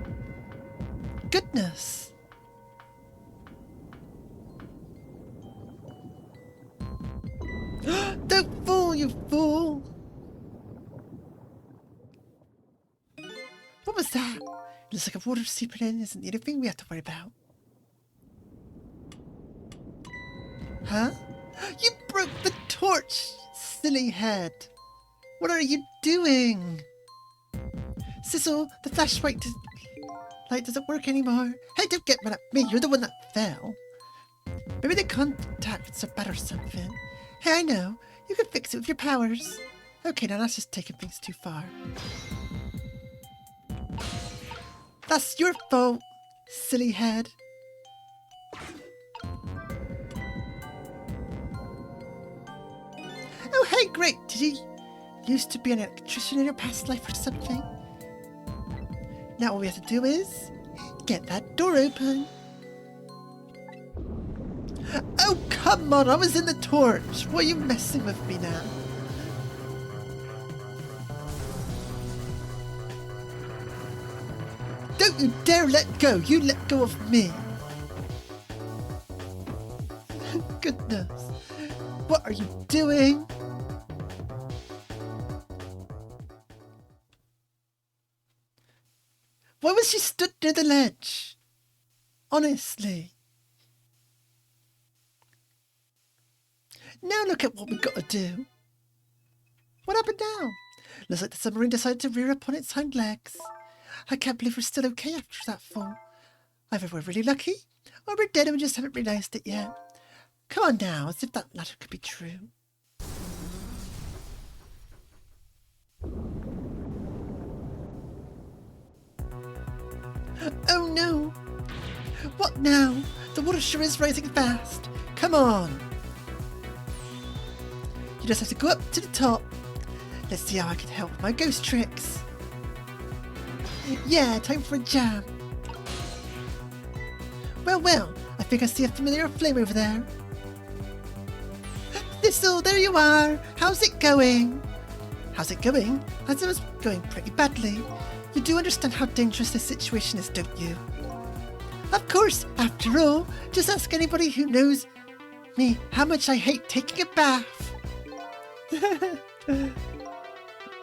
Goodness. Don't fall, you fool. What was that? Looks like a water seeping in isn't the only thing we have to worry about. Huh? You broke the torch, silly head. What are you doing? Cecil, the flashlight doesn't work anymore. Hey, don't get mad at me. You're the one that fell. Maybe the contacts are bad or something. Hey, I know. You can fix it with your powers. Okay, now that's just taking things too far. That's your fault, silly head. Oh, hey, great. Did you used to be an electrician in your past life or something? Now all we have to do is get that door open. Oh, come on. I was in the torch. Why are you messing with me now? Don't you dare let go. You let go of me. Goodness. What are you doing? Why was she stood near the ledge? Honestly. Now look at what we've got to do. What happened now? Looks like the submarine decided to rear up on its hind legs. I can't believe we're still okay after that fall. Either we're really lucky, or we're dead and we just haven't realised it yet. Come on now, as if that latter could be true. Oh no! What now? The water sure is rising fast. Come on! You just have to go up to the top. Let's see how I can help with my ghost tricks. Yeah, time for a jam. Well, I think I see a familiar flame over there. Thistle, there you are. How's it going? How's it going? As it was going pretty badly. You do understand how dangerous this situation is, don't you? Of course, after all, just ask anybody who knows me how much I hate taking a bath.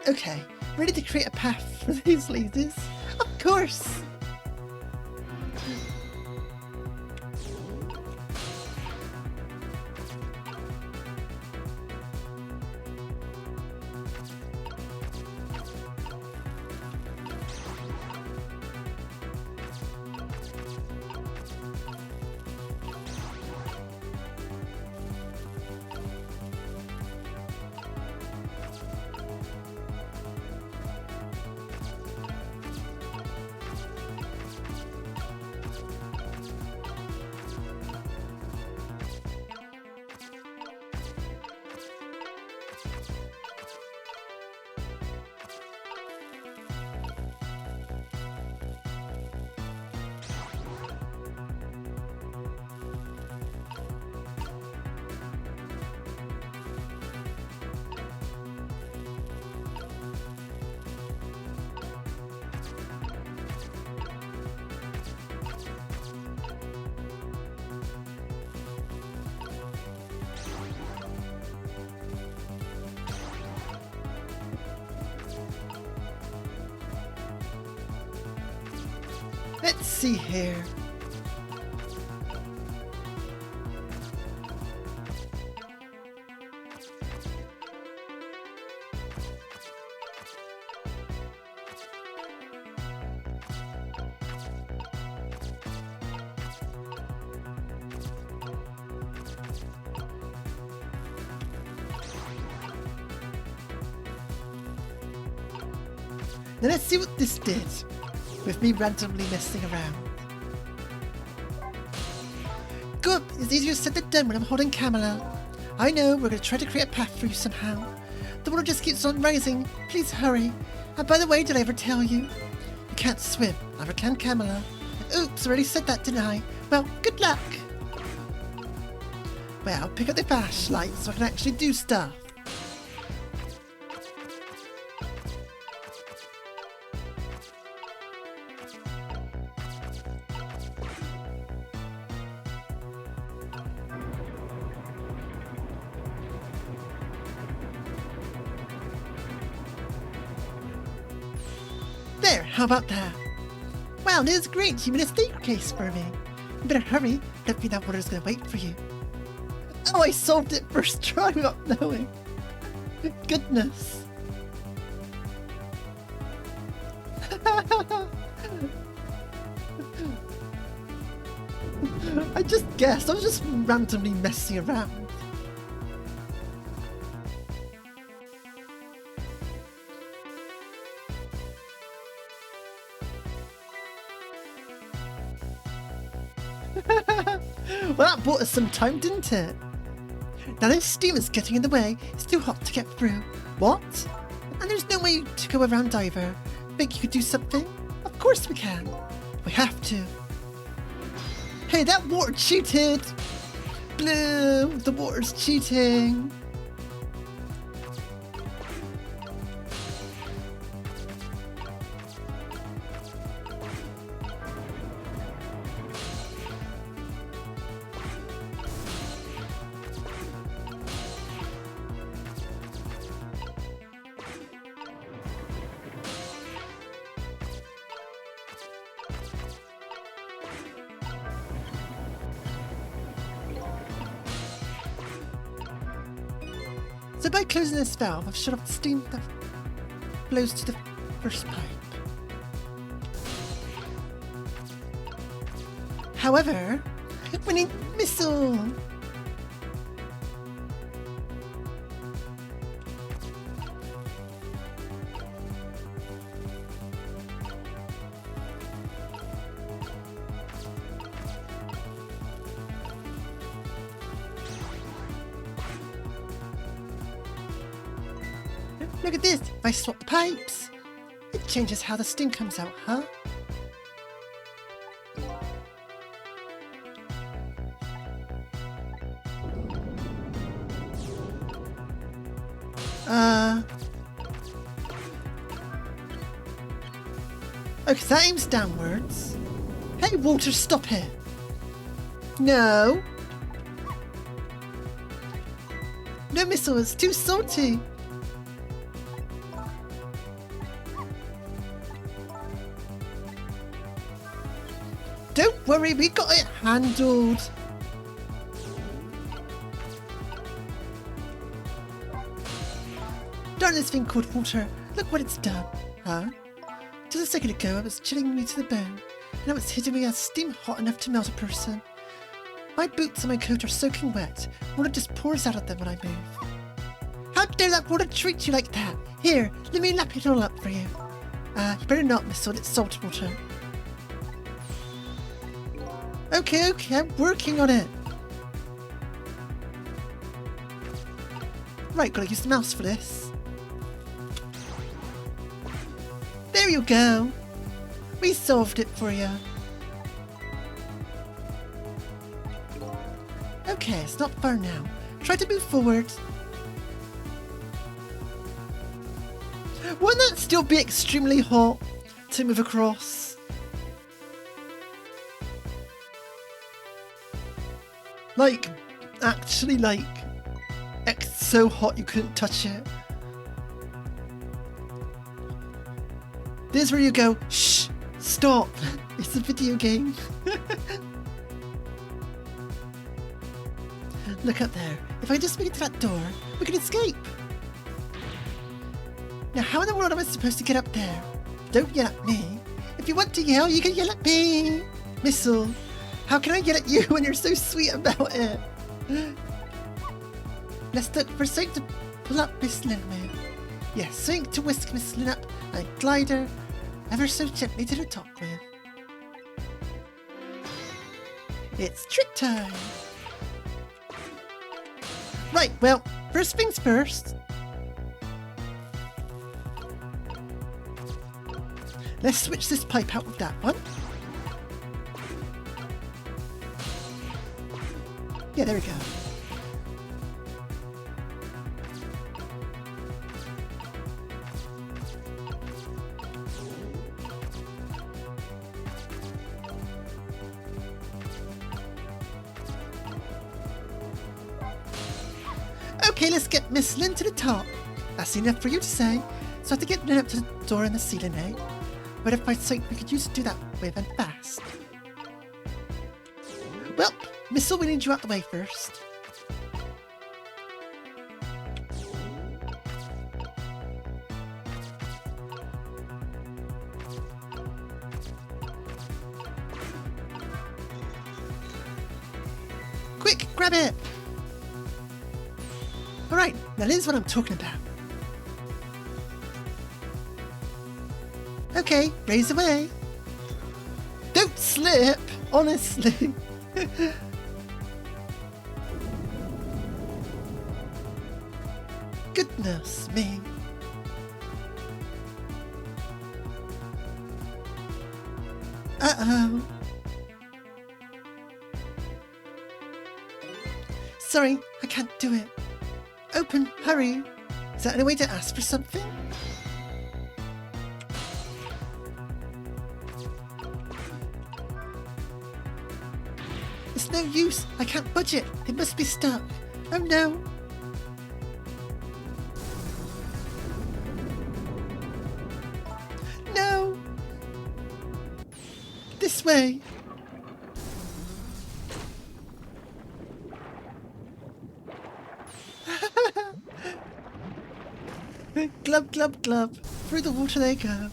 Okay, ready to create a path for these ladies? Of course! Let's see here. Now let's see what this did, with me randomly messing around. Good, it's easier said than done when I'm holding Camilla. I know, we're going to try to create a path for you somehow. The water just keeps on rising, please hurry. And by the way, did I ever tell you? You can't swim, neither can Camilla. Oops, already said that, didn't I? Well, good luck. Well, pick up the flashlight so I can actually do stuff. There, how about that? Wow, this is great. You made a staircase for me. You better hurry. Hopefully that water's gonna wait for you. Oh, I solved it first try without knowing. Goodness. I just guessed. I was just randomly messing around. Well, that bought us some time, didn't it? Now this steamer's getting in the way. It's too hot to get through. What? And there's no way to go around either. Think you could do something? Of course we can. We have to. Hey, that water cheated! Blue, the water's cheating. So by closing this valve, I've shut off the steam that blows to the first pipe. However, we need missile. Look at this. If I swap the pipes, it changes how the steam comes out, huh? Okay, so that aims downwards. Hey, Walter, stop it. No. No missile, it's too salty. Don't worry, we got it handled. Darn this thing called water. Look what it's done, huh? Just a second ago, it was chilling me to the bone, and now it's hitting me as steam hot enough to melt a person. My boots and my coat are soaking wet. Water just pours out of them when I move. How dare that water treat you like that? Here, let me lap it all up for you. You better not, Miss Sword, it's salt water. Okay, I'm working on it. Right, gotta use the mouse for this. There you go. We solved it for you. Okay, it's not far now. Try to move forward. Wouldn't that still be extremely hot to move across? Like, actually, like, it's so hot you couldn't touch it. This is where you go, shh, stop, it's a video game. Look up there. If I just make it to that door, we can escape. Now, how in the world am I supposed to get up there? Don't yell at me. If you want to yell, you can yell at me. Missile, how can I yell at you when you're so sweet about it? Let's look for something to pull up Miss Lynn with. Yes, something to whisk Miss Lynn up and glide her ever so gently to the top with. It's trick time. Right, well, first things first. Let's switch this pipe out with that one. Yeah, there we go. Okay, let's get Miss Lynn to the top. That's enough for you to say. So I have to get Lynn up to the door in the ceiling, eh? But if I think we could use to do that with and fast. Well, Missile, we need you out the way first. Quick, grab it! Alright, now this is what I'm talking about. Okay, raise away. Don't slip, honestly. Goodness me. Uh-oh. Sorry, I can't do it. Open, hurry. Is that any way to ask for something? It's no use. I can't budge it. It must be stuck. Oh no. No. This way. glub, glub, glub. Through the water they go.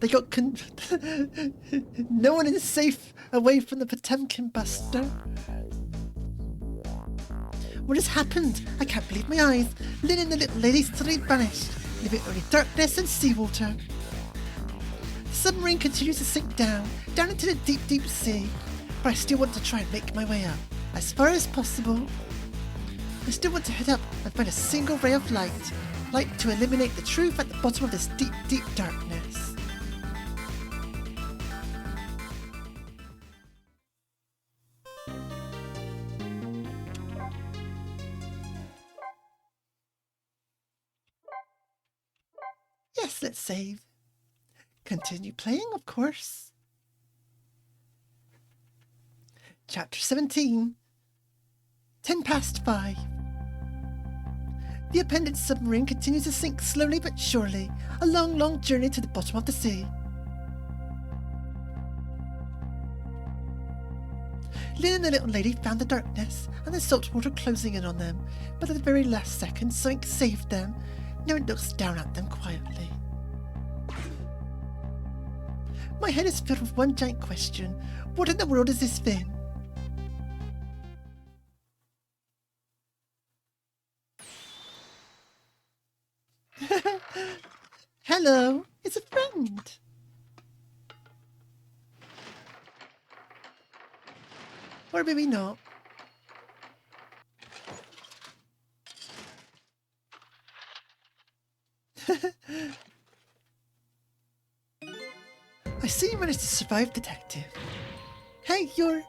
They got no one is safe away from the Potemkin Buster. What has happened? I can't believe my eyes. Lynn and the little lady suddenly vanished, leaving only darkness and seawater. The submarine continues to sink down into the deep, deep sea, but I still want to try and make my way up, as far as possible. I still want to head up and find a single ray of light to eliminate the truth at the bottom of this deep, deep darkness. Yes, let's save. Continue playing, of course. Chapter 17. 5:10. The appended submarine continues to sink slowly but surely, a long, long journey to the bottom of the sea. Lynn and the little lady found the darkness and the salt water closing in on them, but at the very last second something saved them. Now it looks down at them quietly. My head is filled with one giant question. What in the world is this thing? Hello, it's a friend. Or maybe not. I see you managed to survive, detective. Hey, you're...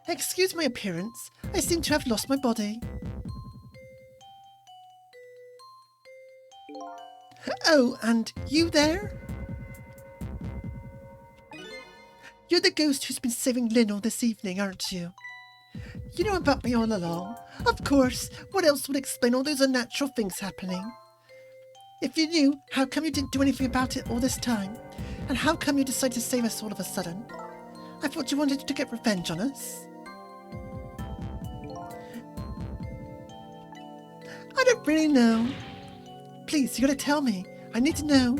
Excuse my appearance. I seem to have lost my body. Oh, and you there? You're the ghost who's been saving Lynn all this evening, aren't you? You know about me all along. Of course, what else would explain all those unnatural things happening? If you knew, how come you didn't do anything about it all this time? And how come you decided to save us all of a sudden? I thought you wanted to get revenge on us. I don't really know. Please, you gotta tell me. I need to know.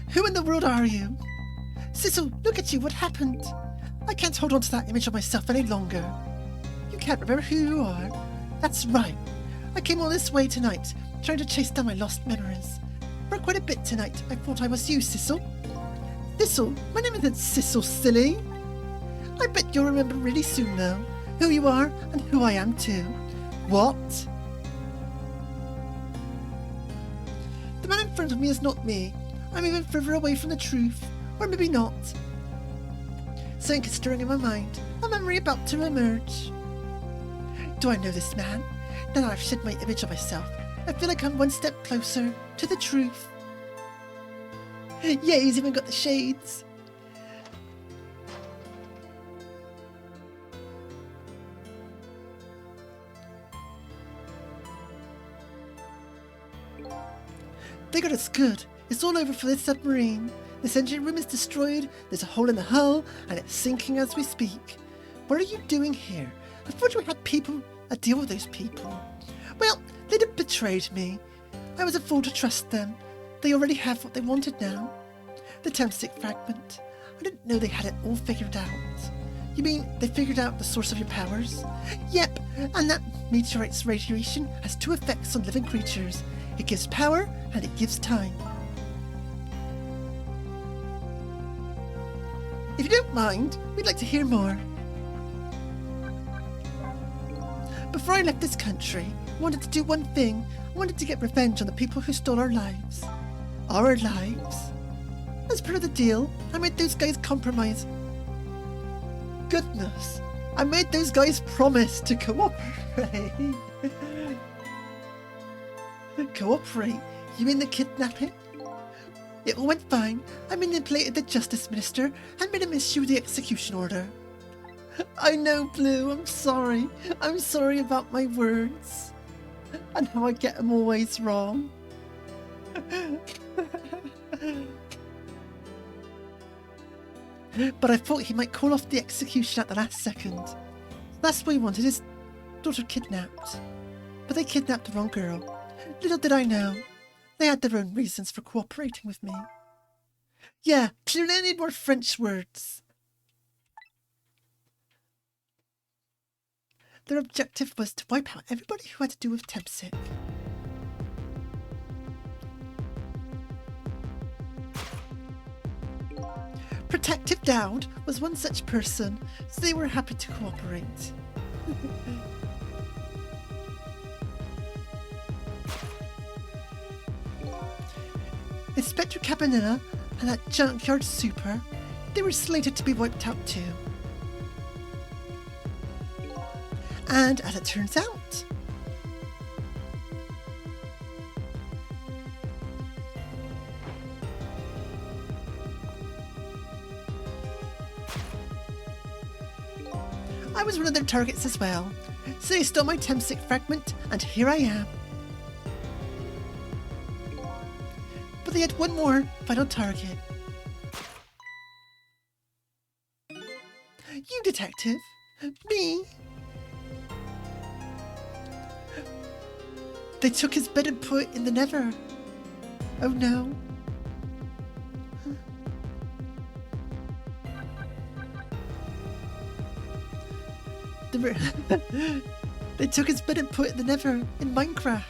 Who in the world are you? Cecil, look at you, what happened? I can't hold on to that image of myself any longer. You can't remember who you are? That's right. I came all this way tonight, trying to chase down my lost memories. For quite a bit tonight, I thought I was you, Cecil. Cecil? My name isn't Cecil, silly. I bet you'll remember really soon, though, who you are and who I am, too. What? The man in front of me is not me. I'm even further away from the truth, or maybe not. Something is stirring in my mind, a memory about to emerge. Do I know this man? Now that I've shed my image of myself, I feel like I'm one step closer to the truth. Yeah, he's even got the shades. They got us good. It's all over for this submarine. This engine room is destroyed, there's a hole in the hull, and it's sinking as we speak. What are you doing here? I thought we had a deal with those people. Well, they'd have betrayed me. I was a fool to trust them. They already have what they wanted now. The Temstic fragment. I didn't know they had it all figured out. You mean they figured out the source of your powers? Yep, and that meteorite's radiation has two effects on living creatures. It gives power and it gives time. If you don't mind, we'd like to hear more. Before I left this country, I wanted to do one thing. I wanted to get revenge on the people who stole our lives. Our lives. As part of the deal, I made those guys compromise. Goodness, I made those guys promise to cooperate. Cooperate? You mean the kidnapping? It all went fine. I manipulated the Justice Minister and made him issue the execution order. I know, Blue, I'm sorry. I'm sorry about my words. And how I get them always wrong. but I thought he might call off the execution at the last second. That's why he wanted his daughter kidnapped. But they kidnapped the wrong girl. Little did I know. They had their own reasons for cooperating with me. Yeah, plenty more French words. Their objective was to wipe out everybody who had to do with Tempsick. Protective Dowd was one such person, so they were happy to cooperate. Inspector Cabanilla and that junkyard super, they were slated to be wiped out too. And as it turns out, I was one of their targets as well, so they stole my Tempsick fragment, and here I am. But they had one more final target. You, detective. Me. They took his bed and put it in the Nether. Oh no. They took his bed and put it in the Nether in Minecraft.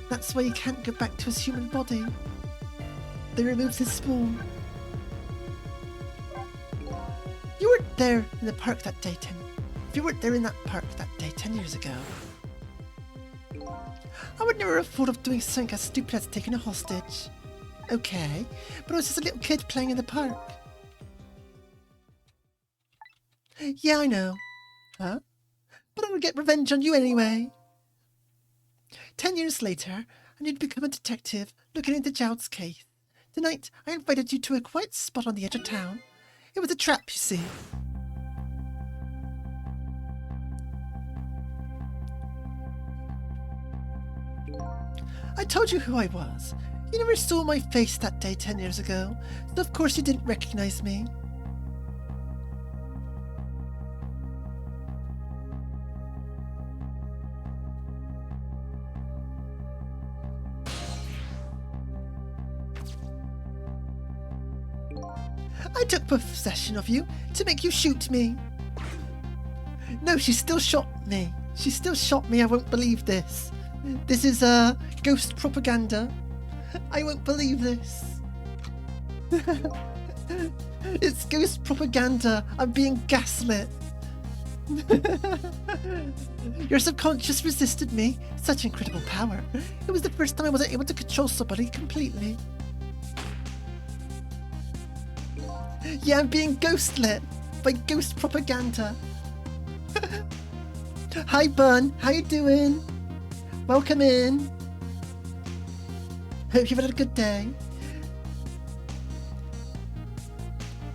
That's why he can't go back to his human body. They removed his spawn. You weren't there in the park that day, Tim. If you weren't there in that park that day 10 years ago, I would never have thought of doing something as stupid as taking a hostage. Okay, but I was just a little kid playing in the park. Yeah, I know. Huh? But I would get revenge on you anyway. 10 years later, and you'd become a detective looking into Jowd's case. Tonight, I invited you to a quiet spot on the edge of town. It was a trap, you see. I told you who I was. You never saw my face that day 10 years ago, so of course you didn't recognize me. I took possession of you to make you shoot me. No, she still shot me. She still shot me. I won't believe this. This is ghost propaganda. I won't believe this. It's ghost propaganda. I'm being gaslit. Your subconscious resisted me. Such incredible power. It was the first time I wasn't able to control somebody completely. Yeah, I'm being ghostlit by ghost propaganda. Hi, Bun. How you doing? Welcome in. Hope you've had a good day.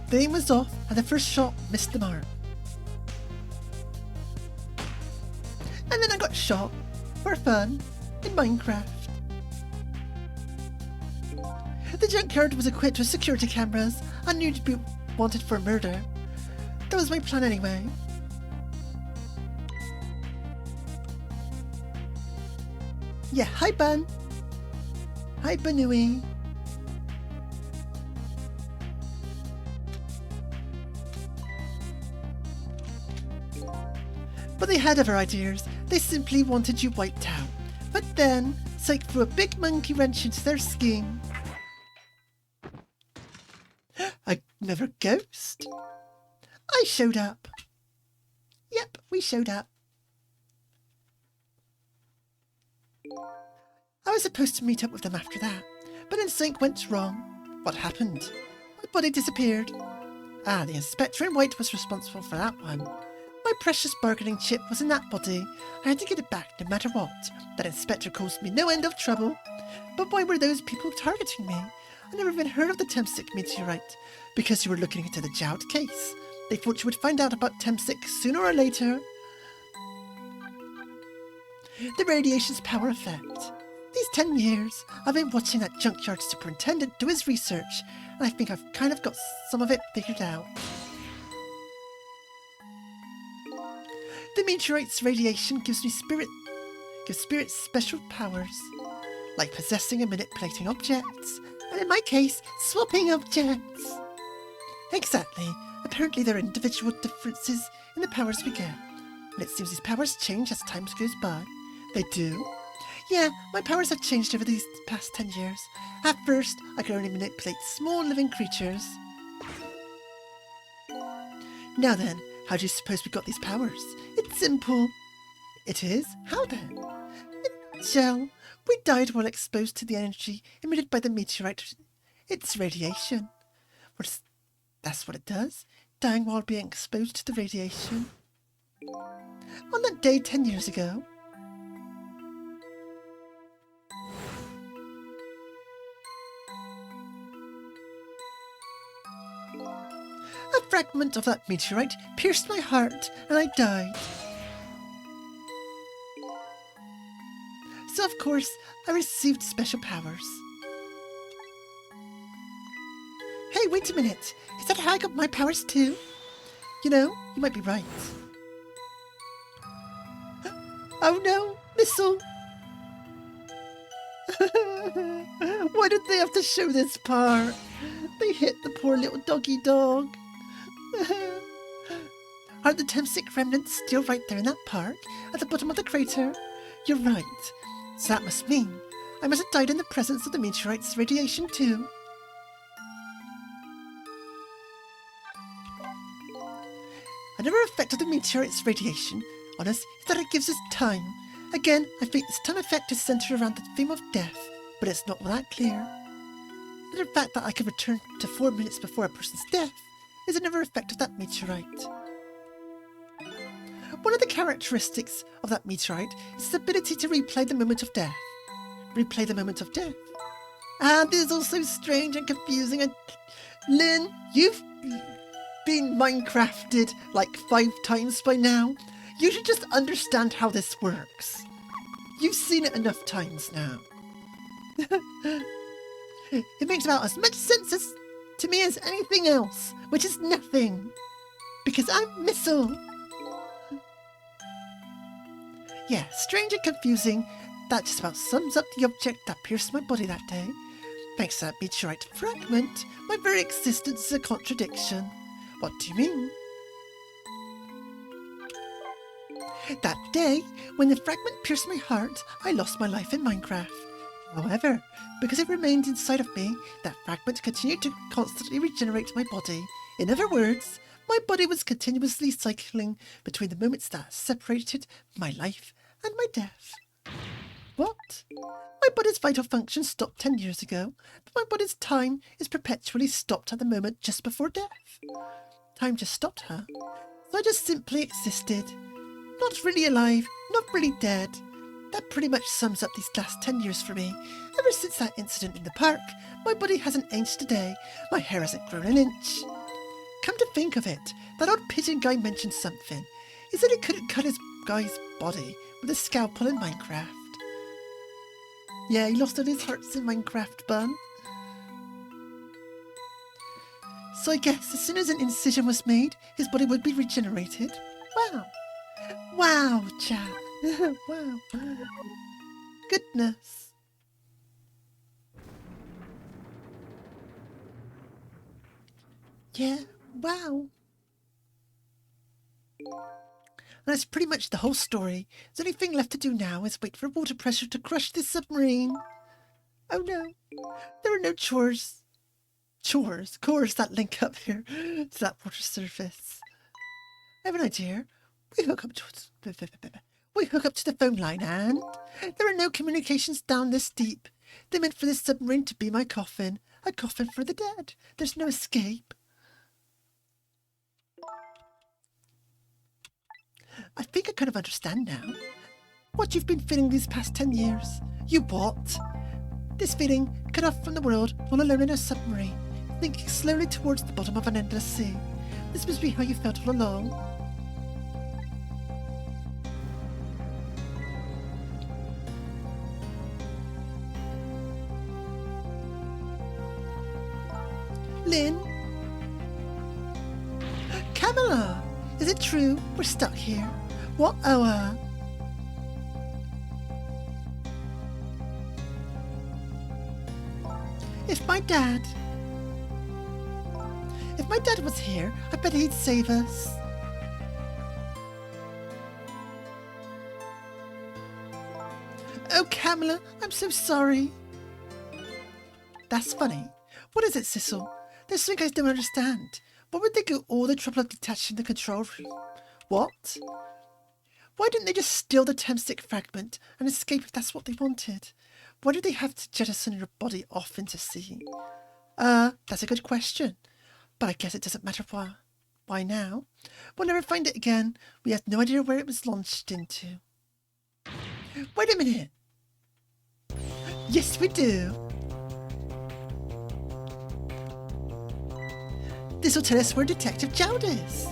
The aim was off, and the first shot missed the mark. And then I got shot for fun in Minecraft. The junkyard was equipped with security cameras. I knew to be wanted for murder. That was my plan anyway. Yeah, hi Bun. Hi Banui. But they had other ideas. They simply wanted you wiped out. But then, Psyche threw a big monkey wrench into their scheme. Another ghost? I showed up. Yep, we showed up. I was supposed to meet up with them after that, but then something went wrong. What happened? My body disappeared. Ah, the inspector in white was responsible for that one. My precious bargaining chip was in that body. I had to get it back no matter what. That inspector caused me no end of trouble. But why were those people targeting me? I never even heard of the Tempsick meteorite. Because you were looking into the Jowd case. They thought you would find out about Tempsick sooner or later. The radiation's power effect. These 10 years, I've been watching that junkyard superintendent do his research, and I think I've kind of got some of it figured out. The meteorite's radiation gives spirits special powers, like possessing and manipulating objects, and in my case, swapping objects. Exactly. Apparently there are individual differences in the powers we get, and it seems these powers change as time goes by. They do? Yeah, my powers have changed over these past 10 years. At first, I could only manipulate small living creatures. Now then, how do you suppose we got these powers? It's simple. It is? How then? In a nutshell, we died while exposed to the energy emitted by the meteorite. It's radiation. That's what it does, dying while being exposed to the radiation. On that day 10 years ago, a fragment of that meteorite pierced my heart and I died. So of course, I received special powers. Hey, wait a minute. Is that how I got my powers too? You know, you might be right. Oh no, Missile! Why did they have to show this part? They hit the poor little doggy dog. Aren't the Temsic remnants still right there in that park, at the bottom of the crater? You're right. So that must mean I must have died in the presence of the meteorite's radiation too. Another effect of the meteorite's radiation on us is that it gives us time. Again, I think this time effect is centered around the theme of death, but it's not all that clear. The fact that I can return to 4 minutes before a person's death is another effect of that meteorite. One of the characteristics of that meteorite is its ability to replay the moment of death. Replay the moment of death. And this is also strange and confusing. And Lynn, you've been Minecrafted like 5 times by now. You should just understand how this works. You've seen it enough times now. It makes about as much sense to me as anything else, which is nothing. Because I'm Missile. Yeah, strange and confusing. That just about sums up the object that pierced my body that day. Thanks to that meteorite fragment, my very existence is a contradiction. What do you mean? That day, when the fragment pierced my heart, I lost my life in Minecraft. However, because it remained inside of me, that fragment continued to constantly regenerate my body. In other words, my body was continuously cycling between the moments that separated my life and my death. What? My body's vital function stopped 10 years ago, but my body's time is perpetually stopped at the moment just before death. Time just stopped, huh? So I just simply existed. Not really alive, not really dead. That pretty much sums up these last 10 years for me. Ever since that incident in the park, my body hasn't aged a day. My hair hasn't grown an inch. Come to think of it, that old pigeon guy mentioned something. He said he couldn't cut his guy's body with a scalpel in Minecraft. Yeah, he lost all his hearts in Minecraft, bun. So I guess as soon as an incision was made, his body would be regenerated. Wow. Wow, chat. Wow. Goodness. Yeah, wow. And that's pretty much the whole story. The only thing left to do now is wait for water pressure to crush this submarine. Oh no, there are no chores. Chores? Cores that link up here to that water surface. I have an idea. We hook up to the phone line and there are no communications down this deep. They meant for this submarine to be my coffin. A coffin for the dead. There's no escape. I think I kind of understand now. What you've been feeling these past 10 years. You what? This feeling, cut off from the world, all alone in a submarine, thinking slowly towards the bottom of an endless sea. This must be how you felt all along. Lynn? Camilla! Is it true? We're stuck here. What? Oh, If my dad was here, I bet he'd save us. Oh, Camilla, I'm so sorry. That's funny. What is it, Sissel? There's something I don't understand. Why would they go all the trouble of detaching the control room? What? Why didn't they just steal the Temstick fragment and escape if that's what they wanted? Why did they have to jettison your body off into sea? That's a good question. But I guess it doesn't matter why. Why now? We'll never find it again. We have no idea where it was launched into. Wait a minute. Yes, we do. This will tell us where Detective Jowd is.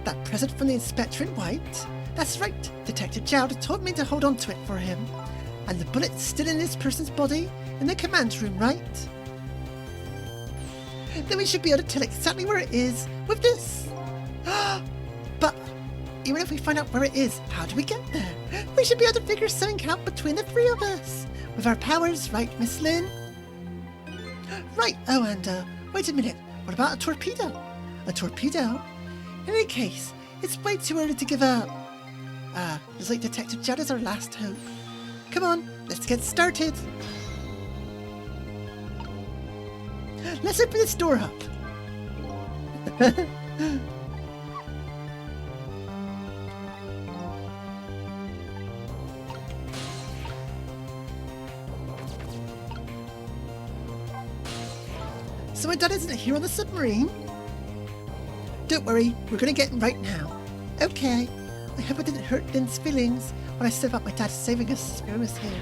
That present from the Inspector in white? That's right. Detective Jowd told me to hold on to it for him. And the bullet's still in this person's body in the command room, right? Then we should be able to tell exactly where it is with this. But even if we find out where it is, how do we get there? We should be able to figure something out between the three of us. With our powers, right, Miss Lynn? Right. Oh, and wait a minute. What about a torpedo? A torpedo? In any case, it's way too early to give up. Looks like Detective Jowd is our last hope. Come on, let's get started. Let's open this door up. So my dad isn't here on the submarine? Don't worry, we're going to get him right now. Okay, I hope I didn't hurt Lynn's feelings when I said about my dad saving us when he was here.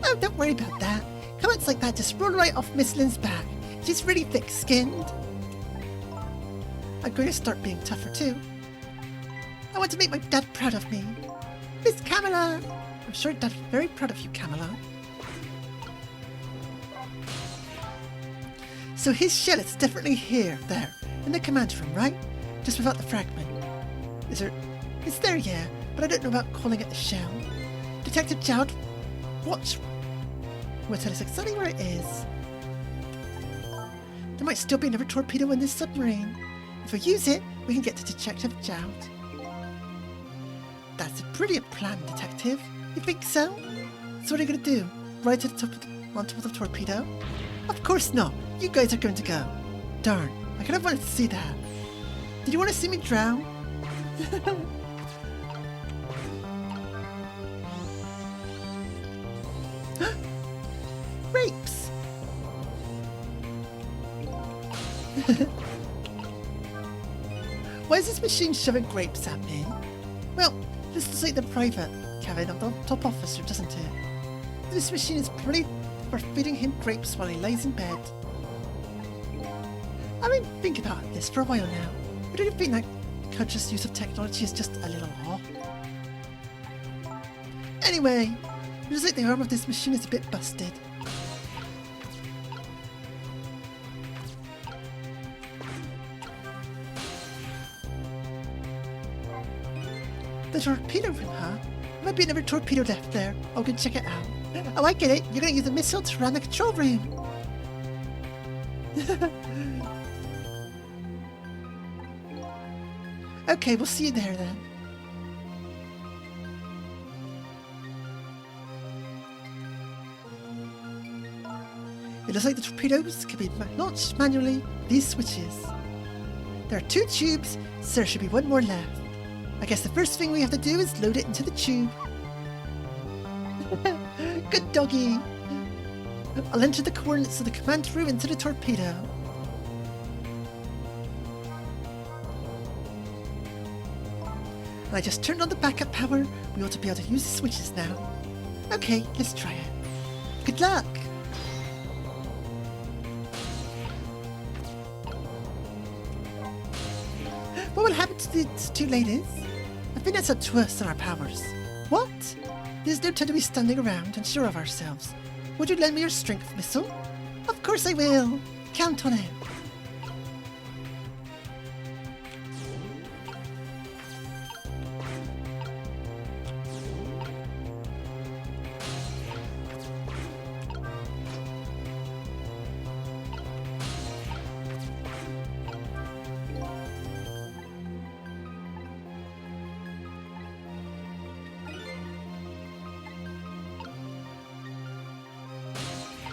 Oh, don't worry about that. Comments like that just roll right off Miss Lynn's back. She's really thick-skinned. I'm going to start being tougher too. I want to make my dad proud of me. Miss Camilla! I'm sure Dad's very proud of you, Camilla. So his shell is definitely there, in the command room, right? Just without the fragment. It's there, yeah, but I don't know about calling it the shell. Detective Jowd, watch. Will tell us exactly where it is. There might still be another torpedo in this submarine. If we use it, we can get to Detective Jowd. That's a brilliant plan, Detective. You think so? So what are you going to do? Ride to the top on top of the torpedo? Of course not. You guys are going to go. Darn, I kind of wanted to see that. Did you want to see me drown? Grapes! Why is this machine shoving grapes at me? Well, this looks like the private cabin of the top officer, doesn't it? This machine is pretty for feeding him grapes while he lays in bed. I've been thinking about this for a while now. But don't you think that conscious use of technology is just a little off? Anyway, it looks like the arm of this machine is a bit busted. The torpedo room, huh? There might be another torpedo left there. I'll go check it out. Oh, I get it. You're going to use a missile to run the control room. Okay, we'll see you there then. It looks like the torpedoes can be launched manually with these switches. There are 2 tubes, so there should be 1 more left. I guess the first thing we have to do is load it into the tube. Good doggy. I'll enter the coordinates of the command room into the torpedo. And I just turned on the backup power. We ought to be able to use the switches now. Okay, let's try it. Good luck! What will happen to these 2 ladies? I think that's up to us and our powers. What? There's no time to be standing around, unsure of ourselves. Would you lend me your strength missile? Of course I will. Count on it.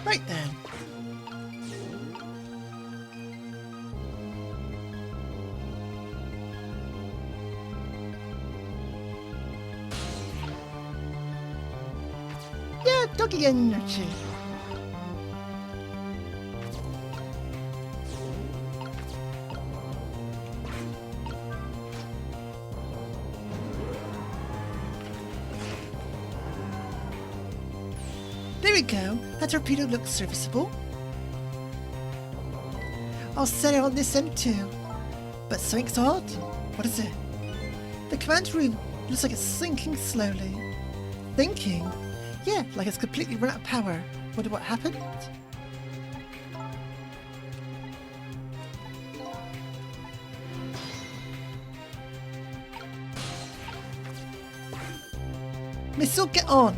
Right then. Yeah, doggy energy. There we go. That torpedo looks serviceable. I'll set it on this end too. But something's odd. What is it? The command room looks like it's sinking slowly. Thinking? Yeah, like it's completely run out of power. Wonder what happened? Missile, get on!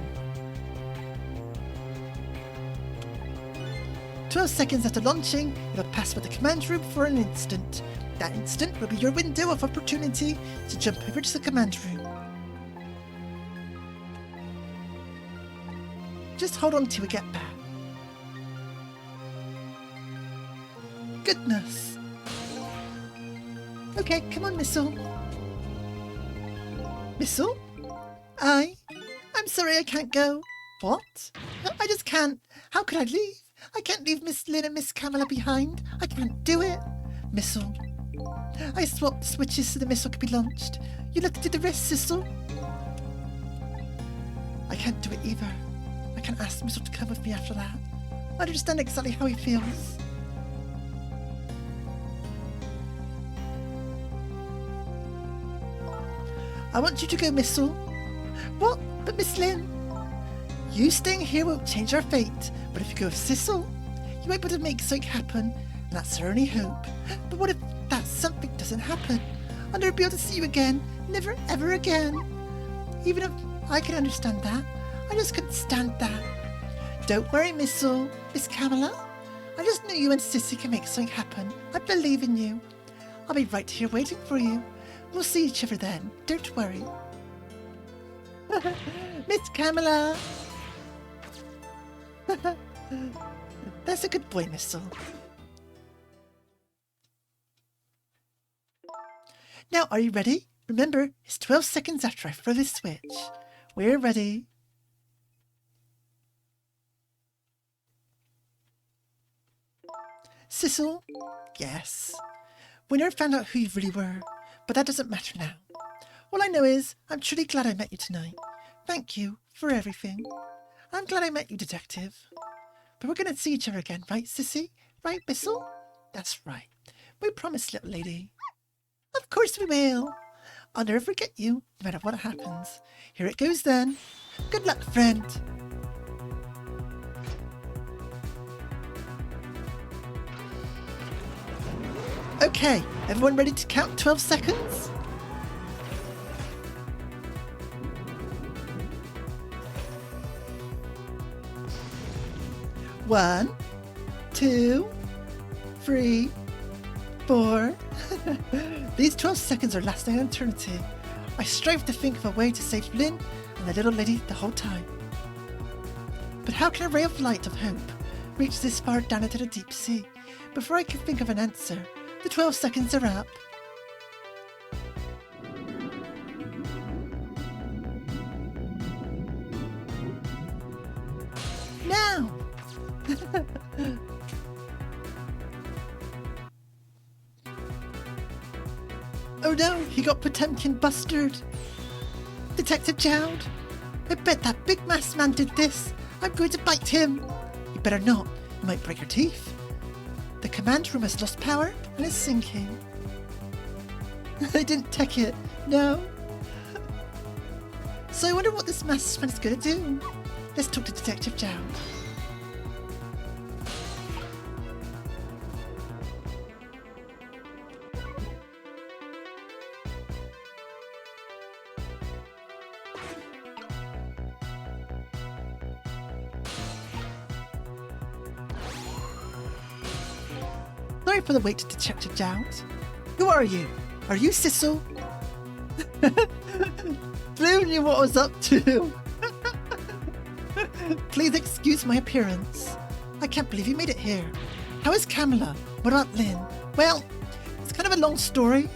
12 seconds after launching, it'll pass by the command room for an instant. That instant will be your window of opportunity to jump over to the command room. Just hold on till we get back. Goodness. Okay, come on, Missile. Missile? I'm sorry I can't go. What? I just can't. How could I leave? I can't leave Miss Lynn and Miss Camilla behind. I can't do it. Missile. I swapped switches so the missile could be launched. You'll have to do the rest, Sissel. I can't do it either. I can't ask Missile to come with me after that. I understand exactly how he feels. I want you to go, Missile. What? But Miss Lynn? You staying here won't change our fate, but if you go with Sissel, you might be able to make something happen, and that's our only hope. But what if that something doesn't happen? I'll never be able to see you again, never ever again. Even if I can understand that, I just couldn't stand that. Don't worry, Missile, Miss Camilla. I just knew you and Sissy can make something happen. I believe in you. I'll be right here waiting for you. We'll see each other then, don't worry. Miss Camilla! That's a good boy, Missile. Now, are you ready? Remember, it's 12 seconds after I throw this switch. We're ready. Sissel? Yes. We never found out who you really were, but that doesn't matter now. All I know is, I'm truly glad I met you tonight. Thank you for everything. I'm glad I met you, Detective. But we're going to see each other again, right, Sissy? Right, Missile? That's right. We promised, little lady. Of course we will. I'll never forget you, no matter what happens. Here it goes then. Good luck, friend. Okay, everyone ready to count 12 seconds? 1, 2, 3, 4. These 12 seconds are lasting an eternity. I strive to think of a way to save Lynn and the little lady the whole time. But how can a ray of light of hope reach this far down into the deep sea? Before I can think of an answer, the 12 seconds are up. Now! Oh no, he got Potemkin busted. Detective Jowd, I bet that big masked man did this. I'm going to bite him. You better not, you might break your teeth. The command room has lost power and is sinking. I didn't take it, no. So I wonder what this masked man is going to do. Let's talk to Detective Jowd. Sorry for the wait, Detective Jowd. Who are you? Are you Sissel? Blue knew what I was up to. Please excuse my appearance. I can't believe you made it here. How is Camilla? What about Lynn? Well, it's kind of a long story.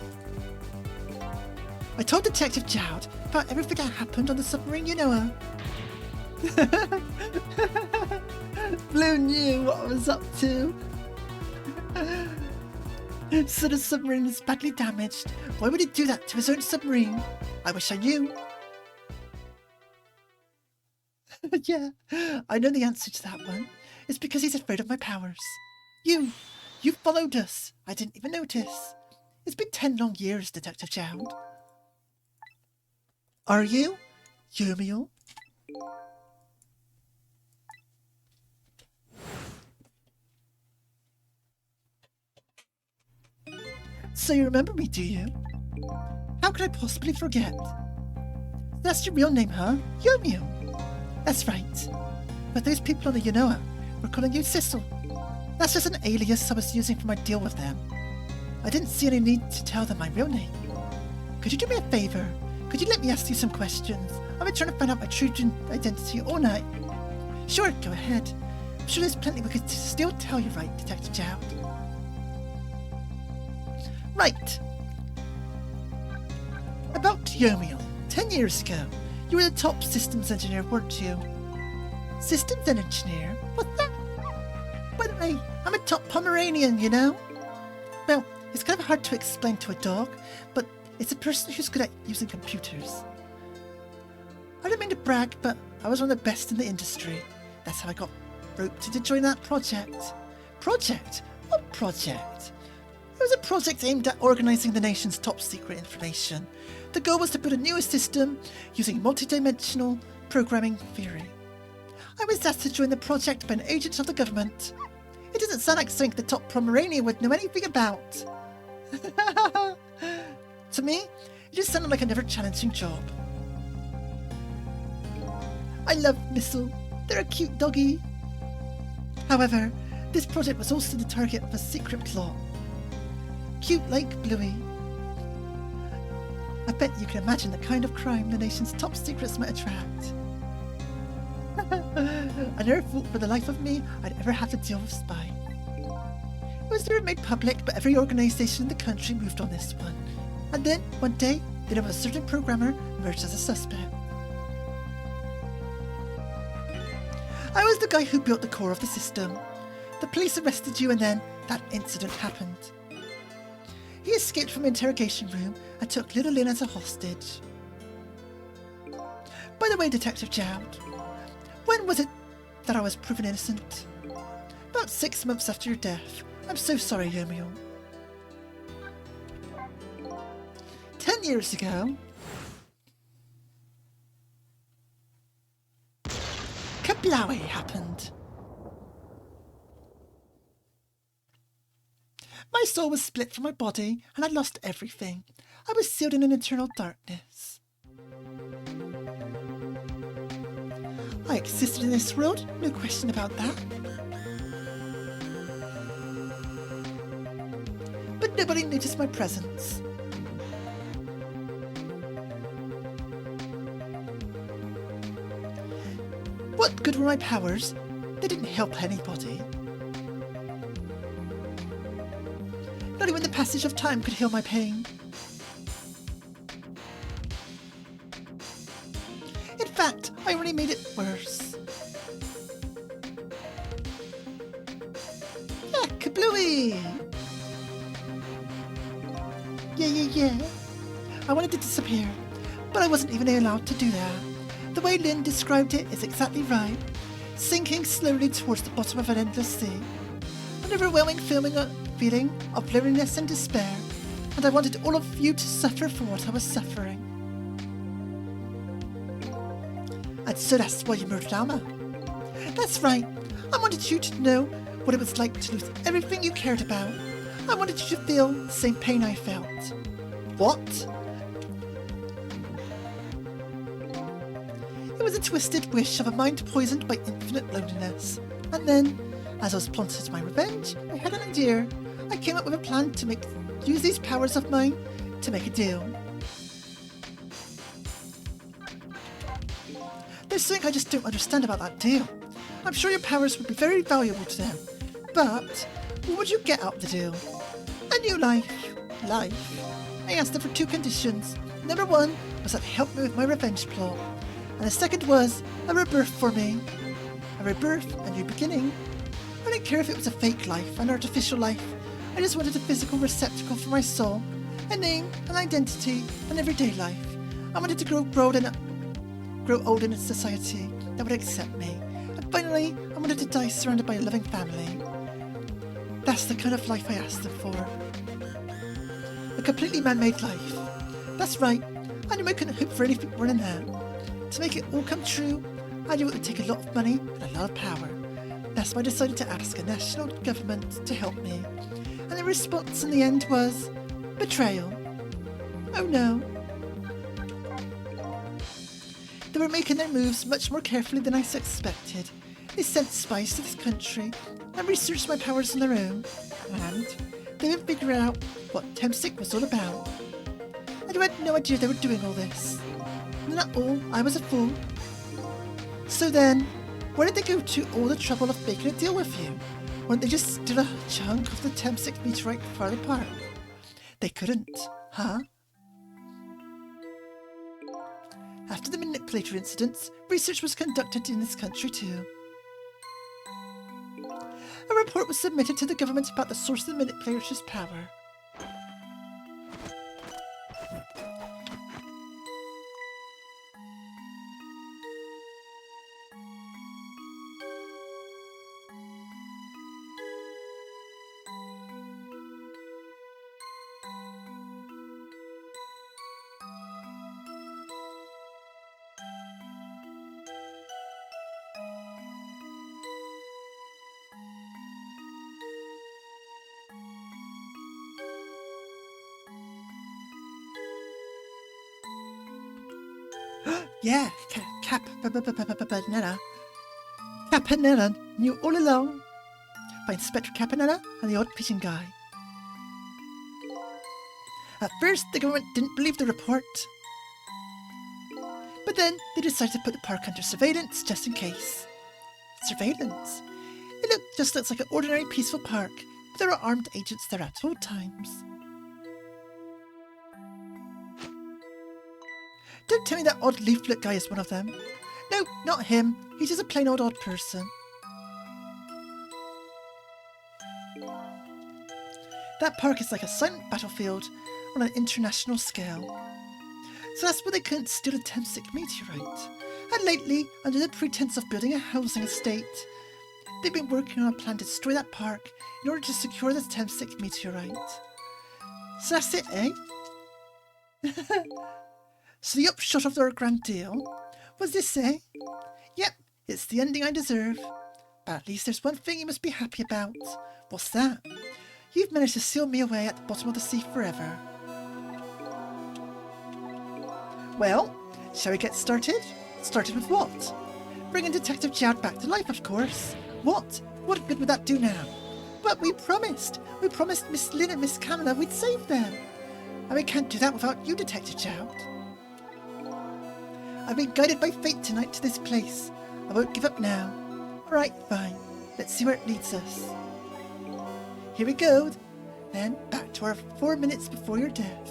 I told Detective Jowd about everything that happened on the submarine, you know her. Blue knew what I was up to. So the submarine is badly damaged. Why would he do that to his own submarine? I wish I knew. Yeah, I know the answer to that one. It's because he's afraid of my powers. You followed us. I didn't even notice. It's been 10 long years, Detective Jowd. Are you? Yomiel? So you remember me, do you? How could I possibly forget? That's your real name, huh? Yomiel. That's right. But those people on the Yanoa were calling you Sissel. That's just an alias I was using for my deal with them. I didn't see any need to tell them my real name. Could you do me a favour? Could you let me ask you some questions? I've been trying to find out my true identity all night. Sure, go ahead. I'm sure there's plenty we could still tell you, right, Detective Jowd? Right. About Yomiel. 10 years ago, you were the top systems engineer, weren't you? Systems engineer? What's that? By the way, I'm a top Pomeranian, you know? Well, it's kind of hard to explain to a dog, but it's a person who's good at using computers. I don't mean to brag, but I was one of the best in the industry. That's how I got roped to join that project. Project? What project? It was a project aimed at organising the nation's top secret information. The goal was to build a newer system using multidimensional programming theory. I was asked to join the project by an agent of the government. It doesn't sound like something the top Pomeranian would know anything about. To me, it just sounded like a never-challenging job. I love Missile. They're a cute doggy. However, this project was also the target of a secret plot. Cute like Bluey. I bet you can imagine the kind of crime the nation's top secrets might attract. I never thought for the life of me I'd ever have to deal with spy. It was never made public, but every organisation in the country moved on this one. And then, one day, they know a certain programmer emerged as a suspect. I was the guy who built the core of the system. The police arrested you and then that incident happened. He escaped from the interrogation room and took little Lynn as a hostage. By the way, Detective Jowd, when was it that I was proven innocent? About 6 months after your death. I'm so sorry, Yomiel. 10 years ago, Kablawi happened. My soul was split from my body, and I lost everything. I was sealed in an eternal darkness. I existed in this world, no question about that. But nobody noticed my presence. What good were my powers? They didn't help anybody. Not even the passage of time could heal my pain. In fact, I only made it worse. Yeah, kablooey! Yeah. I wanted to disappear, but I wasn't even allowed to do that. The way Lynn described it is exactly right. Sinking slowly towards the bottom of an endless sea. An overwhelming feeling of loneliness and despair, and I wanted all of you to suffer for what I was suffering. And so that's why you murdered Alma. That's right. I wanted you to know what it was like to lose everything you cared about. I wanted you to feel the same pain I felt. What? It was a twisted wish of a mind poisoned by infinite loneliness. And then, as I was plotting my revenge, I had an idea. I came up with a plan to use these powers of mine to make a deal. There's something I just don't understand about that deal. I'm sure your powers would be very valuable to them. But what would you get out of the deal? A new life. Life? I asked them for 2 conditions. Number 1 was that help me with my revenge plot. And the second was a rebirth for me. A rebirth, a new beginning. I didn't care if it was a fake life, an artificial life. I just wanted a physical receptacle for my soul. A name, an identity, an everyday life. I wanted to grow old in a society that would accept me. And finally, I wanted to die surrounded by a loving family. That's the kind of life I asked them for. A completely man-made life. That's right, I knew I couldn't hope for anything more than that. To make it all come true, I knew it would take a lot of money and a lot of power. That's why I decided to ask a national government to help me. And the response in the end was betrayal. Oh no. They were making their moves much more carefully than I expected. They sent spies to this country and researched my powers on their own. And they would figure out what Temsik was all about. I had no idea they were doing all this. Not all, I was a fool. So then, why did they go to all the trouble of making a deal with you? Why didn't they just steal a chunk of the Temsik meteorite farther apart? They couldn't, huh? After the manipulator incidents, research was conducted in this country too. A report was submitted to the government about the source of the manipulator's power. Yeah, Campanella. Campanella knew all along by Inspector Campanella and the odd pigeon guy. At first, the government didn't believe the report. But then they decided to put the park under surveillance just in case. Surveillance? It just looks like an ordinary peaceful park, but there are armed agents there at all times. Don't tell me that odd leaflet guy is one of them. No, not him. He's just a plain old odd person. That park is like a silent battlefield on an international scale. So that's why they couldn't steal a Temsik meteorite. And lately, under the pretense of building a housing estate, they've been working on a plan to destroy that park in order to secure the Temsik meteorite. So that's it, eh? So the upshot of their grand deal was this, eh? Yep, it's the ending I deserve. But at least there's one thing you must be happy about. What's that? You've managed to seal me away at the bottom of the sea forever. Well, shall we get started? Started with what? Bringing Detective Jowd back to life, of course. What? What good would that do now? But we promised. We promised Miss Lynn and Miss Camilla we'd save them. And we can't do that without you, Detective Jowd. I've been guided by fate tonight to this place. I won't give up now. Alright, fine. Let's see where it leads us. Here we go. Then back to our 4 minutes before your death.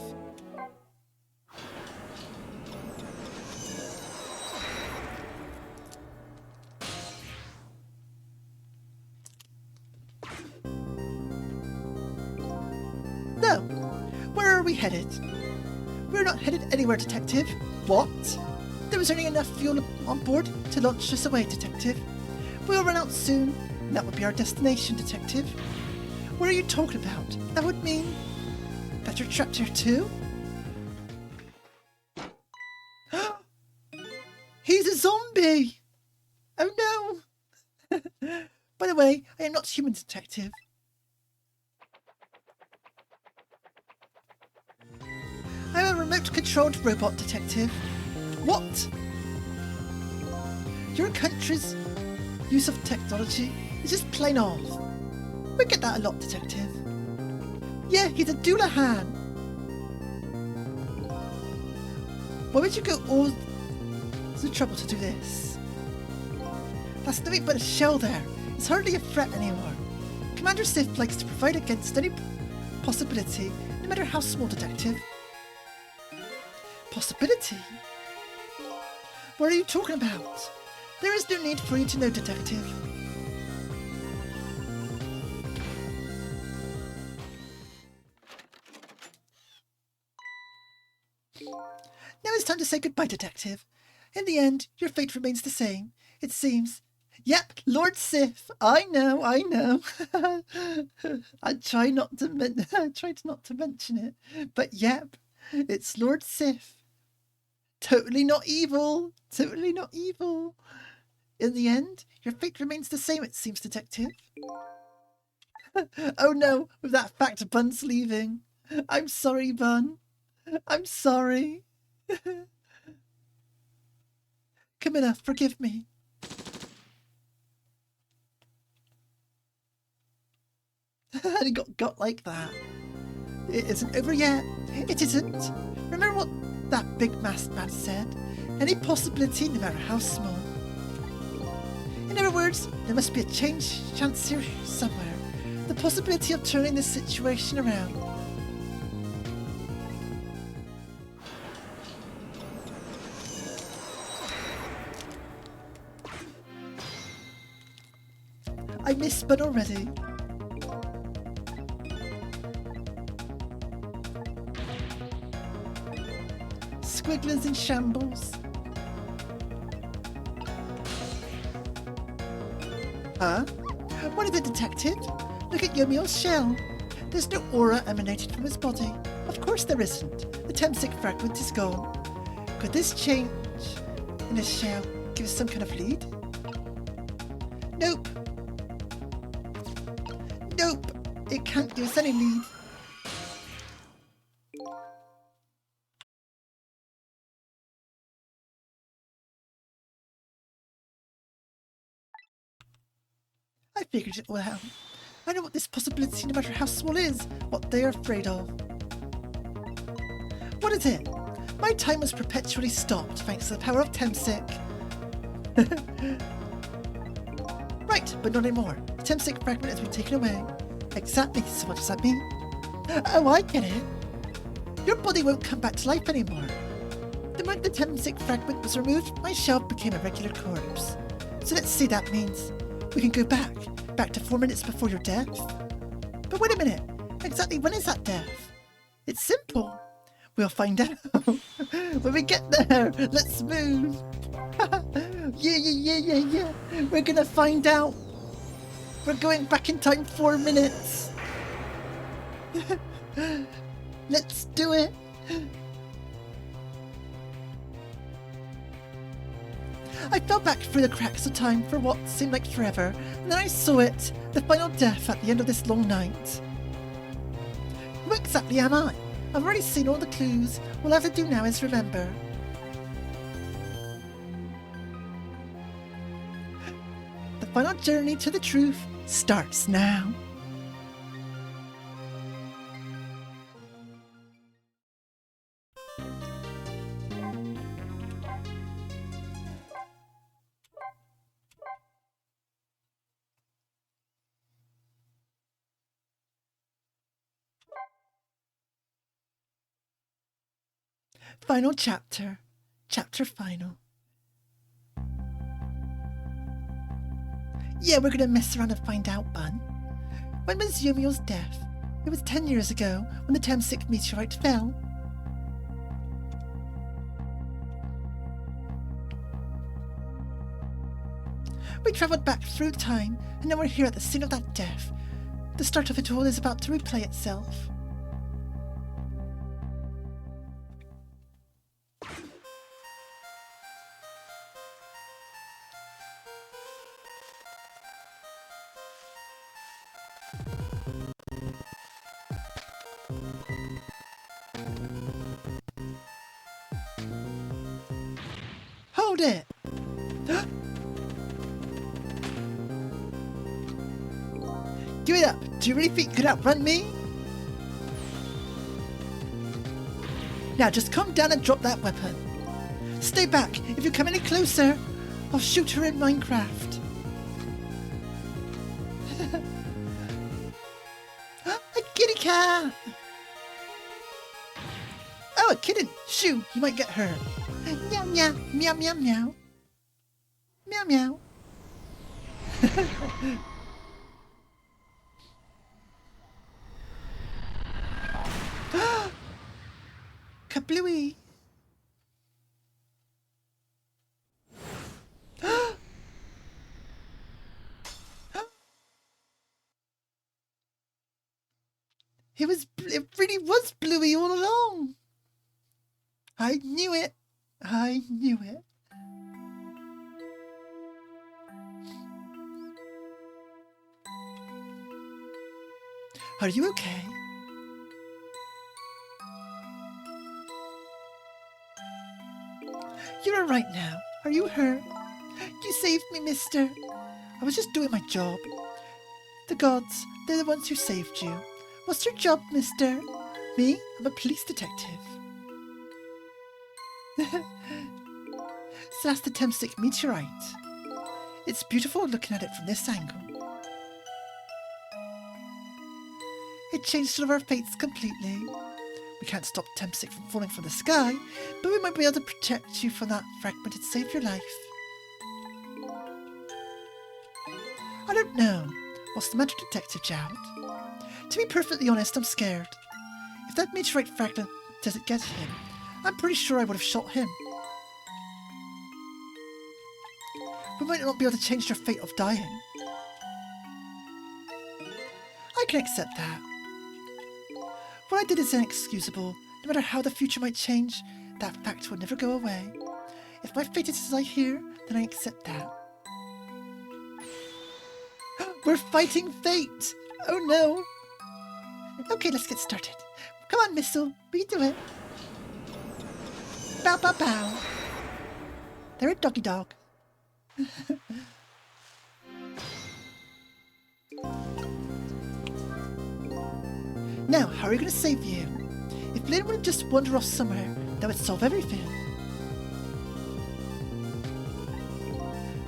Now, where are we headed? We're not headed anywhere, Detective. What? There was only enough fuel on board to launch us away, Detective. We'll run out soon, and that will be our destination, Detective. What are you talking about? That would mean that you're trapped here too? He's a zombie! Oh no! By the way, I am not human, Detective. I'm a remote-controlled robot, Detective. What? Your country's use of technology is just plain off. We get that a lot, Detective. Yeah, he's a Doulahan. Why would you go all the trouble to do this? That's nothing but a shell there. It's hardly a threat anymore. Commander Sif likes to provide against any possibility, no matter how small, Detective. Possibility? What are you talking about? There is no need for you to know, Detective. Now it's time to say goodbye, Detective. In the end, your fate remains the same, it seems. Yep, Lord Sif. I know. I tried not to mention it, but yep, it's Lord Sif. Totally not evil. In the end, your fate remains the same, it seems, Detective. Oh no, with that fact, Bun's leaving. I'm sorry, Bun. I'm sorry. Camilla, forgive me. And it got like that. It isn't over yet. It isn't. Remember what that big masked man said? Any possibility, no matter how small. In other words, there must be a chance here somewhere. The possibility of turning this situation around. I miss Bun already. Squigglers in shambles. Huh? What is it, Detective? Look at Yomiel's shell. There's no aura emanating from his body. Of course there isn't. The Temsic fragment is gone. Could this change in his shell give us some kind of lead? Nope. It can't give us any lead. I figured it all out. I know what this possibility, no matter how small, is, what they are afraid of. What is it? My time was perpetually stopped thanks to the power of Temsic. Right, but not anymore. The Temsic fragment has been taken away. Exactly, so what does that mean? Oh, I get it. Your body won't come back to life anymore. The moment the Temsic fragment was removed, my shell became a regular corpse. So let's say that means we can go back to 4 minutes before your death. But wait a minute, exactly when is that death? It's simple. We'll find out. When we get there, let's move. Yeah. We're gonna find out. We're going back in time 4 minutes. Let's do it. I fell back through the cracks of time for what seemed like forever, and then I saw it, the final death at the end of this long night. Who exactly am I? I've already seen all the clues. All I have to do now is remember. The final journey to the truth starts now. Final chapter. Chapter final. Yeah, we're gonna mess around and find out, Bun. When was Yomiel's death? It was 10 years ago, when the Temsic meteorite fell. We travelled back through time, and now we're here at the scene of that death. The start of it all is about to replay itself. Hold it! Give it up! Do you really think you could outrun me? Now just calm down and drop that weapon. Stay back! If you come any closer, I'll shoot her in Minecraft. A kitty cat! Oh, a kitten! Shoo, you might get hurt. Meow meow, meow meow meow. Meow meow. Kablooey! It really was Bluey all along. I knew it. I knew it. Are you okay? You're all right now. Are you hurt? You saved me, mister. I was just doing my job. The gods, they're the ones who saved you. What's your job, mister? Me? I'm a police detective. So that's the Temsik meteorite. It's beautiful looking at it from this angle. It changed all of our fates completely. We can't stop Temsik from falling from the sky, but we might be able to protect you from that fragment and save your life. I don't know. What's the matter, Detective Jowd? To be perfectly honest, I'm scared. If that meteorite fragment doesn't get him, I'm pretty sure I would have shot him. We might not be able to change their fate of dying. I can accept that. What I did is inexcusable. No matter how the future might change, that fact will never go away. If my fate is as I hear, then I accept that. We're fighting fate! Oh no! Okay, let's get started. Come on, Missile, we can do it. Bow, bow, bow. They're a doggy dog. Now, how are we going to save you? If Lynn would just wander off somewhere, that would solve everything.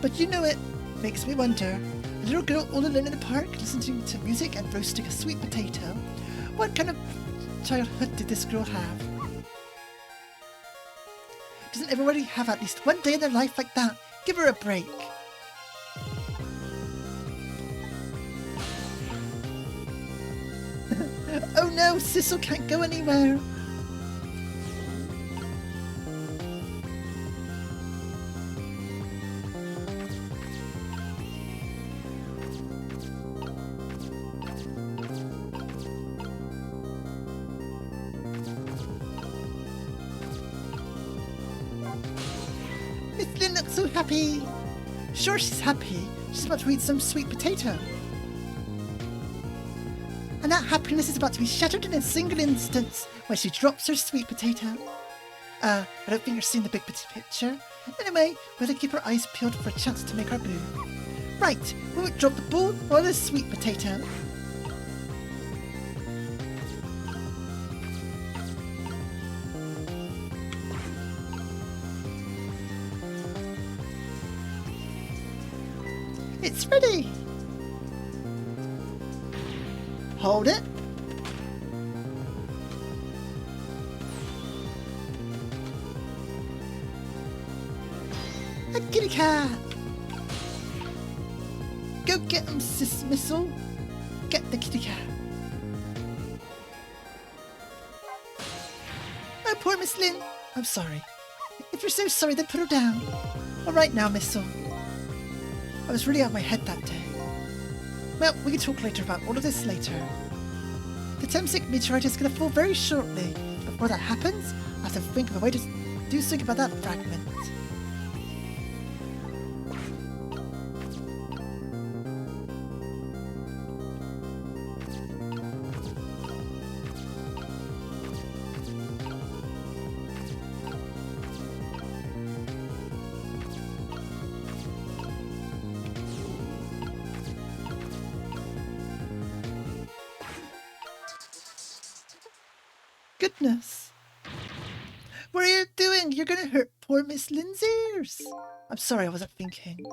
But you know it makes me wonder. A little girl all alone in the park, listening to music and roasting a sweet potato. What kind of childhood did this girl have? Doesn't everybody have at least one day in their life like that? Give her a break. Oh no, Sissel can't go anywhere. Miss Lynn looks so happy. Sure, she's happy. She's about to eat some sweet potato. And that happiness is about to be shattered in a single instance when she drops her sweet potato. I don't think you're seeing the big picture. Anyway, we'll keep our eyes peeled for a chance to make our move. Right, we won't drop the ball or the sweet potato. It's ready. Hold it. A kitty cat. Go get him, Sis Missile. Get the kitty cat. Oh, poor Miss Lynn. I'm sorry. If you're so sorry, then put her down. All right now, Missile. I was really out of my head that day. Well, we can talk later about all of this later. The Temsik meteorite is going to fall very shortly. Before that happens, I have to think of a way to do something about that fragment. Goodness. What are you doing? You're going to hurt poor Miss Lynn's ears. I'm sorry, I wasn't thinking.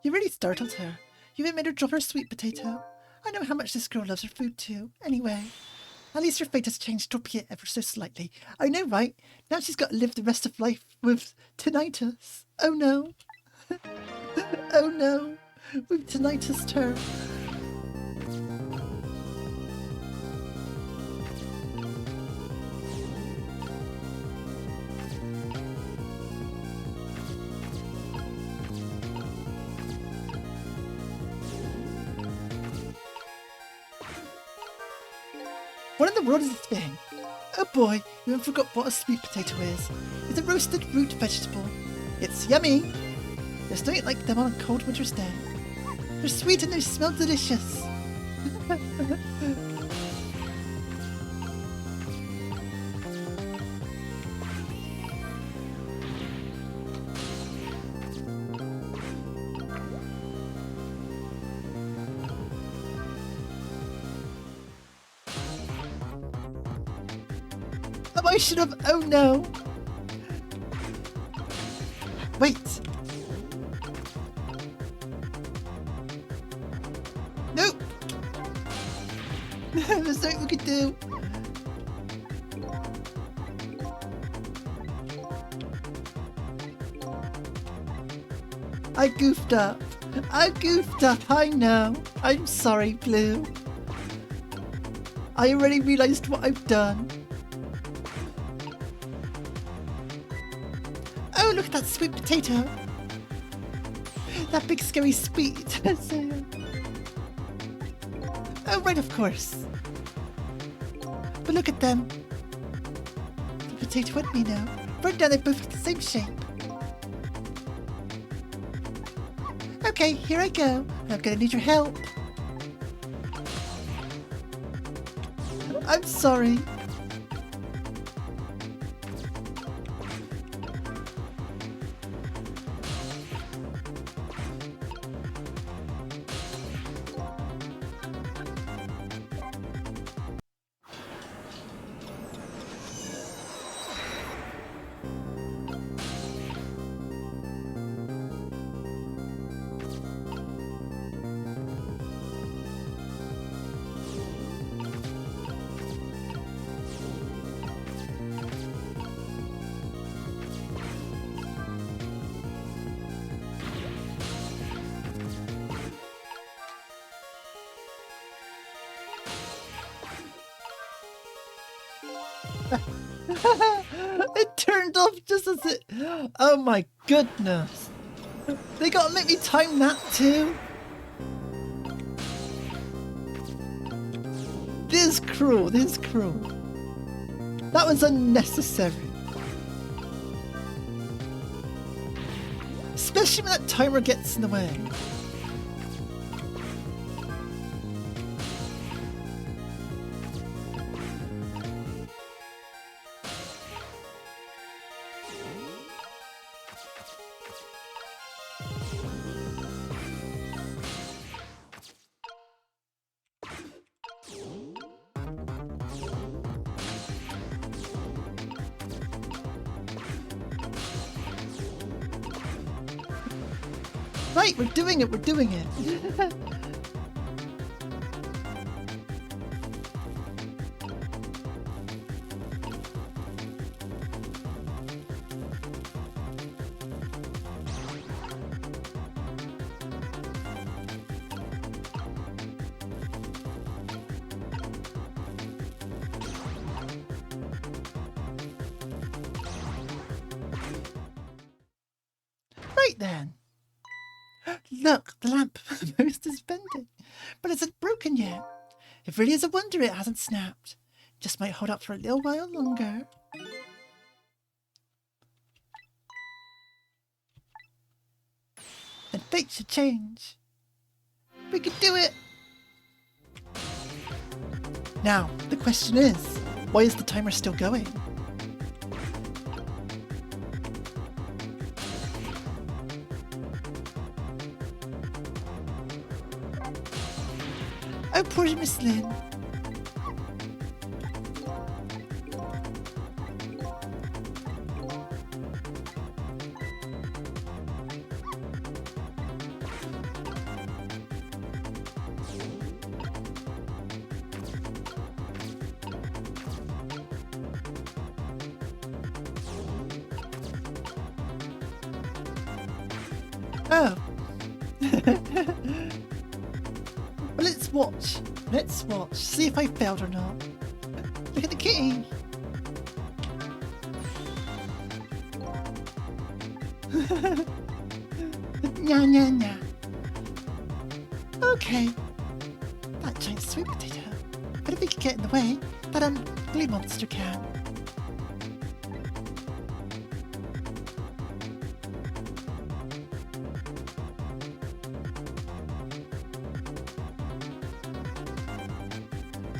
You really startled her. You even made her drop her sweet potato. I know how much this girl loves her food too. Anyway, at least her fate has changed to appear ever so slightly. I know, right? Now she's got to live the rest of life with tinnitus. Oh no. Oh no. With tinnitus her. What in the world is this thing? Oh boy, you haven't forgot what a sweet potato is. It's a roasted root vegetable. It's yummy. There's nothing like them on a cold winter's day. They're sweet and they smell delicious. I should have. Oh no. Wait. Nope. There's nothing we could do. I goofed up. I know. I'm sorry, Blue. I already realized what I've done. Oh, look at that sweet potato. That big scary sweet. Oh, right, of course. But look at them. The potato and me now. Right now, they both look the same shape. Okay, here I go. I'm gonna need your help. I'm sorry. It turned off just as it... Oh my goodness. They gotta make me time that too. This is cruel. That was unnecessary. Especially when that timer gets in the way. Right, we're doing it. Right then. Look, the lamp post is bending, but it isn't broken yet. It really is a wonder it hasn't snapped. Just might hold up for a little while longer. And fate should change. We could do it! Now, the question is, why is the timer still going? Oh, poor Miss Lynn. Oh. Well, let's watch. Let's watch. See if I failed or not. Look at the kitty. Nya, nya, nya. Okay. That giant sweet potato. But if we could get in the way, that ugly monster can.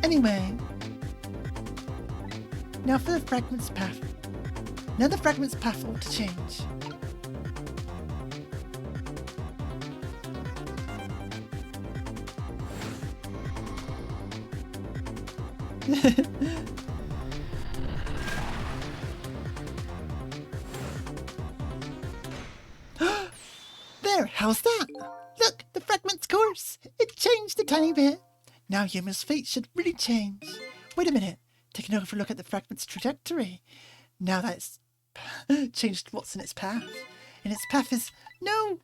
Anyway, now for the fragment's path. Now the fragment's path ought to change. There, how's that? Look, the fragment's course. It changed a tiny bit. Now Yuma's fate should really change. Wait a minute. Take another look at the fragment's trajectory. Now that it's changed what's in its path. And its path is... No!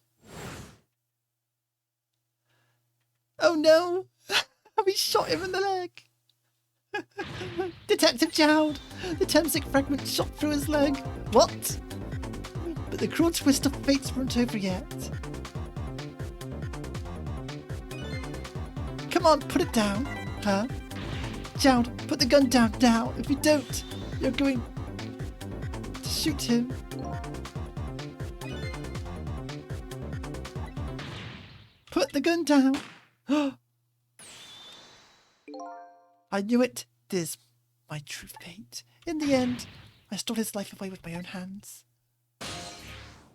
Oh no! We shot him in the leg! Detective Jowd! The Temsic fragment shot through his leg. What? But the cruel twist of fates weren't over yet. Come on, put it down. Huh? Jowd, put the gun down now. If you don't, you're going to shoot him. Put the gun down. I knew it. This is my true fate. In the end, I stole his life away with my own hands.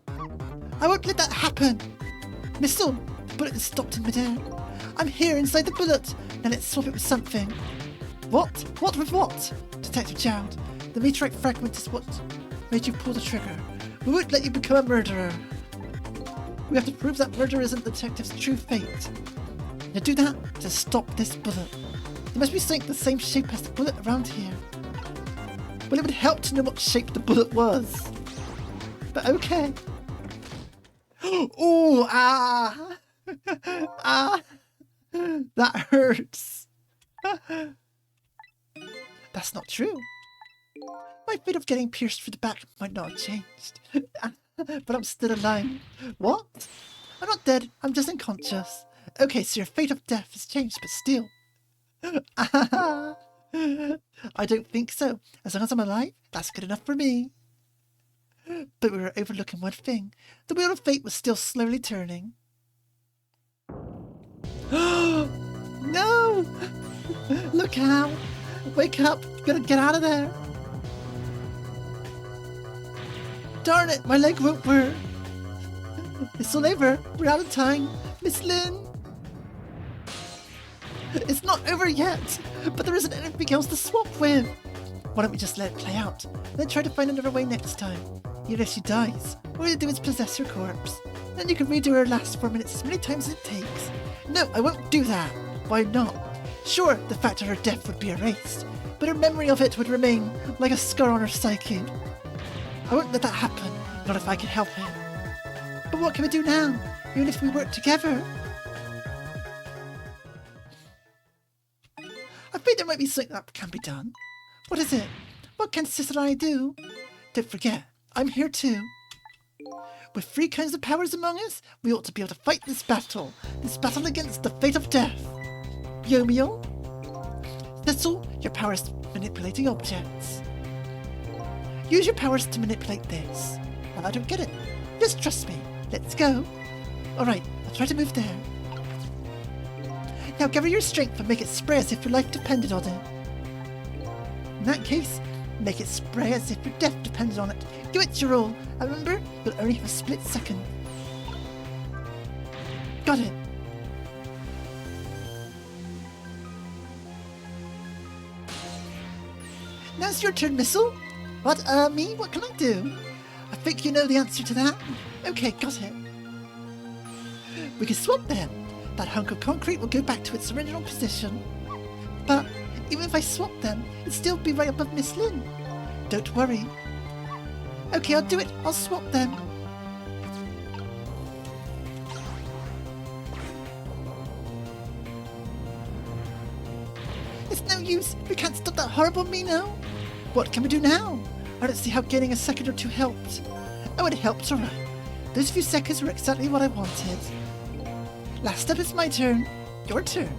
I won't let that happen. Missile, the bullet is stopped in midair. I'm here inside the bullet. Now let's swap it with something. What? What with what? Detective Jowd, the meteorite fragment is what made you pull the trigger. We won't let you become a murderer. We have to prove that murder isn't the detective's true fate. Now do that to stop this bullet. There must be something the same shape as the bullet around here. Well, it would help to know what shape the bullet was. But okay. Ooh, ah! Ah! That hurts. That's not true. My fate of getting pierced through the back might not have changed. But I'm still alive. What? I'm not dead, I'm just unconscious. Okay, so your fate of death has changed, but still. I don't think so. As long as I'm alive, that's good enough for me. But we were overlooking one thing. The wheel of fate was still slowly turning. No! Look out! Wake up! You gotta get out of there! Darn it! My leg won't work! It's all over! We're out of time! Miss Lynn! It's not over yet! But there isn't anything else to swap with! Why don't we just let it play out, then try to find another way next time? Even if she dies, all you do is possess her corpse. Then you can redo her last 4 minutes as many times as it takes. No, I won't do that! Why not? Sure, the fact of her death would be erased, but her memory of it would remain like a scar on her psyche. I won't let that happen, not if I can help it. But what can we do now, even if we work together? I think there might be something that can be done. What is it? What can Sis and I do? Don't forget, I'm here too. With 3 kinds of powers among us, we ought to be able to fight this battle against the fate of death. Yomiel? Thistle, your power is manipulating objects. Use your powers to manipulate this. Well, I don't get it. Just trust me. Let's go. Alright, I'll try to move there. Now gather your strength and make it spray as if your life depended on it. In that case, make it spray as if your death depended on it. Give it your all. And remember, you'll only have a split second. Got it. Now's your turn, Missile. What, me? What can I do? I think you know the answer to that. Okay, got it. We can swap then. That hunk of concrete will go back to its original position. But even if I swap them, it'd still be right above Miss Lynn. Don't worry. Okay, I'll do it. I'll swap them. It's no use. We can't stop that horrible Mino. What can we do now? I don't see how gaining a second or two helped. Oh, it helped, alright. Those few seconds were exactly what I wanted. Last up, it's my turn. Your turn.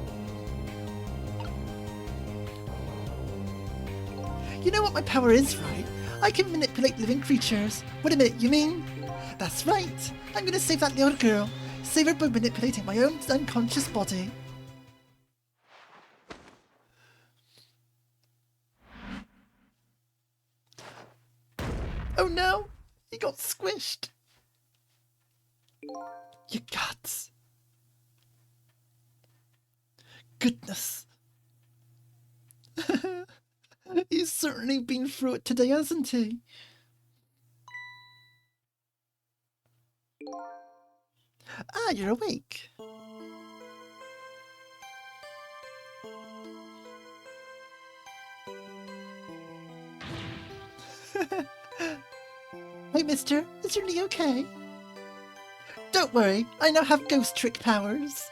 You know what my power is, right? I can manipulate living creatures. Wait a minute, you mean? That's right. I'm gonna save that little girl. Save her by manipulating my own unconscious body. Oh no! He got squished. You guts. Goodness. He's certainly been through it today, hasn't he? Ah, you're awake. Hey, mister, is your knee okay? Don't worry, I now have ghost trick powers.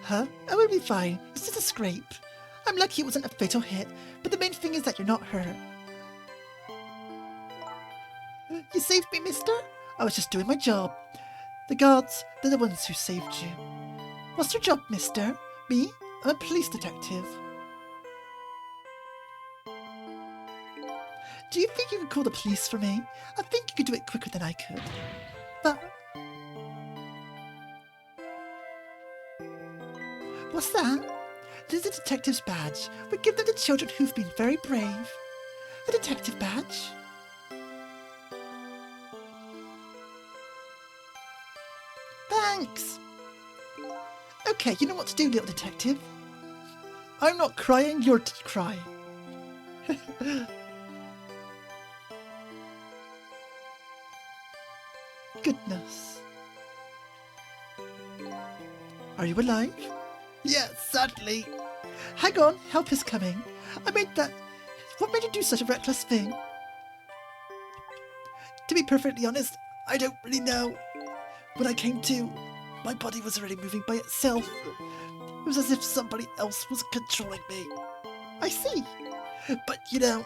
Huh? Oh, it'll be fine. It's just a scrape. I'm lucky it wasn't a fatal hit, but the main thing is that you're not hurt. You saved me, mister? I was just doing my job. The guards, they're the ones who saved you. What's your job, mister? Me? I'm a police detective. Do you think you could call the police for me? I think you could do it quicker than I could. But... What's that? It is a detective's badge. We give them to children who've been very brave. A detective badge? Thanks! Okay, you know what to do, little detective. I'm not crying, you're crying. Goodness. Are you alive? Yes, sadly. Hang on, help is coming. I made that... What made you do such a reckless thing? To be perfectly honest, I don't really know. When I came to, my body was already moving by itself. It was as if somebody else was controlling me. I see. But, you know,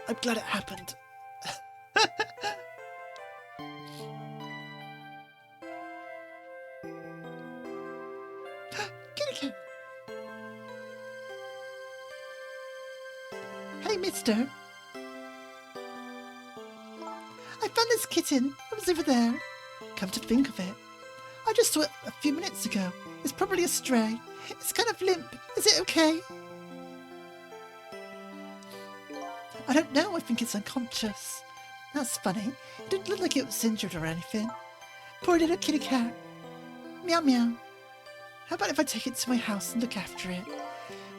I'm glad it happened. Kitty cat. Hey, mister. I found this kitten. It was over there. Come to think of it, I just saw it a few minutes ago. It's probably a stray. It's kind of limp. Is it okay? I don't know. I think it's unconscious. That's funny. It didn't look like it was injured or anything. Poor little kitty cat. Meow meow. How about if I take it to my house and look after it?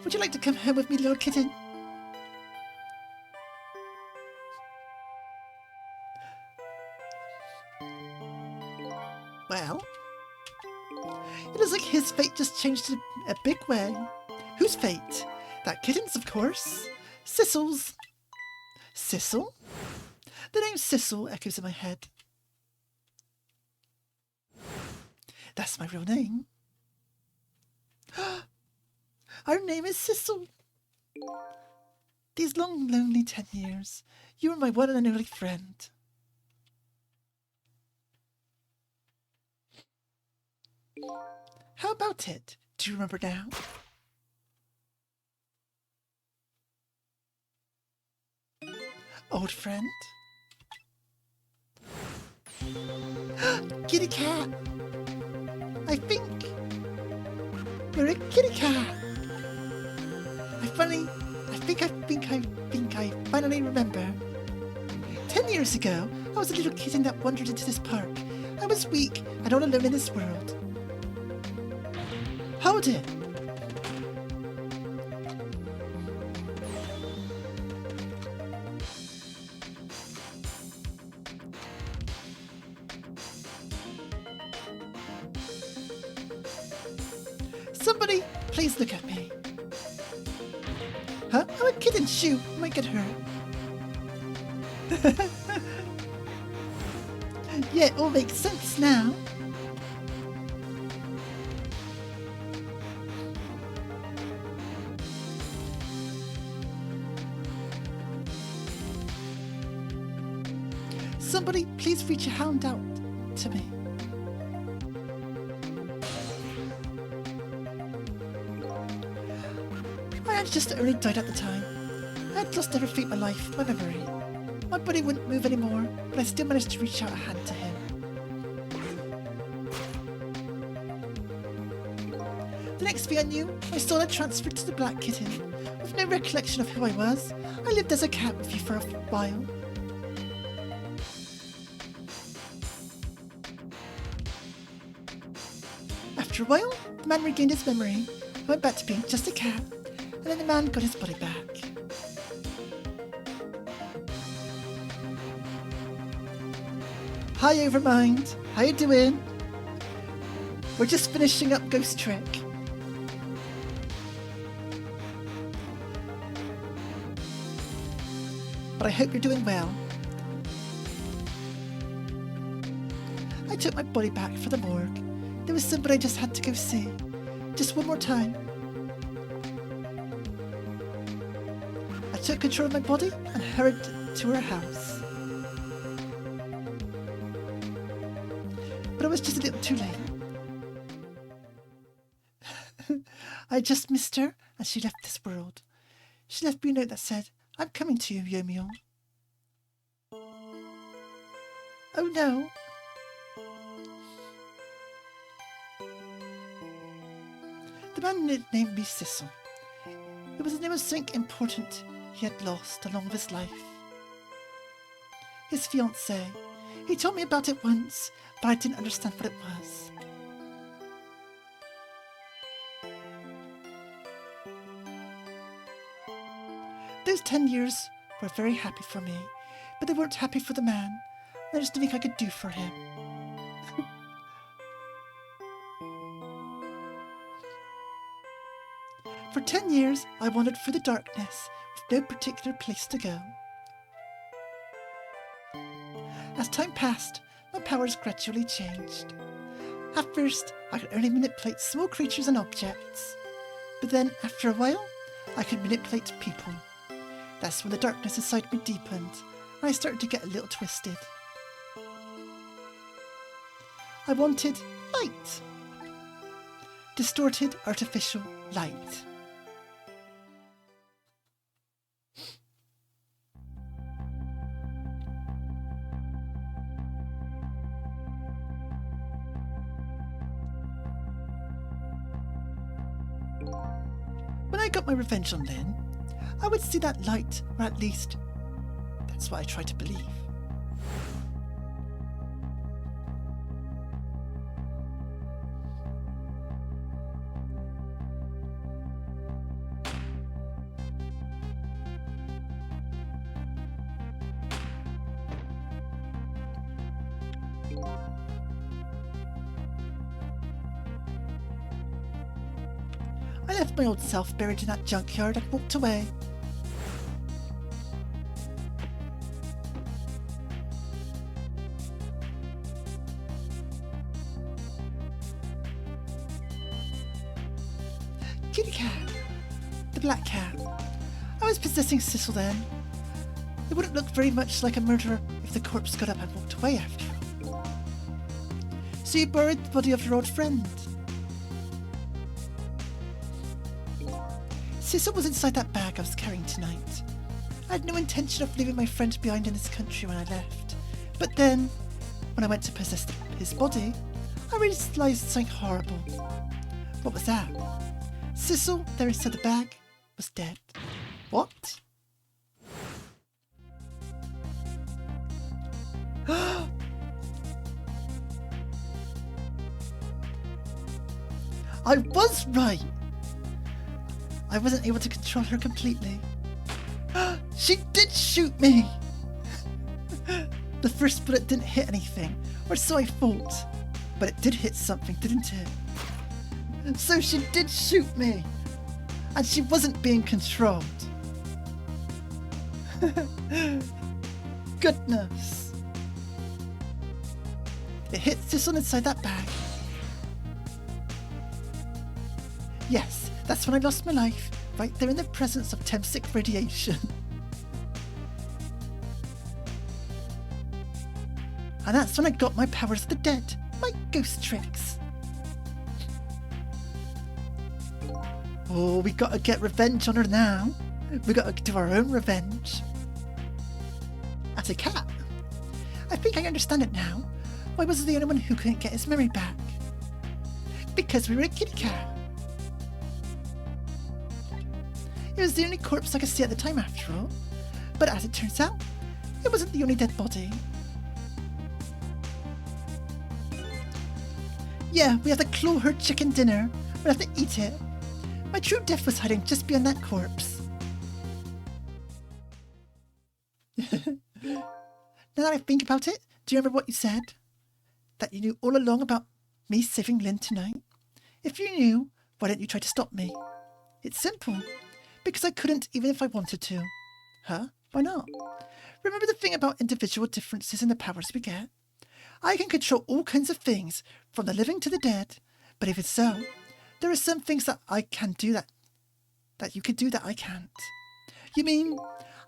Would you like to come home with me, little kitten? Well, it looks like his fate just changed in a big way. Whose fate? That kitten's, of course. Sissel's. Sissel? The name Sissel echoes in my head. That's my real name. Our name is Sissel. These long, lonely 10 years, you were my one and only friend. How about it? Do you remember now? Old friend? Kitty cat! I think we're a kitty cat! I finally remember. 10 years ago, I was a little kitten that wandered into this park. I was weak and all alone in this world. Hold it! Somebody, please look at me. Huh? I'm a kitten, shoe. I might get hurt. Yeah, it all makes sense now. please reach a hand out to me? My aunt just only died at the time. I had lost everything in my life, my memory. My body wouldn't move anymore, but I still managed to reach out a hand to him. The next thing I knew, my soul had transferred to the Black Kitten. With no recollection of who I was, I lived as a cat with you for a while. After a while, the man regained his memory. I went back to being just a cat, and then the man got his body back. Hi Overmind, how you doing? We're just finishing up Ghost Trick. But I hope you're doing well. I took my body back for the morgue. There was somebody I just had to go see. Just one more time. I took control of my body and hurried to her house. But I was just a little too late. I just missed her and she left this world. She left me a note that said, "I'm coming to you, Yomiel." Oh no. The man named me Sissel. It was the name of something important he had lost along with his life. His fiancée. He told me about it once, but I didn't understand what it was. Those 10 years were very happy for me, but they weren't happy for the man. There was nothing I could do for him. For 10 years, I wandered through the darkness with no particular place to go. As time passed, my powers gradually changed. At first, I could only manipulate small creatures and objects. But then, after a while, I could manipulate people. That's when the darkness inside me deepened, and I started to get a little twisted. I wanted light. Distorted, artificial light. When I got my revenge on Lynn, I would see that light, or at least, that's what I tried to believe. I left my old self buried in that junkyard and walked away. Kitty cat. The black cat. I was possessing Sissel then. It wouldn't look very much like a murderer if the corpse got up and walked away after all. So you buried the body of your old friend. Sissel was inside that bag I was carrying tonight. I had no intention of leaving my friend behind in this country when I left. But then, when I went to possess his body, I realised something horrible. What was that? Sissel, there inside the bag, was dead. What? I was right! I wasn't able to control her completely. She did shoot me! The first bullet didn't hit anything, or so I thought. But it did hit something, didn't it? So she did shoot me! And she wasn't being controlled. Goodness! It hit Sissel inside that bag. Yes, that's when I lost my life, right there in the presence of Temsic radiation. And that's when I got my powers of the dead, my ghost tricks. Oh, we gotta get revenge on her now. We gotta do our own revenge. As a cat, I think I understand it now. Why was I the only one who couldn't get his memory back? Because we were a kitty cat. It was the only corpse I could see at the time after all. But as it turns out, it wasn't the only dead body. Yeah, we had to claw her chicken dinner. We'd have to eat it. My true death was hiding just beyond that corpse. Now that I think about it, do you remember what you said? That you knew all along about me saving Lynn tonight? If you knew, why didn't you try to stop me? It's simple. Because I couldn't even if I wanted to. Huh? Why not? Remember the thing about individual differences in the powers we get? I can control all kinds of things, from the living to the dead. But if it's so, there are some things that I can do that you can do that I can't. You mean,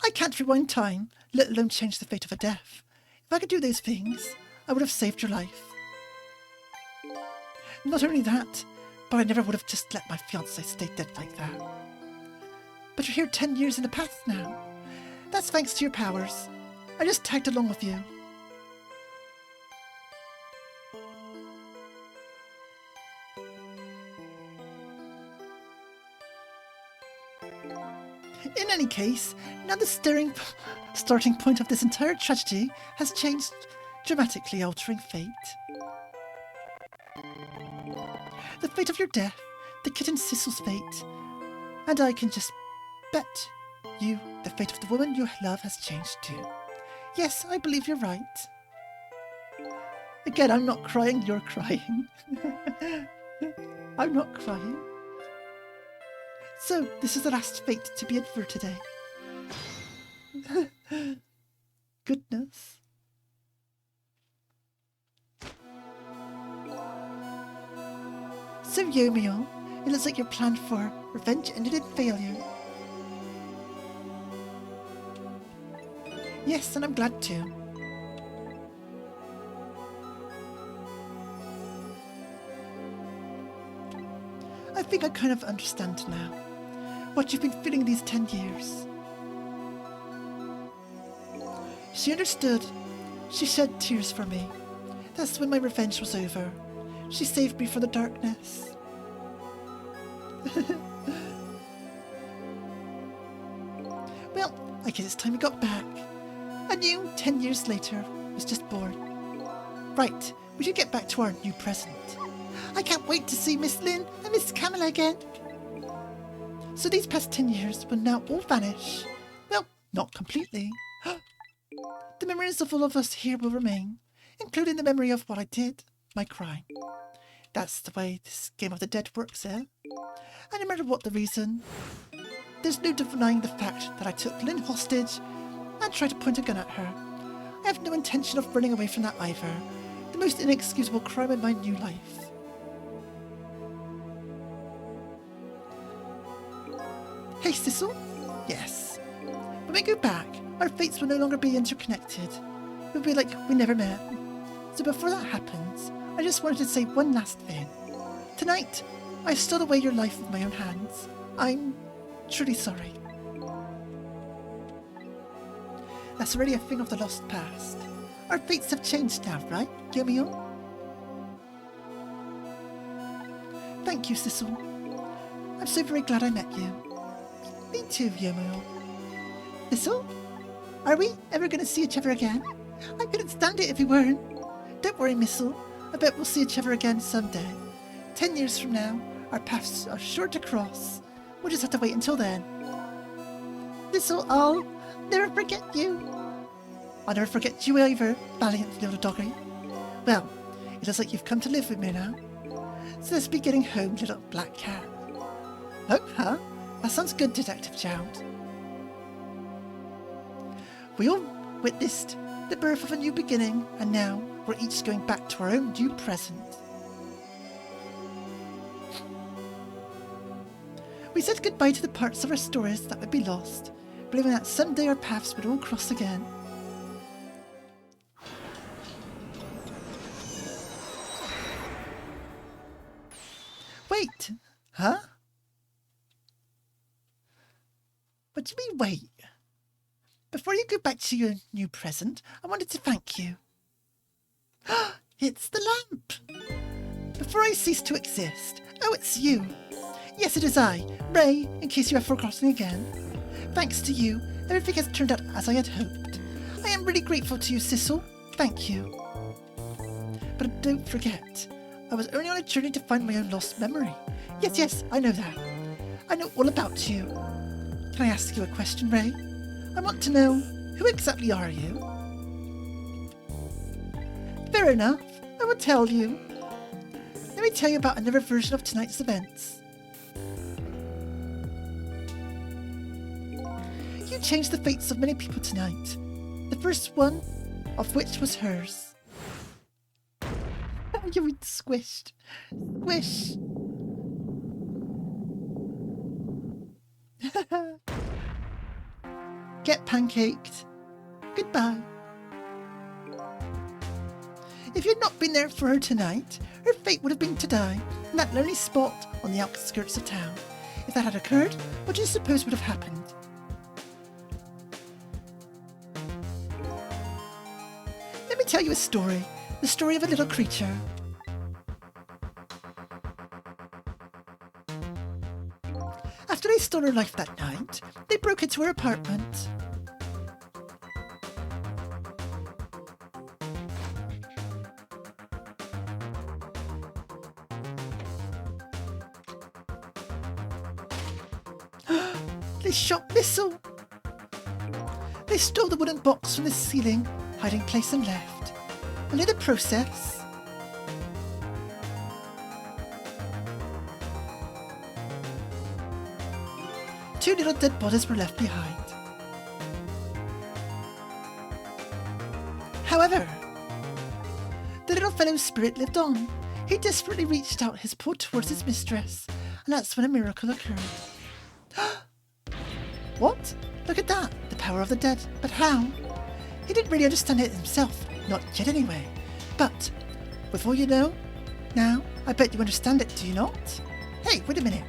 I can't rewind time, let alone change the fate of a death. If I could do those things, I would have saved your life. Not only that, but I never would have just let my fiancé stay dead like that. But you're here 10 years in the past now. That's thanks to your powers. I just tagged along with you. In any case, now the starting point of this entire tragedy has changed, dramatically altering fate. The fate of your death, the kitten Sissel's fate, and I can just bet you the fate of the woman you love has changed too. Yes, I believe you're right. Again, I'm not crying, you're crying. I'm not crying. So, this is the last fate to be in for today. Goodness. So, Yomiyo, it looks like your plan for revenge ended in failure. Yes, and I'm glad to. I think I kind of understand now what you've been feeling these 10 years. She understood. She shed tears for me. That's when my revenge was over. She saved me from the darkness. Well, I guess it's time we got back. A new 10 years later was just born. Right, we should get back to our new present. I can't wait to see Miss Lynn and Miss Camilla again. So these past 10 years will now all vanish. Well, not completely. The memories of all of us here will remain, including the memory of what I did, my crime. That's the way this game of the dead works, eh? And no matter what the reason, there's no denying the fact that I took Lynn hostage and tried to point a gun at her. I have no intention of running away from that either. The most inexcusable crime in my new life. Hey, Sissel? Yes. When we go back, our fates will no longer be interconnected. We'll be like we never met. So before that happens, I just wanted to say one last thing. Tonight, I stole away your life with my own hands. I'm truly sorry. That's already a thing of the lost past. Our fates have changed now, right, Yomiyo? Thank you, Sissel. I'm so very glad I met you. Me too, Yomiyo. Sissel? Are we ever going to see each other again? I couldn't stand it if we weren't. Don't worry, Missel. I bet we'll see each other again someday. 10 years from now, our paths are sure to cross. We'll just have to wait until then. Missel, I'll never forget you. I'll never forget you either, valiant little doggy. Well, it looks like you've come to live with me now. So let's be getting home, little black cat. Oh, huh? That sounds good, Detective Child. We all witnessed the birth of a new beginning, and now we're each going back to our own new present. We said goodbye to the parts of our stories that would be lost, believing that someday our paths would all cross again. Wait. Huh? What do you mean, wait? Before you go back to your new present, I wanted to thank you. It's the lamp! Before I cease to exist. Oh, it's you. Yes, it is I, Ray, in case you have forgotten again. Thanks to you, everything has turned out as I had hoped. I am really grateful to you, Sissel. Thank you. But don't forget, I was only on a journey to find my own lost memory. Yes, I know that. I know all about you. Can I ask you a question, Ray? I want to know, who exactly are you? Fair enough, I will tell you. Let me tell you about another version of tonight's events. You changed the fates of many people tonight. The first one of which was hers. You were squished. Squish. Get pancaked. Goodbye. If you'd not been there for her tonight, her fate would have been to die in that lonely spot on the outskirts of town. If that had occurred, what do you suppose would have happened? Let me tell you a story. The story of a little creature. After they stole her life that night, they broke into her apartment. They shot Missile! They stole the wooden box from the ceiling, hiding place and left. And in the process, two little dead bodies were left behind. However, the little fellow's spirit lived on. He desperately reached out his paw towards his mistress, and that's when a miracle occurred. What? Look at that! The power of the dead. But how? He didn't really understand it himself, not yet anyway. But, with all you know, now, I bet you understand it, do you not? Hey, wait a minute.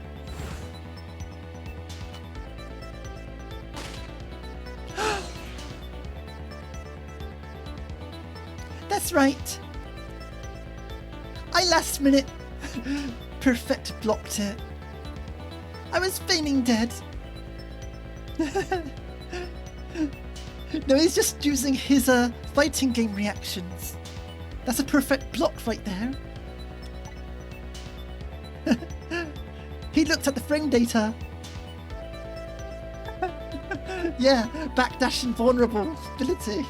That's right. I last minute perfect blocked it. I was feigning dead. No, he's just using his fighting game reactions. That's a perfect block right there. He looked at the frame data. Yeah, backdash invulnerable ability.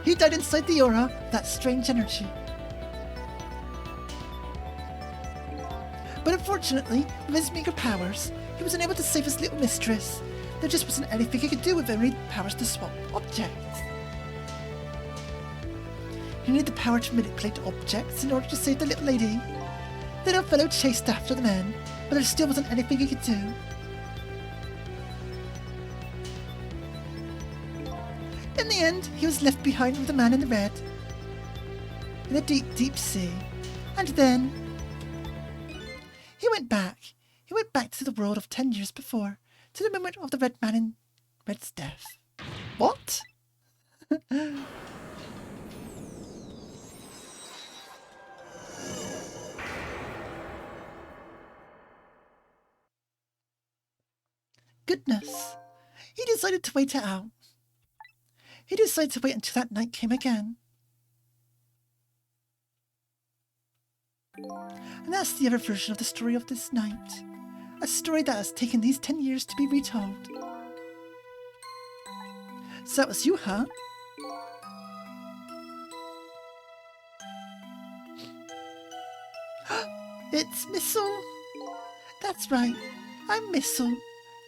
He died inside the aura, that strange energy. But unfortunately, with his meager powers, he was unable to save his little mistress. There just wasn't anything he could do with only powers to swap objects. He needed the power to manipulate objects in order to save the little lady. The little fellow chased after the men, but there still wasn't anything he could do. In the end, he was left behind with the man in the red, in the deep, deep sea. And then he went back. He went back to the world of 10 years before, to the moment of the red man in red's death. What? Goodness. He decided to wait it out. He decided to wait until that night came again. And that's the other version of the story of this night. A story that has taken these 10 years to be retold. So that was you, huh? It's Missile. That's right, I'm Missile.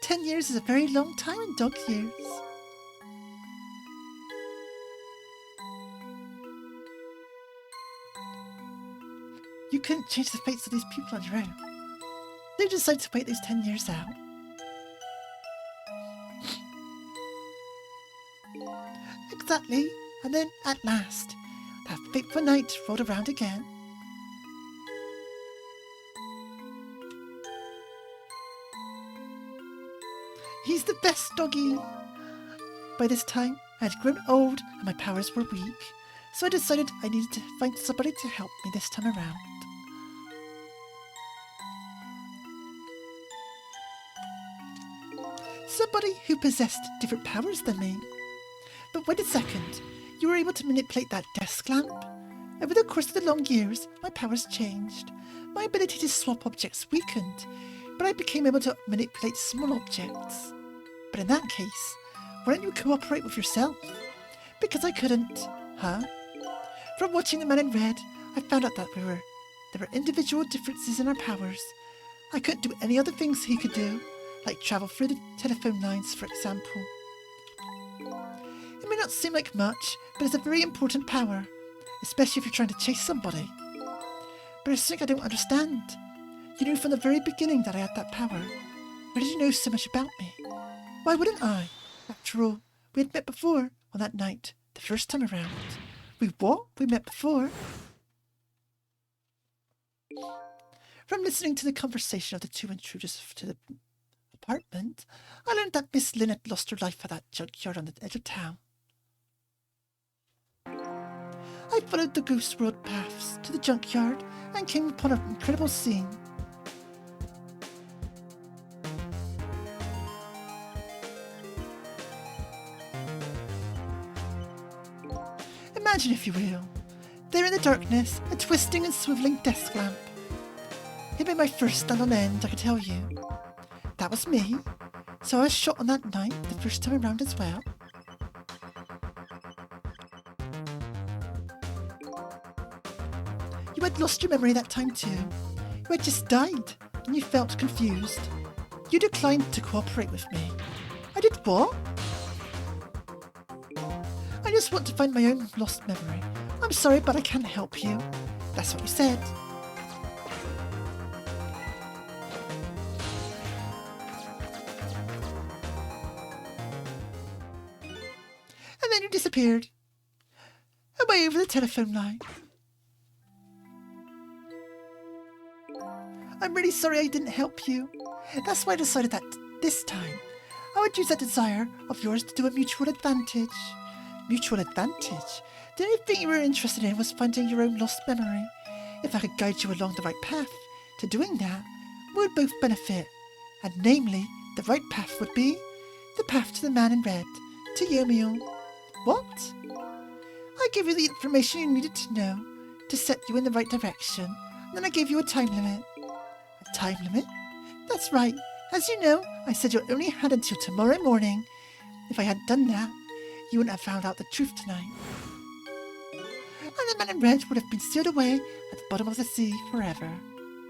10 years is a very long time in dog years. You couldn't change the fates of these people on your own. They decided to wait these 10 years out. Exactly. And then, at last, that fateful night rolled around again. He's the best doggy. By this time, I had grown old and my powers were weak, so I decided I needed to find somebody to help me this time around. Somebody who possessed different powers than me. But wait a second, you were able to manipulate that desk lamp? Over the course of the long years, my powers changed. My ability to swap objects weakened, but I became able to manipulate small objects. But in that case, why don't you cooperate with yourself? Because I couldn't, huh? From watching The Man in Red, I found out that there were individual differences in our powers. I couldn't do any other things he could do, like travel through the telephone lines, for example. It may not seem like much, but it's a very important power, especially if you're trying to chase somebody. But there's something I don't understand. You knew from the very beginning that I had that power. Why did you know so much about me? Why wouldn't I? After all, we had met before on that night, the first time around. We what? We met before? From listening to the conversation of the two intruders to the apartment, I learned that Miss Lynn had lost her life at that junkyard on the edge of town. I followed the Ghost World paths to the junkyard and came upon an incredible scene. Imagine, if you will, there in the darkness, a twisting and swivelling desk lamp. It made my fur stand on end, I can tell you. That was me, so I was shot on that night, the first time around as well. You had lost your memory that time too. You had just died, and you felt confused. You declined to cooperate with me. I did what? I just want to find my own lost memory. I'm sorry, but I can't help you. That's what you said. And then you disappeared. Away over the telephone line. I'm really sorry I didn't help you. That's why I decided that this time I would use that desire of yours to do a mutual advantage. Mutual advantage? The only thing you were interested in was finding your own lost memory. If I could guide you along the right path to doing that, we would both benefit. And namely, the right path would be the path to the Man in Red, to Yomiel. What? I gave you the information you needed to know to set you in the right direction, and then I gave you a time limit. A time limit? That's right. As you know, I said you only had until tomorrow morning. If I hadn't done that, you wouldn't have found out the truth tonight. And the Man in Red would have been sealed away at the bottom of the sea forever.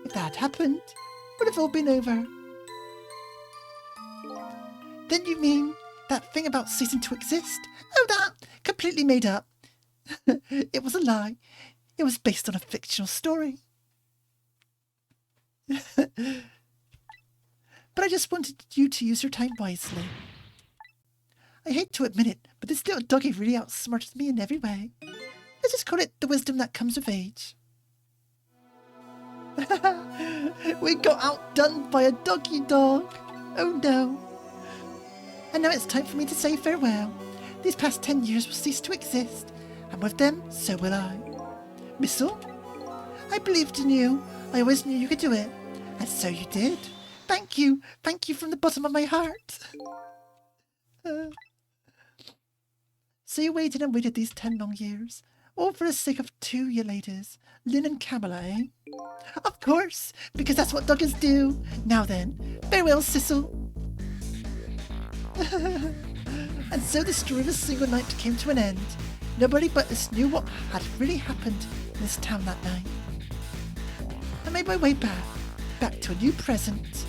If that had happened, it would have all been over. Then you mean that thing about ceasing to exist? Oh, that! Completely made up. It was a lie. It was based on a fictional story. But I just wanted you to use your time wisely. I hate to admit it, but this little doggy really outsmarted me in every way. Let's just call it the wisdom that comes of age. We got outdone by a doggy dog. Oh no. And now it's time for me to say farewell. These past 10 years will cease to exist, and with them, so will I. Missile, I believed in you. I always knew you could do it. And so you did. Thank you. Thank you from the bottom of my heart. So you waited and waited these 10 long years, all for the sake of two you ladies, Lynn and Camilla, eh? Of course, because that's what doggers do. Now then, farewell, Sissel. And so the story of a single night came to an end. Nobody but us knew what had really happened in this town that night. I made my way back to a new present.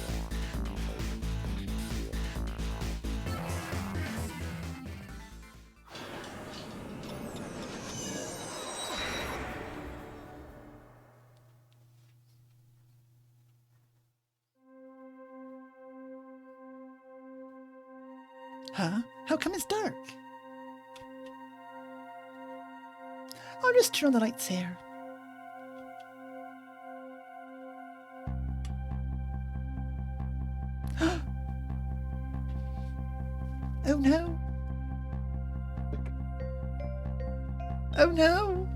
Huh? How come it's dark? I'll just turn on the lights here. Oh no. Oh no.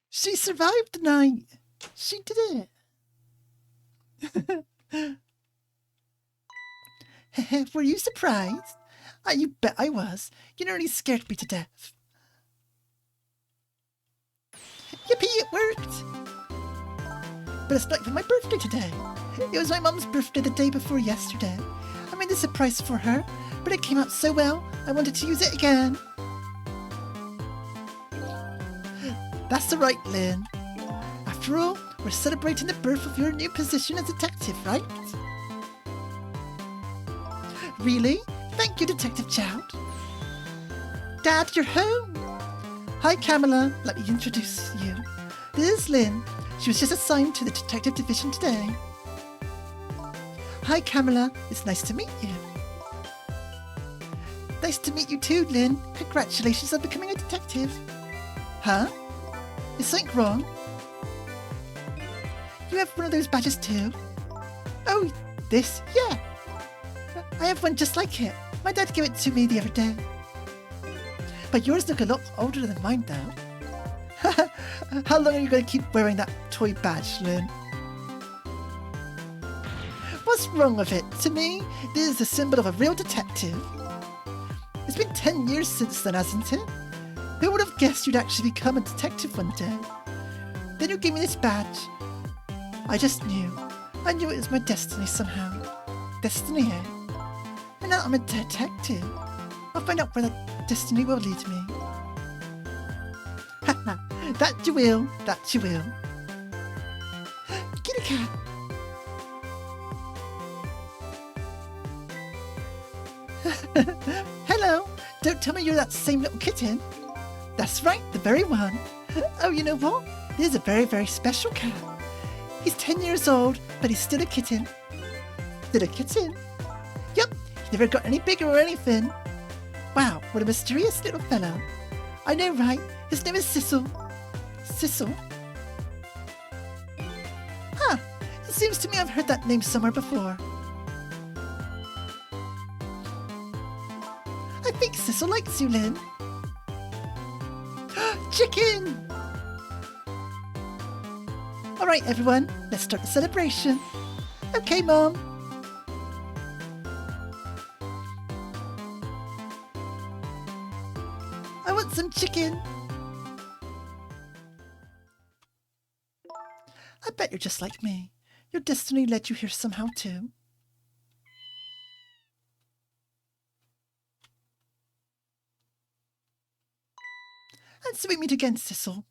She survived the night. She did it. Were you surprised? You bet I was. You nearly scared me to death. Yippee, it worked! But it's not even my birthday today. It was my mum's birthday the day before yesterday. I made a surprise for her, but it came out so well, I wanted to use it again. That's right, Lynn. After all, we're celebrating the birth of your new position as detective, right? Really? Thank you, Detective Choud. Dad, you're home. Hi, Camilla. Let me introduce you. This is Lynn. She was just assigned to the detective division today. Hi, Camilla. It's nice to meet you. Nice to meet you too, Lynn. Congratulations on becoming a detective. Huh? Is something wrong? You have one of those badges too? Oh, this? Yeah. I have one just like it. My dad gave it to me the other day. But yours look a lot older than mine, though. How long are you going to keep wearing that toy badge, Lynn? What's wrong with it? To me, this is a symbol of a real detective. It's been 10 years since then, hasn't it? Who would have guessed you'd actually become a detective one day? Then you gave me this badge. I just knew. I knew it was my destiny somehow. Destiny, eh? And now I'm a detective. I'll find out where that destiny will lead me. Haha, that you will, that you will. Kitty cat. Hello, don't tell me you're that same little kitten. That's right, the very one. Oh, you know what? This is a very, very special cat. He's 10 years old, but he's still a kitten. Still a kitten? Yup, he never got any bigger or anything. Wow, what a mysterious little fellow. I know, right? His name is Sissel. Sissel? Huh, it seems to me I've heard that name somewhere before. I think Sissel likes you, Lynn. Chicken! Alright, everyone, let's start the celebration. Okay, Mom. I want some chicken. I bet you're just like me. Your destiny led you here somehow, too. And so we meet again, Sissel.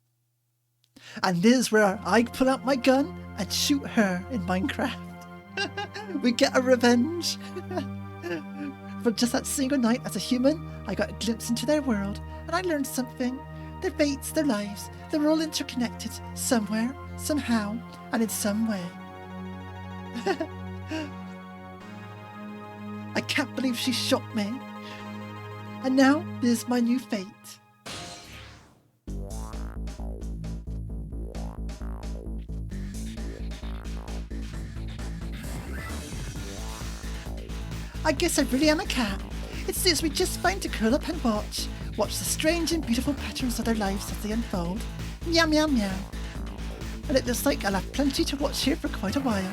And this is where I pull out my gun and shoot her in Minecraft. We get a revenge. For just that single night as a human, I got a glimpse into their world and I learned something. Their fates, their lives, they're all interconnected somewhere, somehow, and in some way. I can't believe she shot me. And now, this is my new fate. I guess I really am a cat. It suits me just fine to curl up and watch the strange and beautiful patterns of their lives as they unfold. Meow, meow, meow. And it looks like I'll have plenty to watch here for quite a while.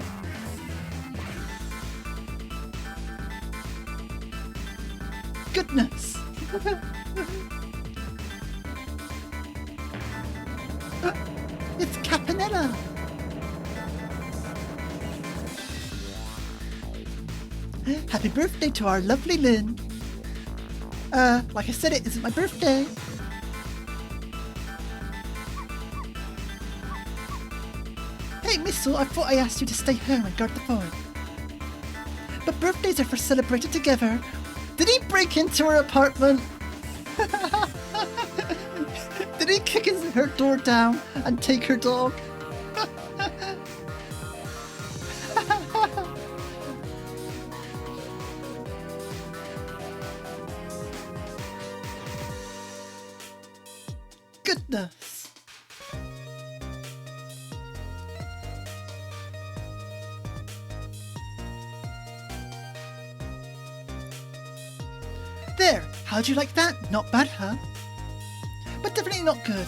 Goodness! It's Caponella! Happy birthday to our lovely Lynn. Like I said, it isn't my birthday. Hey, Missile, I thought I asked you to stay home and guard the fort. But birthdays are for celebrating together. Did he break into her apartment? Did he kick her door down and take her dog? Goodness. There, how'd you like that? Not bad, huh? But definitely not good.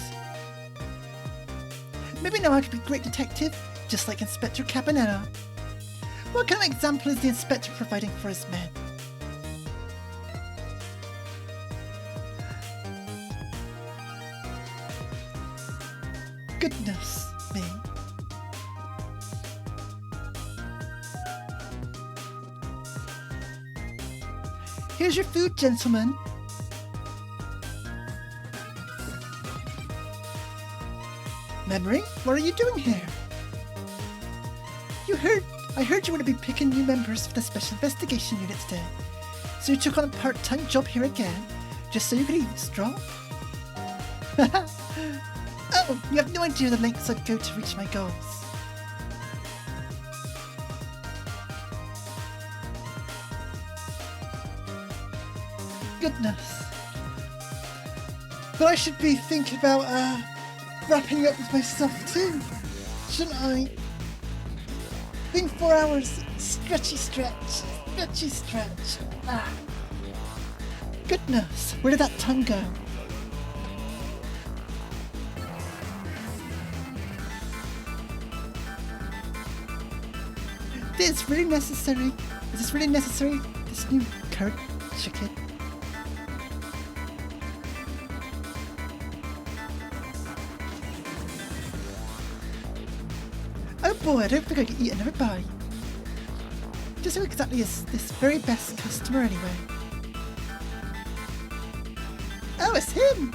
Maybe now I could be a great detective, just like Inspector Cabanero. What kind of example is the inspector providing for his men? Goodness me. Here's your food, gentlemen. Memory, what are you doing here? I heard you want to be picking new members for the Special Investigation Unit today. So you took on a part-time job here again, just so you could eavesdrop? Oh, you have no idea the lengths I'd go to reach my goals. Goodness. But I should be thinking about, wrapping up with myself too, shouldn't I? Been 4 hours, stretchy stretch. Ah. Goodness, where did that tongue go? Is this really necessary? This new curd chicken? Oh boy, I don't think I can eat another bite. Just who exactly is this very best customer anyway? Oh, it's him!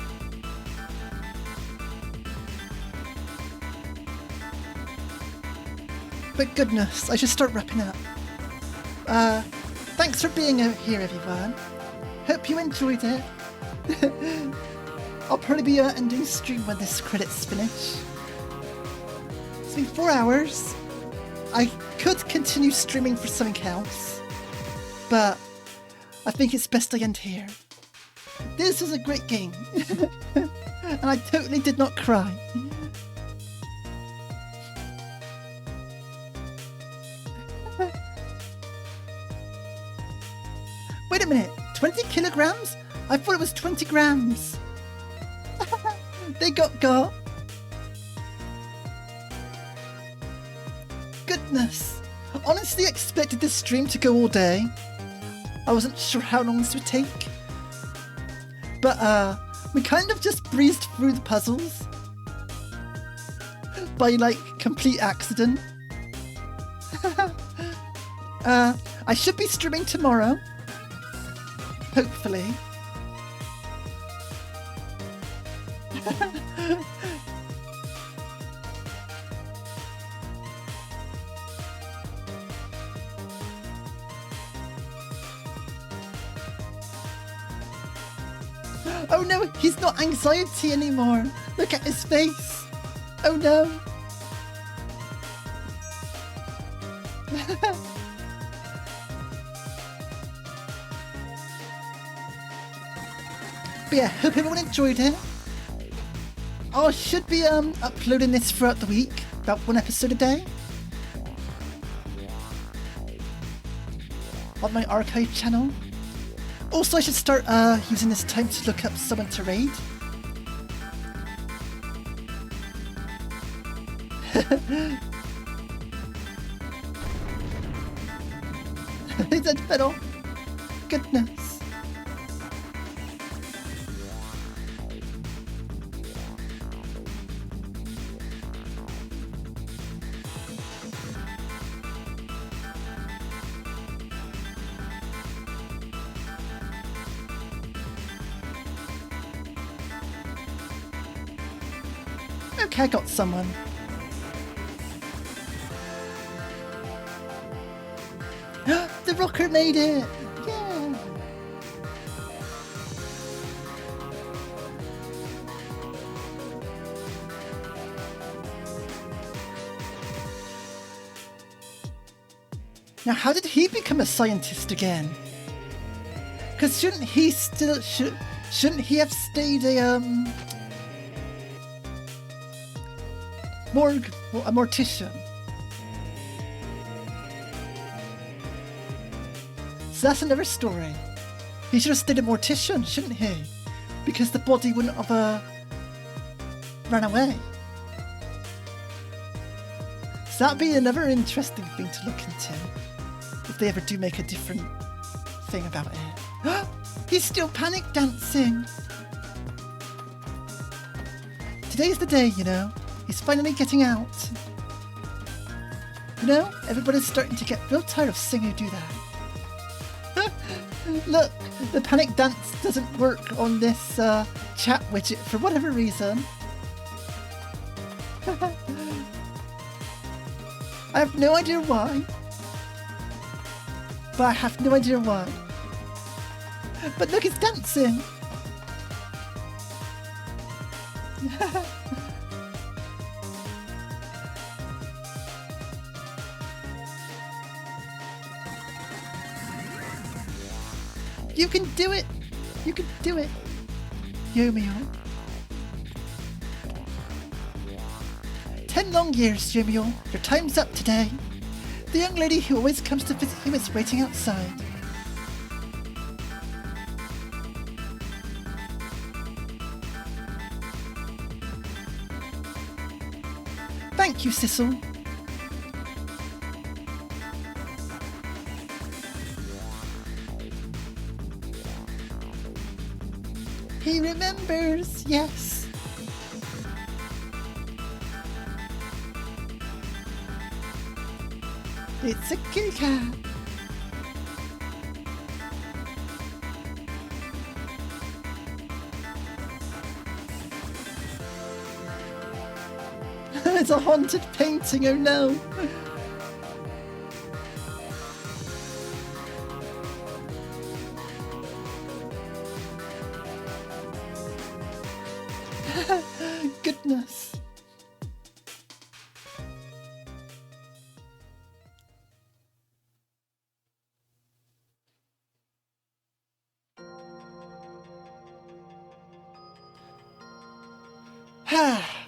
But goodness, I should start wrapping up. Thanks for being out here, everyone. Hope you enjoyed it. I'll probably be ending stream when this credits finish. It's been 4 hours. I could continue streaming for something else, but I think it's best I end here. This was a great game, and I totally did not cry. Wait a minute, 20 kilograms? I thought it was 20 grams. They got. Goodness. Honestly, I expected this stream to go all day. I wasn't sure how long this would take. But, we kind of just breezed through the puzzles. By, like, complete accident. I should be streaming tomorrow. Hopefully. Oh no, he's not anxiety anymore. Look at his face. Oh no. But yeah, hope everyone enjoyed it. I should be uploading this throughout the week, about 1 episode a day. On my archive channel. Also, I should start using this time to look up someone to raid. Is that better? Goodness. Okay, I got someone. The rocker made it! Yeah! Now, how did he become a scientist again? Because shouldn't he have stayed a mortician? So that's another story. He should have stayed a mortician, shouldn't he? Because the body wouldn't have ran away. So that'd be another interesting thing to look into. If they ever do make a different thing about it. He's still panic dancing. Today's the day, you know. He's finally getting out. You know, everybody's starting to get real tired of seeing you do that. Look, the panic dance doesn't work on this chat widget for whatever reason. I have no idea why. But I have no idea why. But look, it's dancing. You can do it! You can do it! Yomio. 10 long years, Yomio. Your time's up today. The young lady who always comes to visit you is waiting outside. Thank you, Sissel. He remembers, yes. It's a kitty cat. It's a haunted painting, oh no. Goodness.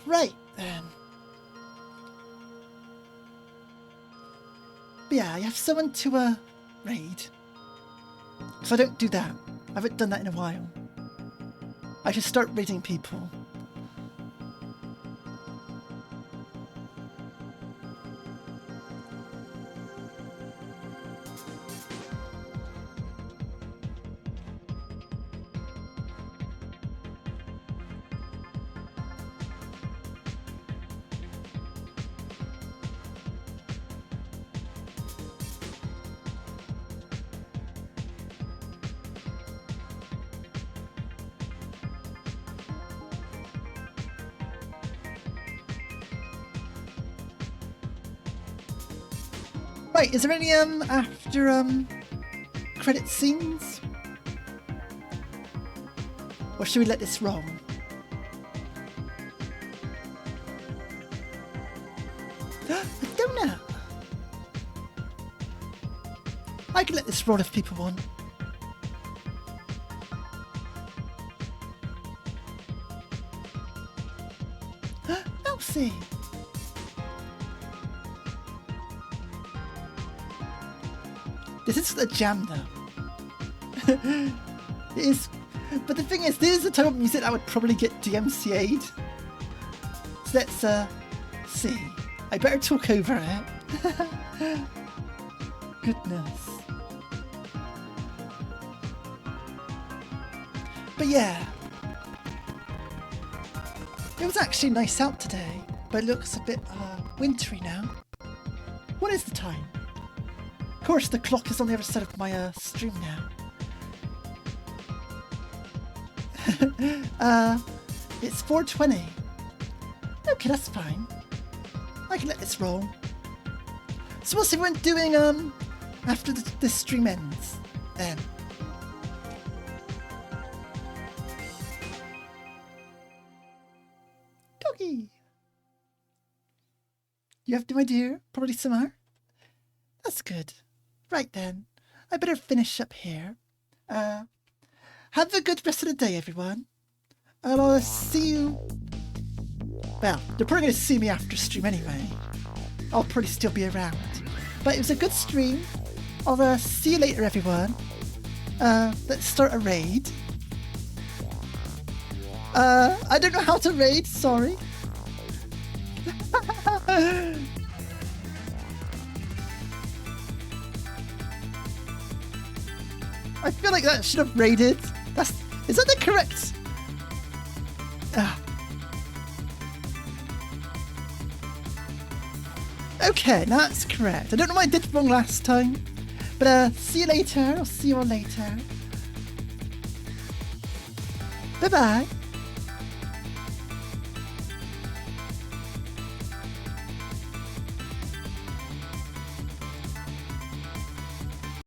Right then. But yeah, I have someone to raid. So I don't do that. I haven't done that in a while. I should start raiding people. Right, is there any after credit scenes? Or should we let this roll? A donut! I can let this roll if people want. Elsie! This is a jam though. It is, but the thing is, this is the type of music I would probably get DMCA'd. So let's see. I better talk over it. Goodness. But yeah. It was actually nice out today, but it looks a bit wintry now. What is the time? Of course, the clock is on the other side of my stream now. It's 4:20. Okay, that's fine. I can let this roll. So what's everyone doing after the stream ends then? Doggy! You have no idea? Probably somewhere? That's good. Right then, I better finish up here. Have a good rest of the day, everyone. And I'll see you... Well, they're probably going to see me after stream anyway. I'll probably still be around. But it was a good stream. I'll see you later, everyone. Let's start a raid. I don't know how to raid, sorry. I feel like that should have raided. Is that the correct? Okay, that's correct. I don't know what I did wrong last time. But see you later. I'll see you all later. Bye-bye.